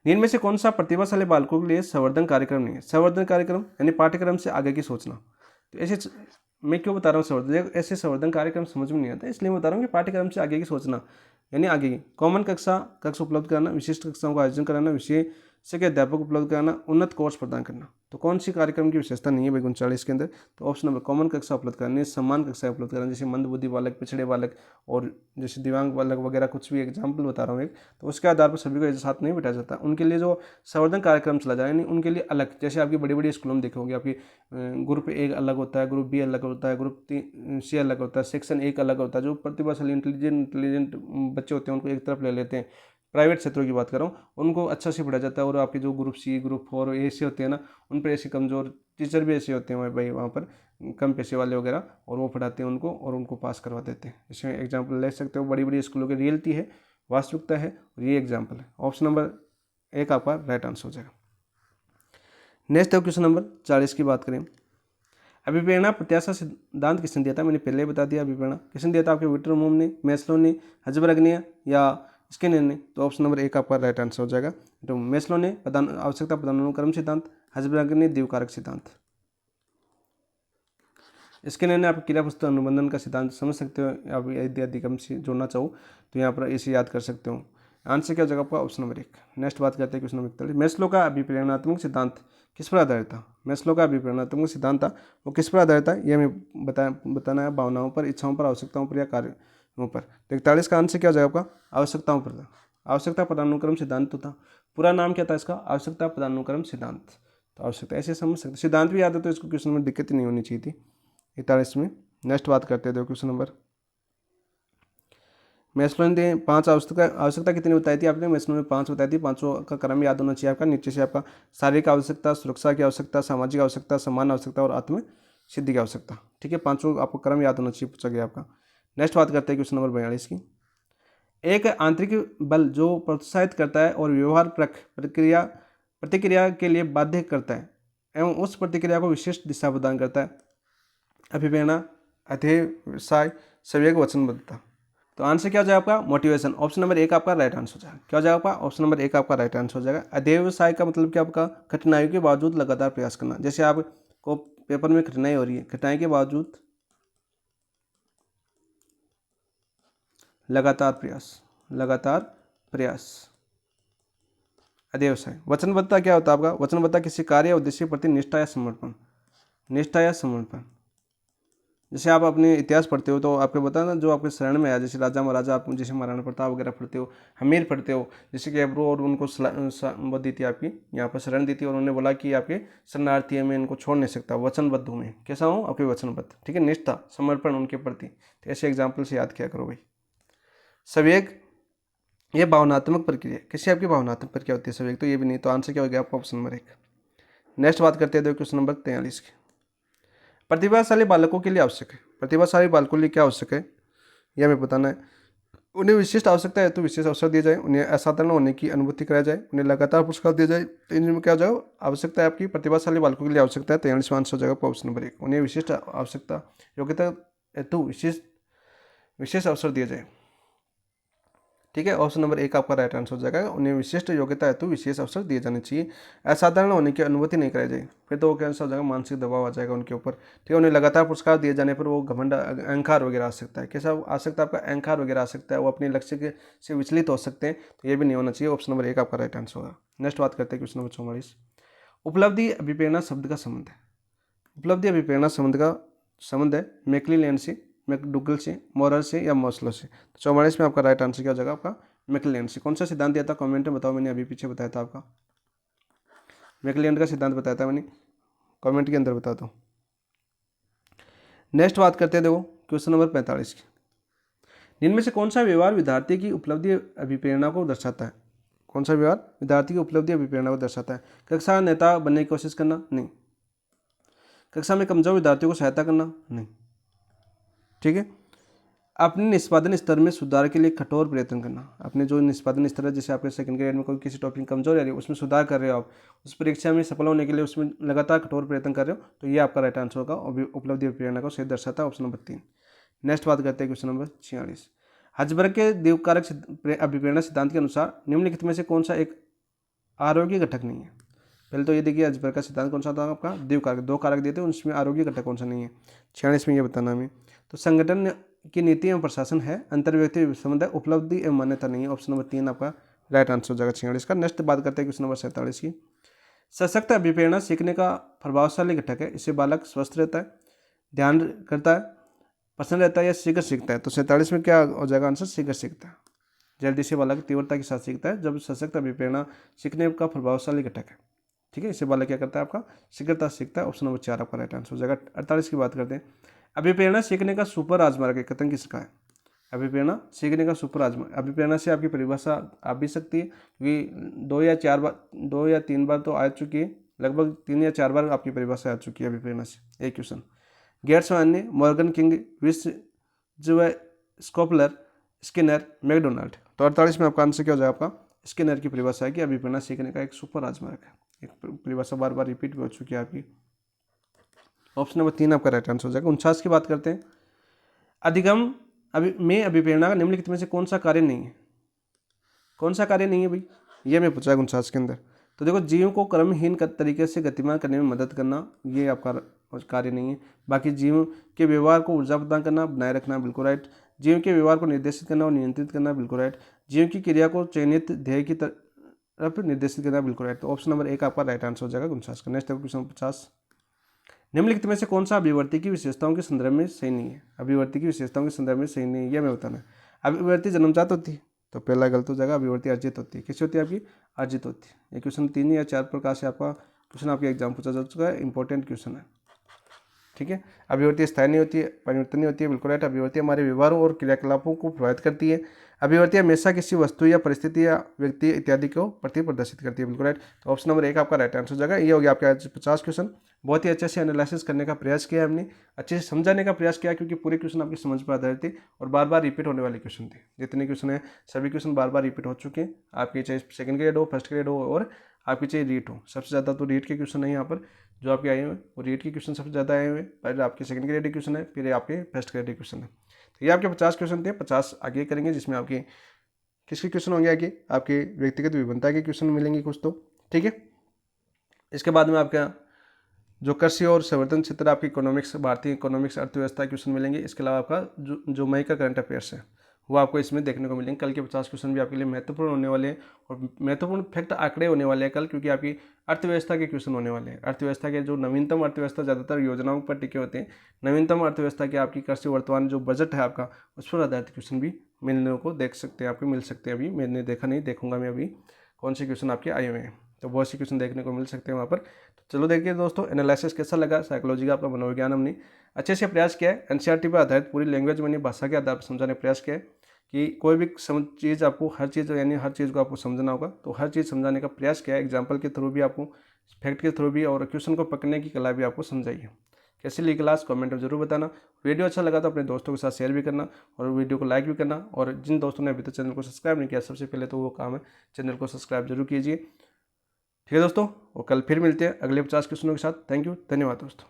निम्न में से कौन सा प्रतिभाशाली बालकों के लिए संवर्धन कार्यक्रम नहीं है? संवर्धन कार्यक्रम यानी पाठ्यक्रम से आगे की सोचना। तो ऐसे मैं क्यों बता रहा हूँ संवर्धन, ऐसे संवर्धन कार्यक्रम समझ में नहीं आता, इसलिए मैं बता रहा हूँ कि पाठ्यक्रम से आगे की सोचना, यानी आगे की कॉमन कक्षा उपलब्ध कराना, विशिष्ट कक्षाओं का आयोजन कराना, विषय से के अध्यापक उपलब्ध कराना, उन्नत कोर्स प्रदान करना। तो कौन सी कार्यक्रम की विशेषता नहीं है भाई 39 के अंदर? तो ऑप्शन नंबर कॉमन कक्षा उपलब्ध करानी, सम्मान कक्षा उपलब्ध कराना, जैसे मंदबुद्धि बालक, पिछड़े बालक और जैसे दिव्यांग बालक वगैरह, कुछ भी एग्जाम्पल बता रहा हूँ एक, तो उसके आधार पर सभी को एक साथ नहीं बिठाया जाता। उनके लिए जो संवर्धन कार्यक्रम चला जाए, यानी उनके लिए अलग, जैसे आपकी बड़ी बड़ी स्कूलों में देखोगे आपकी ग्रुप ए अलग होता है, ग्रुप बी अलग होता है, ग्रुप सी अलग होता है, सेक्शन 1 अलग होता है। जो प्रतिभाशाली इंटेलिजेंट बच्चे होते हैं उनको एक तरफ ले लेते हैं, प्राइवेट क्षेत्रों की बात कर रहा हूँ, उनको अच्छा से पढ़ाया जाता है। और आपके जो ग्रुप सी, ग्रुप 4 ऐसे होते हैं ना, उन पर ऐसे कमज़ोर टीचर भी ऐसे होते हैं भाई वहाँ पर, कम पैसे वाले वगैरह, और वो पढ़ाते हैं उनको और उनको पास करवा देते हैं। इसमें एग्जाम्पल ले सकते हो, बड़ी बड़ी स्कूलों की रियलिटी है, वास्तविकता है, और ये एग्जाम्पल है। ऑप्शन नंबर 1 आपका राइट आंसर हो जाएगा। नेक्स्ट है क्वेश्चन नंबर 40 की बात करें, अभिप्रेरणा प्रत्याशा सिद्धांत किसने दिया था? मैंने पहले ही बता दिया, अभिप्रेरणा किसने दिया था? आपके विक्टर मोम ने, मैस्लो ने, हर्ज़बर्ग ने या स्किनर ने? तो ऑप्शन नंबर 1 आपका राइट आंसर हो जाएगा। तो मैस्लो ने आवश्यकता पदानुक्रम सिद्धांत, हर्ज़बर्ग ने द्विकारक सिद्धांत, स्किनर ने आप क्रिया वस्तु अनुबंधन का सिद्धांत समझ सकते हो। आप यदि अधिगम से जोड़ना चाहो तो यहाँ पर इसे याद कर सकते हो। आंसर क्या हो जाएगा आपका? Option number 1। नेक्स्ट बात करते हैं क्वेश्चन नंबर 41, मैस्लो का अभिप्रेरणात्मक सिद्धांत किस पर आधारित था? मैस्लो का अभिप्रेरणात्मक सिद्धांत था वो किस पर आधारित था? ये हमें बताना है, भावनाओं पर, इच्छाओं पर, आवश्यकताओं पर या कार्यों पर। तो 41 का आंसर क्या हो जाएगा आपका? आवश्यकताओं पर था। आवश्यकता पदानुक्रम सिद्धांत तो था, पूरा नाम क्या था इसका? आवश्यकता पदानुक्रम सिद्धांत। तो आवश्यकता ऐसे समझ सकते, सिद्धांत भी याद है तो इसको क्वेश्चन में दिक्कत ही नहीं होनी चाहिए थी 41 में। नेक्स्ट बात करते हैं क्वेश्चन नंबर, मैस्लो ने 5 आवश्यकता कितनी बताई थी आपने? मैस्लो ने 5 बताई थी। 5 का क्रम याद होना चाहिए आपका। नीचे से आपका शारीरिक आवश्यकता, सुरक्षा की आवश्यकता, सामाजिक आवश्यकता, सम्मान आवश्यकता और आत्म सिद्धि की आवश्यकता, ठीक है। 5 आपको क्रम याद होना चाहिए, पूछा गया आपका। नेक्स्ट बात करते हैं क्वेश्चन नंबर 42 की, एक आंतरिक बल जो प्रोत्साहित करता है और व्यवहार प्रतिक्रिया के लिए बाध्य करता है एवं उस प्रतिक्रिया को विशिष्ट दिशा प्रदान करता है, अभिप्रेरणा, अध्यवसाय, संवेग, वचनबद्धता। तो आंसर क्या हो जाएगा आपका? मोटिवेशन। ऑप्शन नंबर 1 आपका राइट आंसर हो जाएगा। क्या हो जाएगा आपका? ऑप्शन नंबर 1 आपका राइट आंसर हो जाएगा। अध्यवसाय का मतलब क्या आपका? कठिनाइयों के बावजूद लगातार प्रयास करना। जैसे आपको पेपर में कठिनाई हो रही है, कठिनाई के बावजूद लगातार प्रयास, अध्यवसाय। वचनबद्धता क्या होता है आपका? वचनबद्धता किसी कार्य या उद्देश्य के प्रति निष्ठा या समर्पण। जैसे आप अपने इतिहास पढ़ते हो तो आपको पता है ना, जो आपके शरण में आया, जैसे राजा महाराजा, आप जैसे महाराणा प्रताप वगैरह पढ़ते हो, हमीर पढ़ते हो, जैसे कि अब्रू और उनको वो दी थी आपकी यहाँ पर शरण दी थी, और उन्होंने बोला कि आपके शरणार्थी है, मैं इनको छोड़ नहीं सकता, वचनबद्ध हूँ मैं। कैसा हूँ? आपके वचनबद्ध, ठीक है, निष्ठा, समर्पण उनके प्रति। तो ऐसे एग्जाम्पल से याद किया करो भाई। संवेग, ये भावनात्मक प्रक्रिया, किसी आपकी भावनात्मक प्रक्रिया होती है संवेग, तो ये भी नहीं। तो आंसर क्या हो गया आपका? Option number 1। नेक्स्ट बात करते हैं क्वेश्चन नंबर 43 की, प्रतिभाशाली बालकों के लिए आवश्यक है। प्रतिभाशाली बालकों के लिए क्या आवश्यक है, यह हमें बताना है। उन्हें विशिष्ट आवश्यकता है तो विशेष अवसर दिए जाए, उन्हें असाधारण होने की अनुभूति कराई जाए, उन्हें लगातार पुरस्कार दिया जाए। तो इनमें क्या हो जाएगा, आवश्यकता है आपकी प्रतिभाशाली बालकों के लिए आवश्यकता है 43वां आंसर हो जाएगा आपका ऑप्शन नंबर 1। उन्हें विशिष्ट आवश्यकता योग्यता हेतु विशेष विशेष अवसर दिए जाए। ठीक है, ऑप्शन नंबर 1 आपका राइट आंसर हो जाएगा। उन्हें विशिष्ट योग्यता हेतु विशेष अवसर दिए जाने चाहिए। असाधारण होने की अनुमति नहीं कराई जाए, फिर तो वो कैंसर हो जाएगा, मानसिक दबाव आ जाएगा उनके ऊपर। ठीक है, उन्हें लगातार पुरस्कार दिए जाने पर वो घमंड अहंकार वगैरह आ सकता है। कैसा आ सकता है आपका, अहंकार वगैरह आ सकता है, वो अपने लक्ष्य के से विचलित हो सकते हैं। तो ये भी नहीं होना चाहिए। ऑप्शन नंबर 1 आपका राइट आंसर होगा। नेक्स्ट बात करते हैं क्वेश्चन नंबर 44। उपलब्धि अभिप्रेरणा शब्द का संबंध है। उपलब्धि अभिप्रेरणा संबंध है मैकक्लेलन से, मैकडूगल से, मोरर से या मॉस्लो से। तो 44 में आपका राइट आंसर क्या हो जाएगा आपका, मैकक्लेलन से। कौन सा सिद्धांत दिया था कमेंट में बताओ, मैंने अभी पीछे बताया था आपका मैकक्लेलन का सिद्धांत बताया था मैंने, कमेंट के अंदर बता दो। नेक्स्ट बात करते हैं, देखो क्वेश्चन नंबर 45 की। निम्न में से कौन सा व्यवहार विद्यार्थी की उपलब्धि अभिप्रेरणा को दर्शाता है। कौन सा व्यवहार विद्यार्थी की उपलब्धि अभिप्रेरणा को दर्शाता है। कक्षा नेता बनने की कोशिश करना, नहीं। कक्षा में कमजोर विद्यार्थियों को सहायता करना, नहीं। ठीक है, अपने निष्पादन स्तर में सुधार के लिए कठोर प्रयत्न करना। अपने जो निष्पादन स्तर है, जैसे आपके सेकंड ग्रेड में कोई किसी टॉपिक में कमजोर है, उसमें सुधार कर रहे हो आप, उस परीक्षा में सफल होने के लिए उसमें लगातार कठोर प्रयत्न कर रहे हो, तो ये आपका राइट आंसर होगा। उपलब्धि अभिप्रेरणा को सही दर्शाता है ऑप्शन नंबर 3। नेक्स्ट बात करते हैं क्वेश्चन नंबर 46। हर्ज़बर्ग के देवकारक अभिप्रेरणा सिद्धांत के अनुसार निम्नलिखित में से कौन सा एक आरोग्य घटक नहीं है। पहले तो ये देखिए, हर्ज़बर्ग का सिद्धांत कौन सा था आपका, देवकारक, 2 कारक देते हैं, उसमें आरोग्य घटक कौन सा नहीं है। 46 में ये बताना हमें। तो संगठन की नीति एवं प्रशासन है, अंतर्व्यक्ति संबंध है, उपलब्धि एवं मान्यता नहीं है। ऑप्शन नंबर 3 आपका राइट आंसर हो जाएगा 46 का। नेक्स्ट बात करते हैं क्वेश्चन नंबर 47 की। सशक्त अभिप्रेरणा सीखने का प्रभावशाली घटक है, इससे बालक स्वस्थ रहता है, ध्यान करता है, पसंद रहता है या शीघ्र सीखता है। तो 47 में क्या हो जाएगा आंसर, शीघ्र सीखता है, जल्दी से बालक तीव्रता के साथ सीखता है। जब सशक्त अभिप्रेरणा सीखने का प्रभावशाली घटक है, ठीक है, इससे बालक क्या करता है आपका, शीघ्रता सीखता है। ऑप्शन नंबर 4 आपका राइट आंसर हो जाएगा। 48 की बात करते हैं। अभिप्रेरणा सीखने का सुपर राजमार्ग है, कथन किसका है। अभिप्रेरणा सीखने का सुपर राजमार्ग, अभिप्रेरणा से आपकी परिभाषा आ भी सकती है, क्योंकि 2 या 3 बार तो आ चुकी है, लगभग 3 या 4 बार आपकी परिभाषा आ चुकी है अभिप्रेरणा से। एक क्वेश्चन, गेट्सवानी, मॉर्गन किंग, विस्व, स्कोपलर, स्किनर, मैकडोनाल्ड। तो 48 में आपका आंसर क्या हो जाएगा आपका, स्किनर की परिभाषा है कि अभिप्रेरणा सीखने का एक सुपर राजमार्ग है। एक परिभाषा बार बार रिपीट भी हो चुकी है आपकी। ऑप्शन नंबर 3 आपका राइट आंसर हो जाएगा। 49 की बात करते हैं। अधिगम अभिप्रेरणा का निम्नलिखित में से कौन सा कार्य नहीं है। कौन सा कार्य नहीं है भाई, ये मैं पूछा 49 के अंदर। तो देखो, जीव को क्रमहीन तरीके से गतिमान करने में मदद करना, ये आपका कार्य नहीं है। बाकी जीव के व्यवहार को ऊर्जा प्रदान करना, बनाए रखना, बिल्कुल राइट। जीव के व्यवहार को निर्देशित करना और नियंत्रित करना, बिल्कुल राइट। जीव की क्रिया को चयनित ध्येय की तरफ निर्देशित करना, बिल्कुल राइट। तो ऑप्शन नंबर 1 आपका राइट आंसर हो जाएगा 49 का। Next question 50। निम्नलिखित में से कौन सा अभिवर्ती की विशेषताओं के संदर्भ में सही नहीं है। अभिवर्ती की विशेषताओं के संदर्भ में सही नहीं है, यह मैं बताना है। अभिवर्ती जन्मजात होती है, तो पहला गलत हो जाएगा। अभिवर्ती अर्जित होती है, कैसी होती है आपकी, अर्जित होती है। ये क्वेश्चन 3 या 4 प्रकार से आपका क्वेश्चन आपके एग्जाम पूछा जा चुका है, इंपॉर्टेंट क्वेश्चन है। ठीक है, अभिवर्ती स्थायी नहीं होती है, परिवर्तनीय होती है, बिल्कुल राइट। अभिवर्ती हमारे व्यवहारों और क्रियाकलापों को प्रभावित करती है। अभिवर्ती हमेशा किसी वस्तु या परिस्थिति या व्यक्ति इत्यादि को प्रति प्रदर्शित करती है, बिल्कुल राइट। तो ऑप्शन नंबर 1 आपका राइट आंसर हो जाएगा। ये हो गया आपका 50 क्वेश्चन। बहुत ही अच्छे से एनालिसिस करने का प्रयास किया हमने, अच्छे से समझाने का प्रयास किया, क्योंकि पूरे क्वेश्चन आपकी समझ पर आधारित थे और बार बार रिपीट होने वाले क्वेश्चन थे। जितने क्वेश्चन हैं सभी क्वेश्चन बार बार रिपीट हो चुके हैं। आपके चाहे सेकंड ग्रेड हो, फर्स्ट ग्रेड हो और आपकी चाहे रीट हो, सबसे ज़्यादा तो रीट के क्वेश्चन है यहाँ पर जो आपके आए हुए हैं, वो रीट के क्वेश्चन सबसे ज़्यादा आए हुए हैं। पहले आपके सेकंड ग्रेड के क्वेश्चन है, फिर आपके फर्स्ट ग्रेड के क्वेश्चन है। तो ये आपके 50 क्वेश्चन थे, 50 आगे करेंगे, जिसमें आपके किसके क्वेश्चन होंगे आगे, आपके व्यक्तिगत विभिन्नता के क्वेश्चन मिलेंगे कुछ तो, ठीक है। इसके बाद में आपका जो कृषि और संवर्धन क्षेत्र, आपकी इकोनॉमिक्स, भारतीय इकोनॉमिक्स, अर्थव्यवस्था क्वेश्चन मिलेंगे। इसके अलावा आपका जो मई का करंट अफेयर्स है वो आपको इसमें देखने को मिलेंगे। कल के 50 क्वेश्चन भी आपके लिए महत्वपूर्ण होने वाले हैं और महत्वपूर्ण फैक्ट आंकड़े होने वाले हैं कल, क्योंकि आपकी अर्थव्यवस्था के क्वेश्चन होने वाले हैं। अर्थव्यवस्था के जो नवीनतम अर्थव्यवस्था ज़्यादातर योजनाओं पर टिके होते हैं, नवीनतम अर्थव्यवस्था के आपकी कृषि वर्तमान जो बजट है आपका, उस पर आधारित क्वेश्चन भी मिलने को देख सकते हैं, आपको मिल सकते हैं। अभी मैंने देखा नहीं, देखूंगा मैं अभी कौन से क्वेश्चन आपके आए हुए हैं, तो बहुत से क्वेश्चन देखने को मिल सकते हैं वहाँ पर। तो चलो देखिए दोस्तों, एनालिसिस कैसा लगा, साइकोलॉजी का आपका मनोविज्ञान हमने अच्छे से प्रयास किया है। एनसीईआरटी पर आधारित पूरी लैंग्वेज मैंने भाषा के आधार पर समझाने का प्रयास किया है कि कोई भी चीज़ आपको हर चीज़ यानी हर चीज़ को आपको समझना होगा, तो हर चीज़ समझाने का प्रयास किया है। एग्जाम्पल के थ्रू भी आपको, फैक्ट के थ्रू भी, और क्वेश्चन को पकड़ने की कला भी आपको समझाई है। कैसी लगी क्लास कमेंट में जरूर बताना। वीडियो अच्छा लगा तो अपने दोस्तों के साथ शेयर भी करना और वीडियो को लाइक भी करना। और जिन दोस्तों ने अभी तक चैनल को सब्सक्राइब नहीं किया, सबसे पहले तो वो काम है चैनल को सब्सक्राइब जरूर कीजिए। ठीक है दोस्तों, और कल फिर मिलते हैं अगले 50 क्वेश्चनों के साथ। थैंक यू, धन्यवाद दोस्तों।